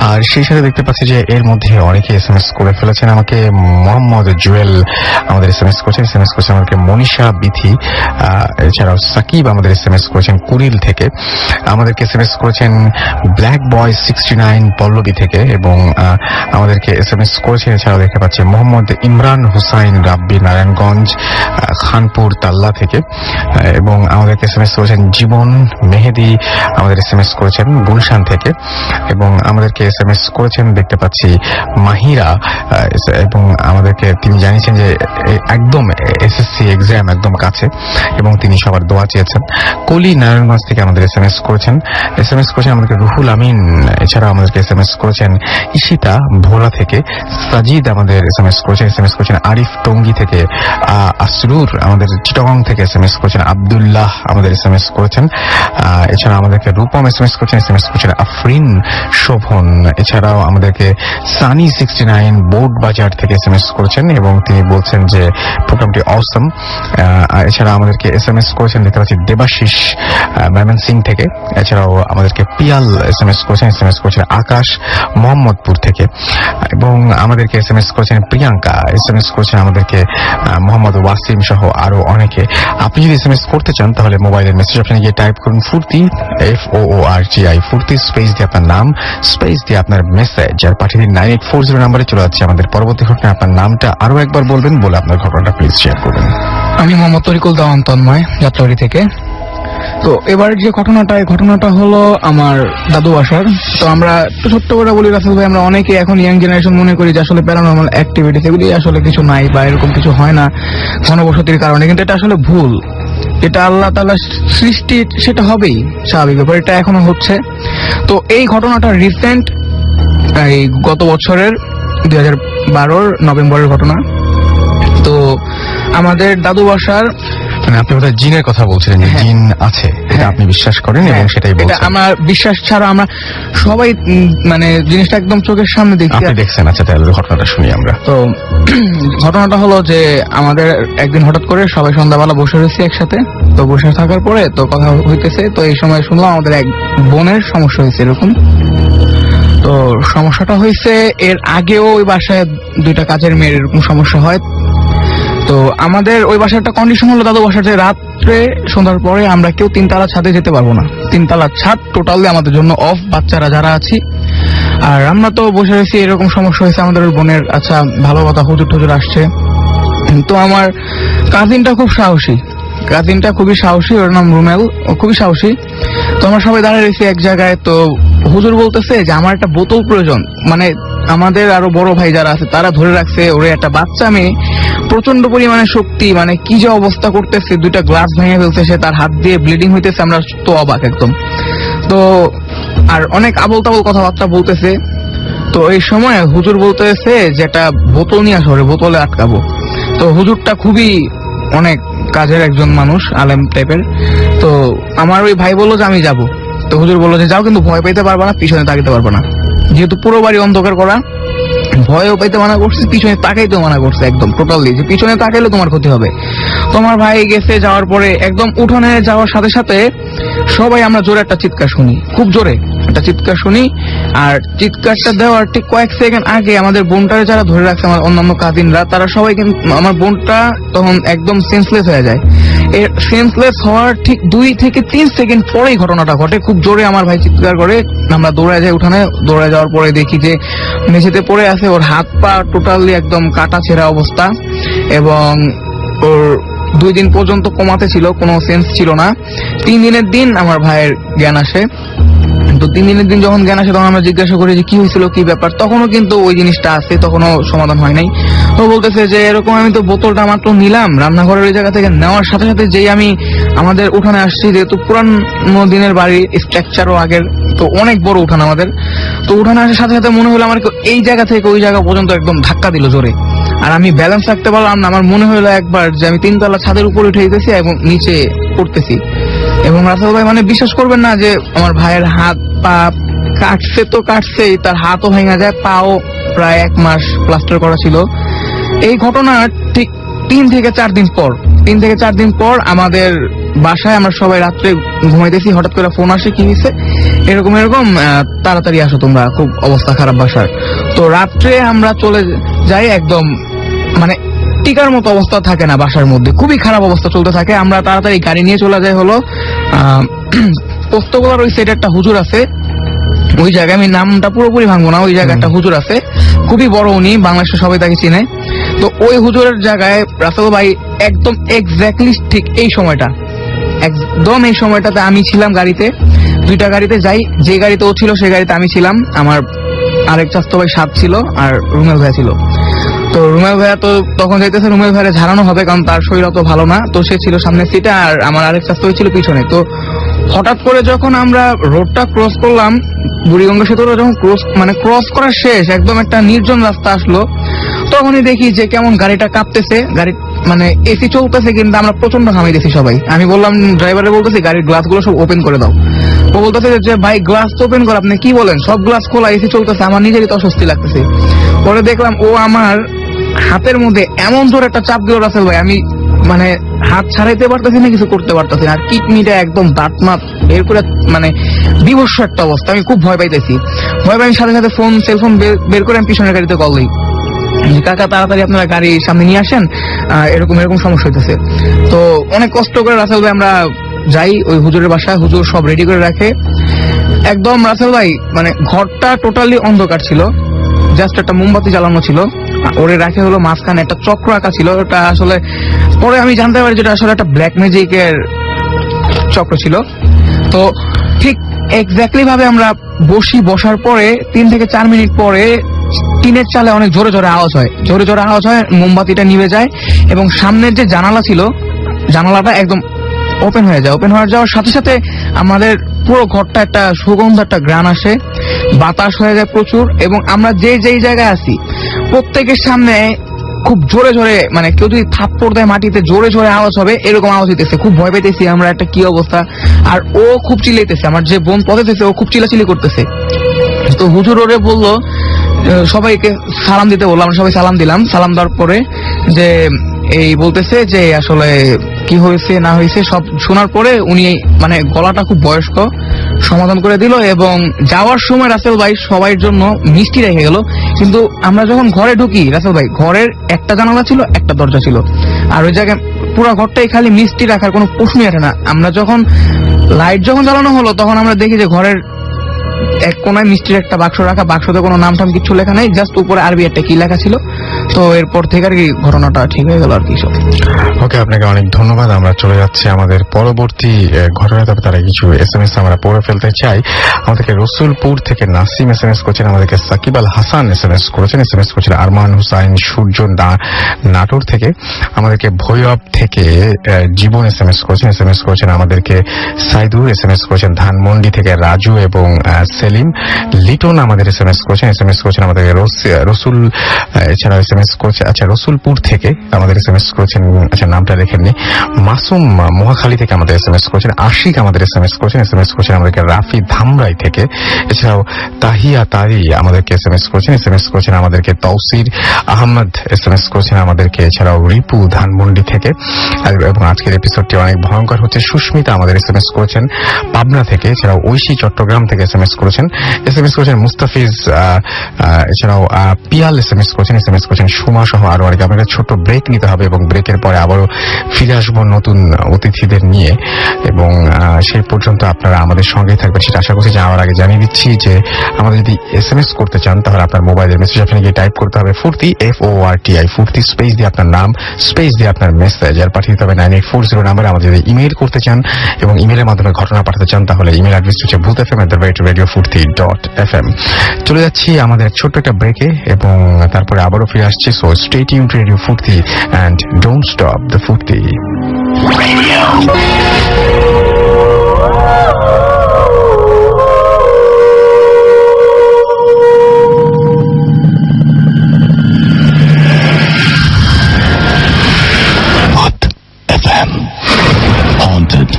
A: আর সেই সাথে দেখতে পাচ্ছি যে এর মধ্যে অনেকে SMS করে ফেলেছেন আমাকে। মোহাম্মদ জুয়েল আমাদের SMS করেছেন, আমাদেরকে মনীষা বিথি, এছাড়াও সাকিব আমাদের SMS করেছেন কুড়িল থেকে। আমাদেরকে SMS করেছেন ব্ল্যাক বয় 69 পল্লবী থেকে, এবং আমাদেরকে SMS করেছেন এছাড়াও দেখতে পাচ্ছি মোহাম্মদ ইমরান হুসাইন রাব্বি নারায়ণগঞ্জ খানপুর তাল্লা থেকে, এবং আমাদেরকে SMS করেছেন জীবন মেহেদি আমাদের SMS করেছেন গুলশান থেকে, এবং আমাদেরকে SMS করেছেন দেখতে পাচ্ছি মাহিরা, এবং আমাদেরকে তিনি জানিয়েছেন যে একদম SSC এক্সাম একদম কাছে, এবং তিনি সবার দোয়া চেয়েছেন। কলি নারায়ণগঞ্জ থেকে আমাদের SMS করেছেন আমাদেরকে রুহুল আমিন, এছাড়া আমাদেরকে SMS করেছেন ঈশিতা ভোলা থেকে, সাজিদ আমাদের SMS করেছেন আরিফ টঙ্গী থেকে, আসরুর আমাদের চিটাগং থেকে SMS করেছেন, আব্দুল্লাহ আমাদের SMS করেছেন, এছাড়া আমাদেরকে রূপম SMS করেছেন আফরিন শোভন, এছাড়াও আমাদেরকে সানি 69 বোর্ড বাজার থেকে SMS করেছেন, এবং তিনি বলছেন যে প্রোগ্রামটি অসম। এছাড়া আমাদেরকে SMS করেছেন দেখতে পাচ্ছি দেবাশিস ময়মনসিং থেকে, এছাড়াও আমাদেরকে পিয়াল SMS করেছেন আকাশ মোহাম্মদপুর থেকে, এবং আমাদেরকে SMS করেছেন প্রিয়াঙ্কা, SMS করেছেন আমাদেরকে মোহাম্মদ ওয়াসিম সহ আরো অনেকে। আপনি যদি SMS করতে চান তাহলে মোবাইলের মেসেজ অপশনে গিয়ে টাইপ করুন ফুর্তি, FOORTI ফুর্তি, স্পেস দিয়ে আপনার নাম, স্পেস দিয়ে আপনার মেসেজ, আর পাঠিয়ে দিন 9840 নাম্বারে। চলে যাচ্ছে আমাদের পরবর্তী ঘটনায়। আপনার নামটা আরো একবার বলবেন, বলে আপনার ঘটনাটা প্লিজ শেয়ার করবেন।
E: আমি মোহাম্মদ তরিকুল দাওয়ান তন্ময়, যাত্রাবাড়ি থেকে। তো এবার যে ঘটনাটা হলো আমার দাদু বাসার। তো আমরা একটু ছোট্ট করে বলি রাসেল ভাই, আমরা অনেকে এখন ইয়াং জেনারেশন মনে করি যে আসলে প্যারানর্মাল অ্যাক্টিভিটিস এগুলি আসলে কিছু নাই বা এরকম কিছু হয় না ঘনবসতির কারণে, কিন্তু এটা আসলে ভুল। এটা আল্লাহ তাআলার সৃষ্টি, সেটা হবেই স্বাভাবিক ব্যাপার, এটা এখনো হচ্ছে। তো এই ঘটনাটা রিসেন্ট, এই গত বছরের 2012 নভেম্বরের ঘটনা। তো আমাদের দাদু বাসার,
A: মানে আপনি বোধহয় জিনের কথা বলছিলেন, যে জিন আছে এটা আপনি বিশ্বাস করেন, এবং সেটাই বলছেন।
E: এটা আমার বিশ্বাস ছাড়া আমরা সবাই মানে জিনিসটা একদম চোখের সামনে দেখছি।
A: আপনি দেখছেন? আচ্ছা, তাহলে ঘটনাটা শুনি আমরা।
E: তো ঘটনাটা হলো যে আমাদের একদিন হঠাৎ করে সবাই সন্ধ্যাবেলা বসে রয়েছি একসাথে। তো বসে থাকার পরে তো কথা হইতেছে, তো এই সময় শুনলাম আমাদের এক বোনের সমস্যা হয়েছে এরকম। তো সমস্যাটা হয়েছে, এর আগেও ওই বাসায় 2টা কাজের মেয়ের এরকম সমস্যা হয়। তো আমাদের ওই বাসার একটা কন্ডিশন হলো দাদু বাসার, যে রাত্রে সন্ধ্যার পরে আমরা কেউ 3 তলা ছাদে যেতে পারবো না। 3 তলা ছাদ টোটালি আমাদের জন্য অফ, বাচ্চারা যারা আছি আর আমরা তো বসে রয়েছি, এরকম সমস্যা হয়েছে আমাদের ওই বোনের। আচ্ছা ভালো কথা, হুজুর টুজুর আসছে। তো আমার কাজিনটা খুব সাহসী, কাজিনটা খুবই সাহসী, ওর নাম রুমেল, ও খুবই সাহসী। তো আমরা সবাই দাঁড়িয়ে রয়েছি এক জায়গায়। তো হুজুর বলতেছে যে আমার একটা বোতল প্রয়োজন, মানে আমাদের আরো বড় ভাই যারা আছে তারা ধরে রাখছে ওরে একটা বাচ্চা মেয়ে, প্রচন্ড পরিমাণে শক্তি, মানে কি যে অবস্থা করতেছে, 2টা গ্লাস ভেঙে ফেলছে সে, তার হাত দিয়ে ব্লিডিং হইতেছে। আমরা তো অবাক একদম। তো আর অনেক আবল তাবল কথাবার্তা বলতেছে। তো এই সময় হুজুর বলতেছে যে একটা বোতল নিয়ে আসো, ওরে বোতলে আটকাবো। তো হুজুরটা খুবই অনেক কাজের একজন মানুষ, আলেম টাইপের। তো আমার ওই ভাই বললো যে আমি যাব। তো হুজুর বললো যে যাও, কিন্তু ভয় পাইতে পারবা না, পিছনে তাকাইতে পারবা না, যেহেতু পুরো বাড়ি অন্ধকার করা। ভয়ও পাইতে মানা করছে, পিছনে তাকাইতেও মানা করছে একদম টোটালি, যে পিছনে তাকাইলে তোমার ক্ষতি হবে। তোমার ভাই গেছে, যাওয়ার পরে একদম উঠোনে যাওয়ার সাথে সাথে সবাই আমরা জোরে একটা চিৎকার শুনি, খুব জোরে একটা চিৎকার শুনি। আর চিৎকারটা দেওয়ার ঠিক কয়েক সেকেন্ড আগে আমাদের বোনটারে যারা ধরে রাখছে, আমার অন্যান্য কাজিনরা, তারা সবাই কিন্তু, আমার বোনটা তখন একদম সেন্সলেস হয়ে যায়। এর সেন্সলেস হওয়ার ঠিক 2 থেকে 3 সেকেন্ড পরেই ঘটনাটা ঘটে। খুব জোরে আমার ভাই চিৎকার করে, আমরা দৌড়ায় যাই উঠানে। দৌড়ায় যাওয়ার পরে দেখি যে মেঝেতে পড়ে আছে, ওর হাত পা টোটালি একদম কাটা ছেঁড়া অবস্থা, এবং ওর 2 দিন পর্যন্ত কোমাতে ছিল, কোনো সেন্স ছিল না। 3 দিনের দিন আমার ভাইয়ের জ্ঞান আসে। তো 3 দিনের দিন যখন জ্ঞান আসে, তখন আমরা জিজ্ঞাসা করি যে কি হয়েছিল, কি ব্যাপার। তখনও কিন্তু ওই জিনিসটা আছে, তখনও সমাধান হয় নাই। তো বলতেছে যে এরকম, আমি তো বোতলটা মাত্র নিলাম রান্নাঘরের ওই জায়গা থেকে, নেওয়ার সাথে সাথে যেই আমি আমাদের উঠানে আসছি, যেহেতু পুরানো দিনের বাড়ি, স্ট্রাকচারও আগের, তো অনেক বড় উঠান আমাদের। তো উঠানে আসার সাথে সাথে মনে হলো আমার এই জায়গা থেকে ওই জায়গা পর্যন্ত একদম ধাক্কা দিল জোরে। আর আমি ব্যালেন্স রাখতে পারলাম না। আমার মনে হলো একবার যে আমি 3 তলা ছাদের উপর উঠে যেতেছি এবং নিচে পড়তেছি। এবং রাসেল ভাই, মানে বিশ্বাস করবেন না যে আমার ভাইয়ের হাত পা কাটছে তো কাটছেই, তার হাতও ভেঙে যায়, পাও প্রায় 1 মাস প্লাস্টার করা ছিল। এই ঘটনার ঠিক 3 থেকে 4 দিন পর আমাদের বাসায় আমরা সবাই রাত্রে ঘুমাইতেছি, হঠাৎ করে ফোন আসে, কি হয়েছে, এরকম এরকম, তাড়াতাড়ি আসো তোমরা, খুব অবস্থা খারাপ বাসার। তো রাত্রে আমরা চলে যাই, একদম মানে টিকার মতো অবস্থা থাকে না বাসার মধ্যে, খুবই খারাপ অবস্থা চলতে থাকে। আমরা তাড়াতাড়ি গাড়ি নিয়ে চলে যাই হলো পোস্তগোলার ওই সাইডে একটা হুজুর আছে, ওই জায়গায়, আমি নামটা পুরোপুরি ভাঙবো না, ওই জায়গায় একটা হুজুর আছে, খুবই বড় উনি, বাংলাদেশে সবাই তাকে চিনে। তো ওই হুজুরের জায়গায় রাসেল ভাই একদম এক্স্যাক্টলি ঠিক এই সময়টাতে আমি ছিলাম গাড়িতে, 2টা গাড়িতে যাই, যে গাড়িতে ও ছিল সেই গাড়িতে আমি ছিলাম, আমার আরেক চাচতো ভাই সাথ ছিল, আর রুমেল ভাই ছিল। তো রুমেল ভাইয়া তো তখন যাইতেছে, রুমেল ভাইয়ের ঝাড়ানো হবে, কারণ তার শরীর অত ভালো না। তো সে ছিল সামনের সিটে, আর আমার আরেক চাচতো ভাই ছিল পিছনে। তো হঠাৎ করে যখন আমরা রোডটা ক্রস করলাম, বুড়িগঙ্গা সেতুটা যখন ক্রস করা শেষ, একদম একটা নির্জন রাস্তা আসলো, তখনই দেখি যে কেমন গাড়িটা কাঁপতেছে। গাড়ি মানে এসি চলতেছে, কিন্তু আমরা প্রচন্ড ঘামাইতেছি সবাই। আমি বললাম, ড্রাইভারে বলতেছি গাড়ির গ্লাসগুলো সব ওপেন করে দাও। ও বলতেছে যে ভাই গ্লাস তো ওপেন কর, আপনি কি বলেন, সব গ্লাস খোলা, এসি চলতেছে। আমার নিজেরই তো অস্বস্তি লাগতেছে। পরে দেখলাম ও আমার হাতের মধ্যে এমন জোরে একটা চাপ দিল রাসেল ভাই, আমি মানে হাত ছাড়াইতে পারতেছি না, কিছু করতে পারতেছি না। আর কিডনিটা একদম দাঁত মাত বের করে, মানে বিভৎস একটা অবস্থা। আমি খুব ভয় পাইতেছি। ভয় পাই সাথে সাথে সেলফোন বের করে আমি পিছনের গাড়িতে কল দিই, কাকা তাড়াতাড়ি আপনারা গাড়ি সামনে নিয়ে আসেন, এরকম এরকম সমস্যা হইতেছে। তো অনেক কষ্ট করে রাসেল ভাই আমরা যাই ওই হুজুরের বাসায়, হুজুর সব রেডি করে রাখে একদম। রাসেল ভাই মানে ঘরটা টোটালি অন্ধকার ছিল, জাস্ট একটা মোমবাতি জ্বালানো ছিল, ওরে রাখে হলো মাঝখানে একটা চক্র আঁকা ছিল। ওটা আসলে পরে আমি জানতে পারি যেটা আসলে একটা ব্ল্যাক ম্যাজিকের চক্র ছিল। তো ঠিক এক্স্যাক্টলি ভাবে আমরা বসার পরে 3 থেকে 4 মিনিট পরে টিনের চালে অনেক জোরে জোরে আওয়াজ হয়, মোমবাতিটা নিভে যায়, এবং সামনের যে জানালা ছিল, জানালাটা একদম ওপেন হয়ে যাওয়ার সাথে সাথে আমাদের পুরো ঘরটা একটা সুগন্ধ, একটা ঘ্রাণ আসে, বাতাস হয়ে যায় প্রচুর। এবং আমরা যেই জায়গায় আছি, প্রত্যেকের সামনে খুব জোরে জোরে, মানে কেউ যদি থাপ্পড় দেয় মাটিতে, জোরে জোরে আওয়াজ হবে, এরকম আওয়াজ হইতেছে। খুব ভয় পাইতেছি আমরা, একটা কি অবস্থা। আর ও খুব চিল্লাইতেছে, আমার যে বোন পথেতেছে, ও খুব চিল্লাচিল্লি করতেছে। তো হুজুর ওরে বললো সবাইকে সালাম দিতে, বললাম, আমরা সবাই সালাম দিলাম। সালাম দেওয়ার পরে যে এই বলতেছে যে আসলে কি হয়েছে না হয়েছে সব শোনার পরে উনি মানে গলাটা খুব বয়স্ক, সমাধান করে দিল। এবং যাওয়ার সময় রাসেল ভাই সবার জন্য মিষ্টি রেখে গেল। কিন্তু আমরা যখন ঘরে ঢুকি, রাসেল ভাই ঘরের একটা জানালা ছিল, একটা দরজা ছিল, আর ওই জায়গায় পুরো ঘরটাই খালি মিষ্টি রাখার কোনো প্রশ্নই আসে না। আমরা যখন লাইট জ্বালানো হলো, তখন আমরা দেখি যে ঘরের এক কোনায় মিষ্টির একটা বাক্স রাখা, বাক্সতে কোনো নাম টাম কিছু লেখা নেই, জাস্ট উপরে আরবি একটা কি লেখা ছিল। তো এরপর থেকে আর কি ঘটনাটা ঠিক হয়ে গেল আর কি সব।
A: ওকে, আপনাকে অনেক ধন্যবাদ। আমরা চলে যাচ্ছি আমাদের পরবর্তী ঘটনা। তবে তারা কিছু SMS আমরা পড়ে ফেলতে চাই। আমাদেরকে রসুলপুর থেকে নাসিম SMS করেছেন, আমাদেরকে সাকিব আল হাসান SMS করেছেন, SMS করেছেন আরমান হুসাইন সূর্য নাটোর থেকে, আমাদেরকে ভৈরব থেকে জীবন SMS করেছেন, SMS করেছেন আমাদেরকে সাইদুর, SMS করেছেন ধানমন্ডি থেকে রাজু এবং সেলিম, লিটন আমাদের SMS করেছেন, SMS করেছেন আমাদেরকে রসুল, এছাড়াও SMS করেছে আচ্ছা রসুলপুর থেকে আমাদের SMS করেছেন, আচ্ছা নামটা লেখেননি, মাসুম মহাখালী থেকে আমাদের SMS করেছেন, আশিক আমাদের SMS করেছেন, SMS করেছেন আমাদেরকে রাফি ধামরাই থেকে, এছাড়াও তাহিয়া তারি আমাদেরকে SMS করেছেন, SMS করেছেন আমাদেরকে তৌসির আহমদ SMS করেছেন আমাদেরকে, এছাড়াও রিপু ধানমন্ডি থেকে। এবং আজকের এপিসোডটি অনেক ভয়ঙ্কর হচ্ছে, সুস্মিতা আমাদের SMS করেছেন পাবনা থেকে, এছাড়াও ঐশী চট্টগ্রাম থেকে SMS করেছেন, SMS করেছেন মুস্তাফিজ, এছাড়াও পিয়াল SMS করেছেন, SMS করেছেন সুমা সহ আরো অনেকে। আমাদের ছোট্ট ব্রেক নিতে হবে এবং ব্রেকের পরে আবারও ফিরে আসবো নতুন অতিথিদের নিয়ে, এবং সেই পর্যন্ত আপনারা আমাদের সঙ্গেই থাকবেন সেটা আশা করছি। যাওয়ার আগে জানিয়ে দিচ্ছি যে আমাদের যদি SMS করতে চান তাহলে আপনার মোবাইলের মেসেজ আপনাকে টাইপ করতে হবে ফুর্তি, FORTI, ফুর্তি স্পেস দিয়ে আপনার নাম, স্পেস দিয়ে আপনার মেসেজ, আর পাঠিয়ে দিতে হবে 9840 নাম্বারে। আমাদের যদি ইমেইল করতে চান এবং ইমেইলের মাধ্যমে ঘটনা পাঠাতে চান তাহলে ইমেল অ্যাড্রেস হচ্ছে bhutfm@radiofurti.fm। চলে যাচ্ছি আমাদের ছোট্ট একটা ব্রেকে এবং তারপরে আবারও ফিরে আসছি। So stay tuned two radio Foorti and don't stop the ফুর্তি। FM haunted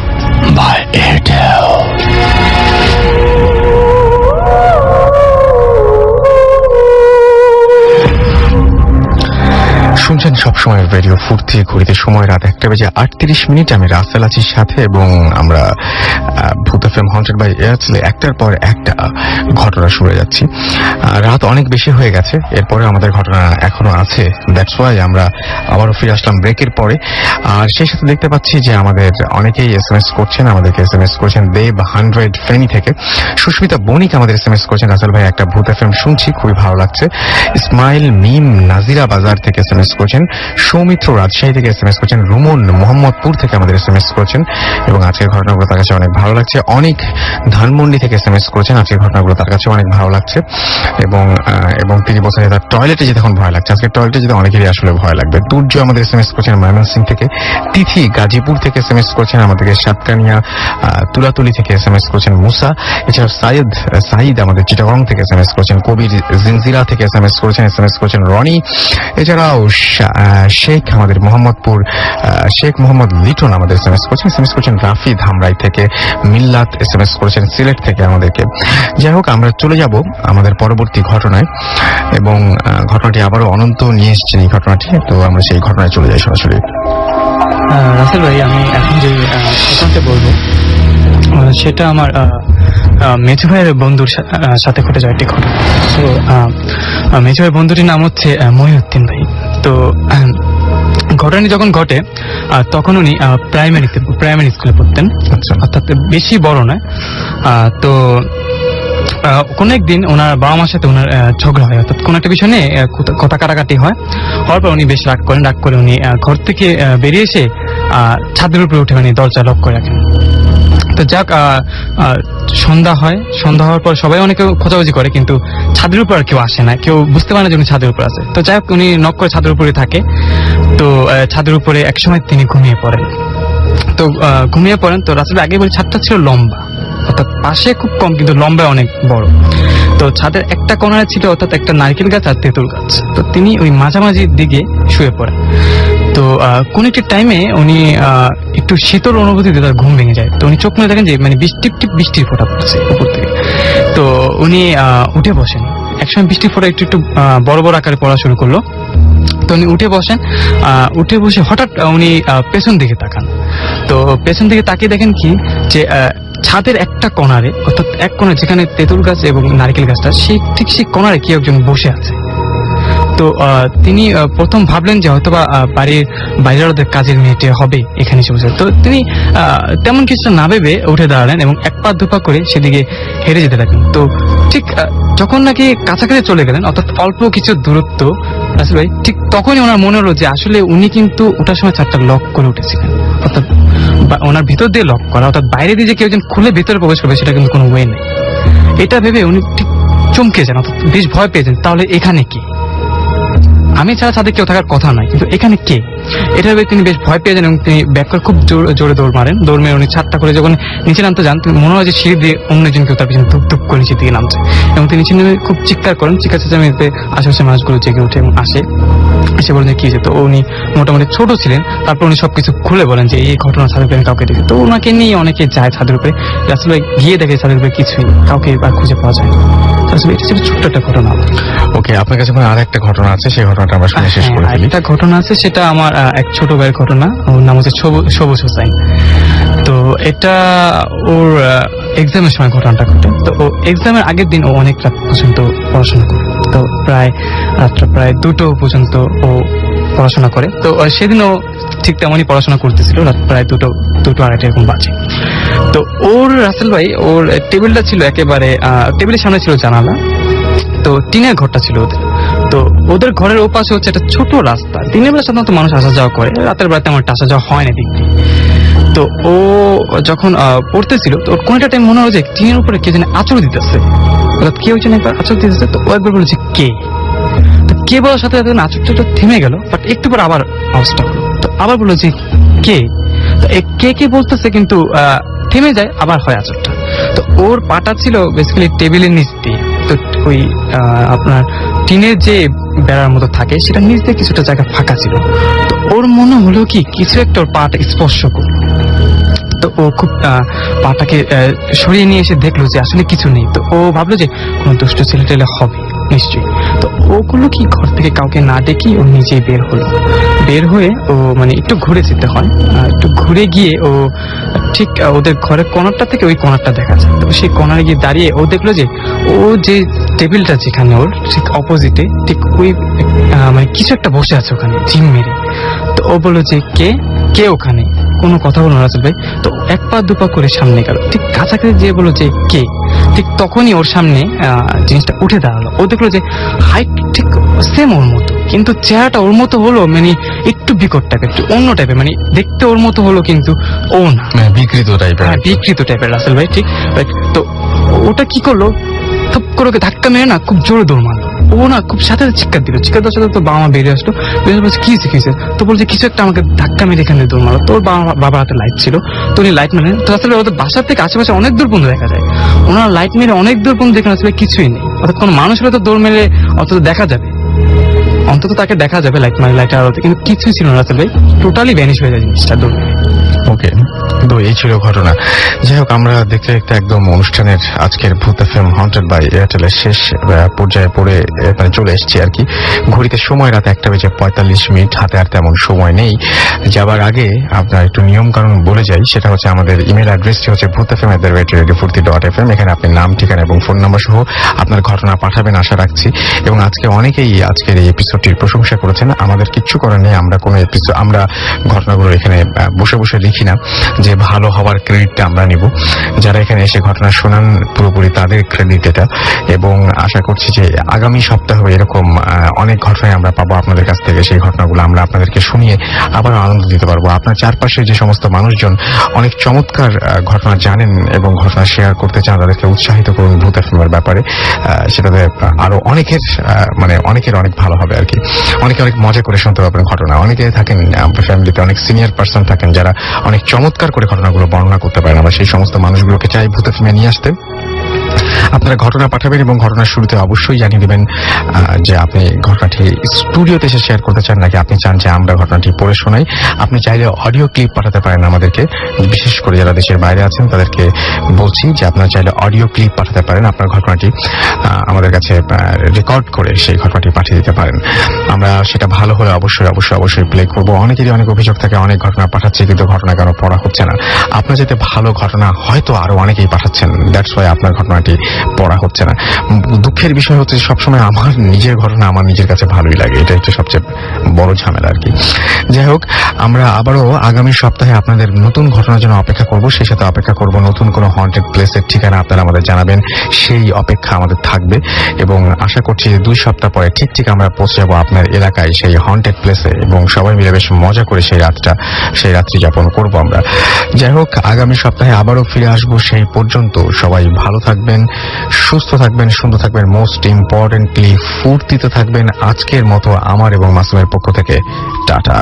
A: by Airtel. শুনছেন সবসময় রেডিও ফুর্তি, ঘড়িতে সময় রাত 1:38। আমি রাসেল আছি সাথে এবং আমরা ভূত এফএম হন্টেড বাই এয়ারটেল একটার পর একটা ঘটনা শুনে যাচ্ছি। রাত অনেক বেশি হয়ে গেছে, এরপরে আমাদের ঘটনা এখনো আছে, দ্যাটস ওয়াই আমরা আবারও ফিরে আসলাম ব্রেকের পরে। আর সেই সাথে দেখতে পাচ্ছি যে আমাদের অনেকেই SMS করছেন, আমাদেরকে SMS করেছেন দেব 100 ফেনী থেকে, সুস্মিতা বণিক আমাদের SMS করেছেন রাসেল ভাই একটা ভূত এফএম শুনছি, খুবই ভালো লাগছে। ইসমাইল মিম নাজিরা বাজার থেকে SMS করেছেন, সৌমিত্র রাজশাহী থেকে SMS করেছেন, রুমন মোহাম্মদপুর থেকে আমাদের SMS করেছেন এবং আজকের ঘটনাগুলো তার কাছে অনেক ভালো লাগছে। অনেক ধানমন্ডি থেকে SMS করেছেন, আজকের ঘটনাগুলো তার কাছে অনেক ভালো লাগছে এবং তিনি বলছেন তার টয়লেটে যেতে এখন ভয় লাগছে। আজকে টয়লেটে যেতে অনেকেরই আসলে ভয় লাগবে। তুর্য আমাদের SMS করেছেন ময়মনসিং থেকে, তিথি গাজীপুর থেকে SMS করেছেন আমাদেরকে, সাতকানিয়া তুলাতুলি থেকে SMS করেছেন মুসা, এছাড়াও সাইদ আমাদের চিটাগং থেকে SMS করেছেন, কবির জিনজিরা থেকে SMS করেছেন, SMS করেছেন রনি, এছাড়াও শেখ আমাদের মোহাম্মদপুর শেখ মোহাম্মদ লিটন আমাদের SMS করেছেন রাফি ধামরাই থেকে, মিল্লাত SMS করেছেন সিলেট থেকে আমাদেরকে। যাই হোক, আমরা চলে যাব আমাদের পরবর্তী ঘটনায় এবং ঘটনাটি আবারও অনন্ত নিয়ে এসছেন এই ঘটনাটি, তো আমরা সেই ঘটনায় চলে যাই সরাসরি।
C: রাসেল ভাই, আমি এখন যে ঘটনাটা বলবো সেটা আমার মেজু ভাইয়ের বন্ধুর সাথে ঘটে যায় একটি ঘটনা। তো মেজু ভাইয়ের বন্ধুটির নাম হচ্ছে মহিউদ্দিন ভাই। তো ঘটনাটি যখন ঘটে তখন উনি প্রাইমারি স্কুলে পড়তেন, অর্থাৎ বেশি বড় নয়। তো কোন একদিন ওনার বাবা মার সাথে ওনার ঝগড়া হয়, অর্থাৎ কোন একটা বিষয় নিয়ে কথা কাটাকাটি হওয়ার পর উনি বেশ রাগ করে উনি ঘর থেকে বেরিয়ে এসে ছাদের উপরে উঠে উনি দরজা লক করে রাখেন। তো যাক, সন্ধ্যা হওয়ার পর সবাই অনেকে খোঁজাখুঁজি করে, কিন্তু ছাদের উপর আর কেউ আসে না, কেউ বুঝতে পারে না যে উনি ছাদের উপর আছে। তো যাই হোক, উনি নক করে ছাদের উপরে থাকে। তো ছাদের উপরে একসময় তিনি ঘুমিয়ে পড়েন। তো রাসেল আগে বলি ছাদটা ছিল লম্বা, অর্থাৎ পাশে খুব কম কিন্তু লম্বা অনেক বড়। তো ছাদের একটা কোণায় ছিল অর্থাৎ একটা নারকেল গাছ আর তেঁতুল গাছ। তো তিনি ওই মাঝামাঝি দিকে শুয়ে পড়েন। তো কোন একটি টাইমে উনি একটু শীতল অনুভূতিতে তার ঘুম ভেঙে যায়। তো উনি চোখ মেলে দেখেন যে মানে বৃষ্টির ফোঁটা পড়ছে উপর থেকে। তো উনি উঠে বসেন। একসময় বৃষ্টির ফোঁটা একটু বড় বড় আকারে পড়া শুরু করলো। তো উনি উঠে বসে হঠাৎ উনি পেছন দিকে তাকান। তো পেছন দিকে তাকিয়ে দেখেন কি যে ছাদের একটা কোণারে, অর্থাৎ এক কোণে যেখানে তেঁতুল গাছ এবং নারকেল গাছটা, সেই কোণারে কি একজন বসে আছে। তো তো তিনি প্রথম ভাবলেন যে হয়তো বা বাড়ির বাইরের ওদের কাজের মেয়েটে হবে এখানে এসে বসে। তো তিনি তেমন কিছু না ভেবে উঠে দাঁড়ালেন এবং এক পা দুপা করে সেদিকে হেরে যেতে থাকলেন। তো ঠিক যখন নাকি কাছাকাছি চলে গেলেন, অর্থাৎ অল্প কিছু দূরত্ব, রাসেল ভাই ঠিক তখনই ওনার মনে হলো যে আসলে উনি কিন্তু ওঠার সময় চারটা লক করে উঠেছিলেন, অর্থাৎ ওনার ভিতর দিয়ে লক করা, অর্থাৎ বাইরে দিয়ে যে কেউ একজন খুলে ভিতরে প্রবেশ করবে সেটা কিন্তু কোনো ওয়ে নেই। এটা ভেবে উনি ঠিক চমকে যান, অর্থাৎ বেশ ভয় পেয়েছেন। তাহলে এখানে কে? আমি ছাড়া ছাদে কেউ থাকার কথা নয়, কিন্তু এখানে কে? এটা ভেবে তিনি বেশ ভয় পেয়ে যান এবং তিনি ব্যাক করে খুব জোরে দৌড় মারেন। দৌড় মেরে উনি ছাদটা করে যখন নিচে নামতে যান, তিনি মনে হয় যে সিঁড়ি দিয়ে অন্যজন কেউ তার পিছনে ধুপ ধুপ করে নিচে দিকে নামছে এবং তিনি নিচে নেমে খুব চিৎকার করেন। চিৎকার চেঁচামেচিতে আশেপাশে মানুষগুলো জেগে উঠে এবং আসে, এসে বলেন যে কি হয়েছে। তো উনি মোটামুটি ছোট ছিলেন, তারপর উনি সবকিছু খুলে বলেন যে এই ঘটনা ছাদের উপরে আমি কাউকে দেখি। তো ওনাকে নিয়ে অনেকে যায় ছাদের উপরে, আসলে গিয়ে দেখে ছাদের উপরে কিছুই নেই, কাউকে আর খুঁজে পাওয়া যায় না। আসলে এটা ছিল ছোট্ট একটা ঘটনা।
A: ওকে, আপনার কাছে আর একটা ঘটনা আছে, সেই ঘটনাটা আমরা শুনে শেষ করে ফেলি।
C: একটা ঘটনা আছে, সেটা আমার এক ছোট ভাইয়ের ঘটনা। ওর নাম হচ্ছে সবুজ হোসেন। তো এটা ওর এক্সামের সময় ঘটনাটা ঘটে। তো ও এক্সামের আগের দিন ও অনেক রাত পর্যন্ত পড়াশোনা করে। তো রাত্রে প্রায় 2টো পর্যন্ত ও পড়াশোনা করে। তো সেদিনও ঠিক তেমনই পড়াশোনা করতেছিল, রাত প্রায় 2:30 এরকম বাজে। তো ওর রাসেল ভাই, ওর টেবিলটা ছিল একেবারে টেবিলের সামনে ছিল জানালা। তো টিনের ঘরটা ছিল ওদের। তো ওদের ঘরের ওপাশে হচ্ছে একটা ছোট রাস্তা। দিনের বেলা সাধারণত মানুষ আসা যাওয়া করে, রাতের বেলা তেমন আসা যাওয়া হয় না দিক দিয়ে। তো ও যখন পড়তেছিল, তো ওর কোন একটা টাইম মনে হলো যে টিনের উপরে কে যেন আঁচড় দিতেছে, অর্থাৎ কেউ যেন একবার আঁচড় দিতেছে। তো ও একবার বলেছে কে। তো কে বলার সাথে সাথে আঁচড়টা থেমে গেল, বাট একটু পর আবার আওয়াজটা হলো। তো আবার বললো যে কে। তো কে বলতেছে, কিন্তু থেমে যায়, আবার হয় আঁচড়টা। তো ওর পাটা ছিল বেসিক্যালি টেবিলের নিচ দিয়ে। তো ওই আপনার টিনের যে বেড়ার মতো থাকে, সেটা নিচ দিয়ে কিছুটা জায়গা ফাঁকা ছিল। তো ওর মনে হলো কি কিছু একটা ওর পাটা স্পর্শ করলো। তো ও খুব পাটাকে সরিয়ে নিয়ে এসে দেখলো যে আসলে কিছু নেই। তো ও ভাবলো যে কোনো দুষ্ট ছেলে টেলে হবে নিশ্চয়ই। তো ওগুলো কি ঘর থেকে কাউকে না ডেকে ও নিজেই বের হয়ে ও মানে একটু ঘুরে যেতে হয়। একটু ঘুরে গিয়ে ও ঠিক ওদের ঘরের কর্নারটা থেকে ওই কর্নারটা দেখা যায়। তো সেই কর্নারে গিয়ে দাঁড়িয়ে ও দেখলো যে ও যে টেবিলটা যেখানে ওর ঠিক অপোজিটে ঠিক ওই মানে কিছু একটা বসে আছে ওখানে জিম মেরে। তো ও বললো যে কে ওখানে, কোনো কথা বলো না রাসেল ভাই। তো এক পা দুপা করে সামনে গেল, ঠিক কাছাকাছি যেয়ে বললো যে কে। ঠিক তখনই ওর সামনে জিনিসটা উঠে দাঁড়ালো। ও দেখলো যে হাইট ঠিক সেম ওর মতো, কিন্তু চেহারাটা ওর মতো হলো মানে একটু বিকট টাইপের, একটু অন্য টাইপের, মানে দেখতে ওর মতো হলো কিন্তু ও না,
A: বিকৃত টাইপের।
C: হ্যাঁ বিকৃত টাইপের রাসেল ভাই, ঠিক। তো ওটা কি করলো, থপ করে ওকে ধাক্কা মেরে না খুব জোরে দৌড় মারলো। ও না খুব সাথে চিৎকার দিল, চিৎকার দেওয়ার সাথে তো বাবা মা বেরিয়ে আসলো। বেরিয়ে বলছে কি হয়েছে। তো বলছে কিছু একটা আমাকে ধাক্কা মেরে এখানে দৌড় মারলো। তোর বাবার হাতে লাইট ছিল, তো উনি লাইট মারেন। তো আসলে ওদের বাসার থেকে আশেপাশে অনেক দূর পর্যন্ত দেখা যায়। ওনারা লাইট মেরে অনেক দূর পর্যন্ত দেখেন, আসলে কিছুই নেই। অর্থাৎ কোনো মানুষ হলে তো দৌড় মেরে অন্তত দেখা যাবে, অন্তত তাকে দেখা যাবে লাইট মারে, লাইট আলোতে, কিন্তু কিছুই ছিল না রাসেল ভাই। টোটালি ভ্যানিশ হয়ে যায় জিনিসটা দৌড় মেরে।
A: ওকে, তো এই ছিল ঘটনা। যাই হোক, আমরা দেখতে দেখতে একদম অনুষ্ঠানের আজকের ভূত এফএম হন্টেড বাই এয়ারটেলের শেষ পর্যায়ে পড়ে এখানে চলে এসেছি আর কি। ঘড়িতে সময় রাত 1:45, হাতে আর তেমন সময় নেই। যাবার আগে আপনার একটু নিয়ম কানুন বলে যাই। সেটা হচ্ছে আমাদের ইমেল অ্যাড্রেসটি হচ্ছে bhutfm@radiofurti.fm। এখানে আপনি নাম, ঠিকানা এবং ফোন নাম্বার সহ আপনার ঘটনা পাঠাবেন আশা রাখছি। এবং আজকে অনেকেই আজকের এই এপিসোডটির প্রশংসা করেছেন। আমাদের কিচ্ছু করার নেই, আমরা ঘটনাগুলো এখানে বসে বসে লিখি না, যে ভালো হওয়ার ক্রেডিটটা আমরা নিব। যারা এখানে এসে ঘটনা শোনান পুরোপুরি তাদের ক্রেডিট এটা। এবং আশা করছি যে আগামী সপ্তাহে এরকম অনেক ঘটনায় আমরা পাবো আপনাদের কাছ থেকে। সেই ঘটনাগুলো আমরা আপনাদেরকে শুনিয়ে আবার আনন্দ দিতে পারবো। আপনার চারপাশে যে সমস্ত মানুষজন অনেক চমৎকার ঘটনা জানেন এবং ঘটনা শেয়ার করতে চান, তাদেরকে উৎসাহিত করুন ভূত এফএমের ব্যাপারে। সেটাতে আরো অনেকের অনেক ভালো হবে আর কি। অনেকে অনেক মজা করে শুনতে পারবেন ঘটনা। অনেকে থাকেন আপনার ফ্যামিলিতে, অনেক সিনিয়র পার্সন থাকেন যারা অনেক চমৎকার করে ঘটনাগুলো বর্ণনা করতে পারেন। আমরা সেই সমস্ত মানুষগুলোকে চাই ভূত এফএমে নিয়ে আসতে। আপনারা ঘটনা পাঠাবেন এবং ঘটনার শুরুতে অবশ্যই জানিয়ে দেবেন যে আপনি ঘটনাটি স্টুডিওতে এসে শেয়ার করতে চান, নাকি আপনি চান যে আমরা ঘটনাটি পড়ে শোনাই। আপনি চাইলে অডিও ক্লিপ পাঠাতে পারেন আমাদেরকে। বিশেষ করে যারা দেশের বাইরে আছেন তাদেরকে বলছি যে আপনারা চাইলে অডিও ক্লিপ পাঠাতে পারেন। আপনার ঘটনাটি আমাদের কাছে রেকর্ড করে সেই ঘটনাটি পাঠিয়ে দিতে পারেন। আমরা সেটা ভালো হলে অবশ্যই প্লে করব। অনেকেরই অনেক অভিযোগ থাকে, অনেক ঘটনা পাঠাচ্ছে কিন্তু ঘটনা কেন পড়া হচ্ছে না। আপনার যাতে ভালো ঘটনা হয়তো আরো অনেকেই পাঠাচ্ছেন, দ্যাটস ওয়াই আপনার ঘটনাটি পড়া হচ্ছে না। দুঃখের দুঃখের বিষয় হচ্ছে যে সবসময় আমার নিজের ঘটনা আমার নিজের কাছে ভালোই লাগে, এটা একটা সবচেয়ে বড় ঝামেলা আর কি। যাই হোক, আমরা আবারও আগামী সপ্তাহে আপনাদের নতুন ঘটনার জন্য অপেক্ষা করব, সেই সাথে অপেক্ষা করব নতুন কোনো হন্টেড প্লেসের ঠিকানা আপনারা আমাদের জানাবেন, সেই অপেক্ষা আমাদের থাকবে। এবং আশা করছি যে 2 সপ্তাহ পরে ঠিক আমরা পৌঁছে যাবো আপনার এলাকায় সেই হন্টেড প্লেসে, এবং সবাই মিলে বেশ মজা করে সেই রাত্রি যাপন করব আমরা। যাই হোক, আগামী সপ্তাহে আবারও ফিরে আসবো। সেই পর্যন্ত সবাই ভালো থাকবেন, সুস্থ থাকবেন, সুন্দর থাকবেন, মোস্ট ইম্পর্টেন্টলি ফুর্তিতে থাকবেন। আজকের মতো আমার এবং মাসুমের পক্ষ থেকে টাটা।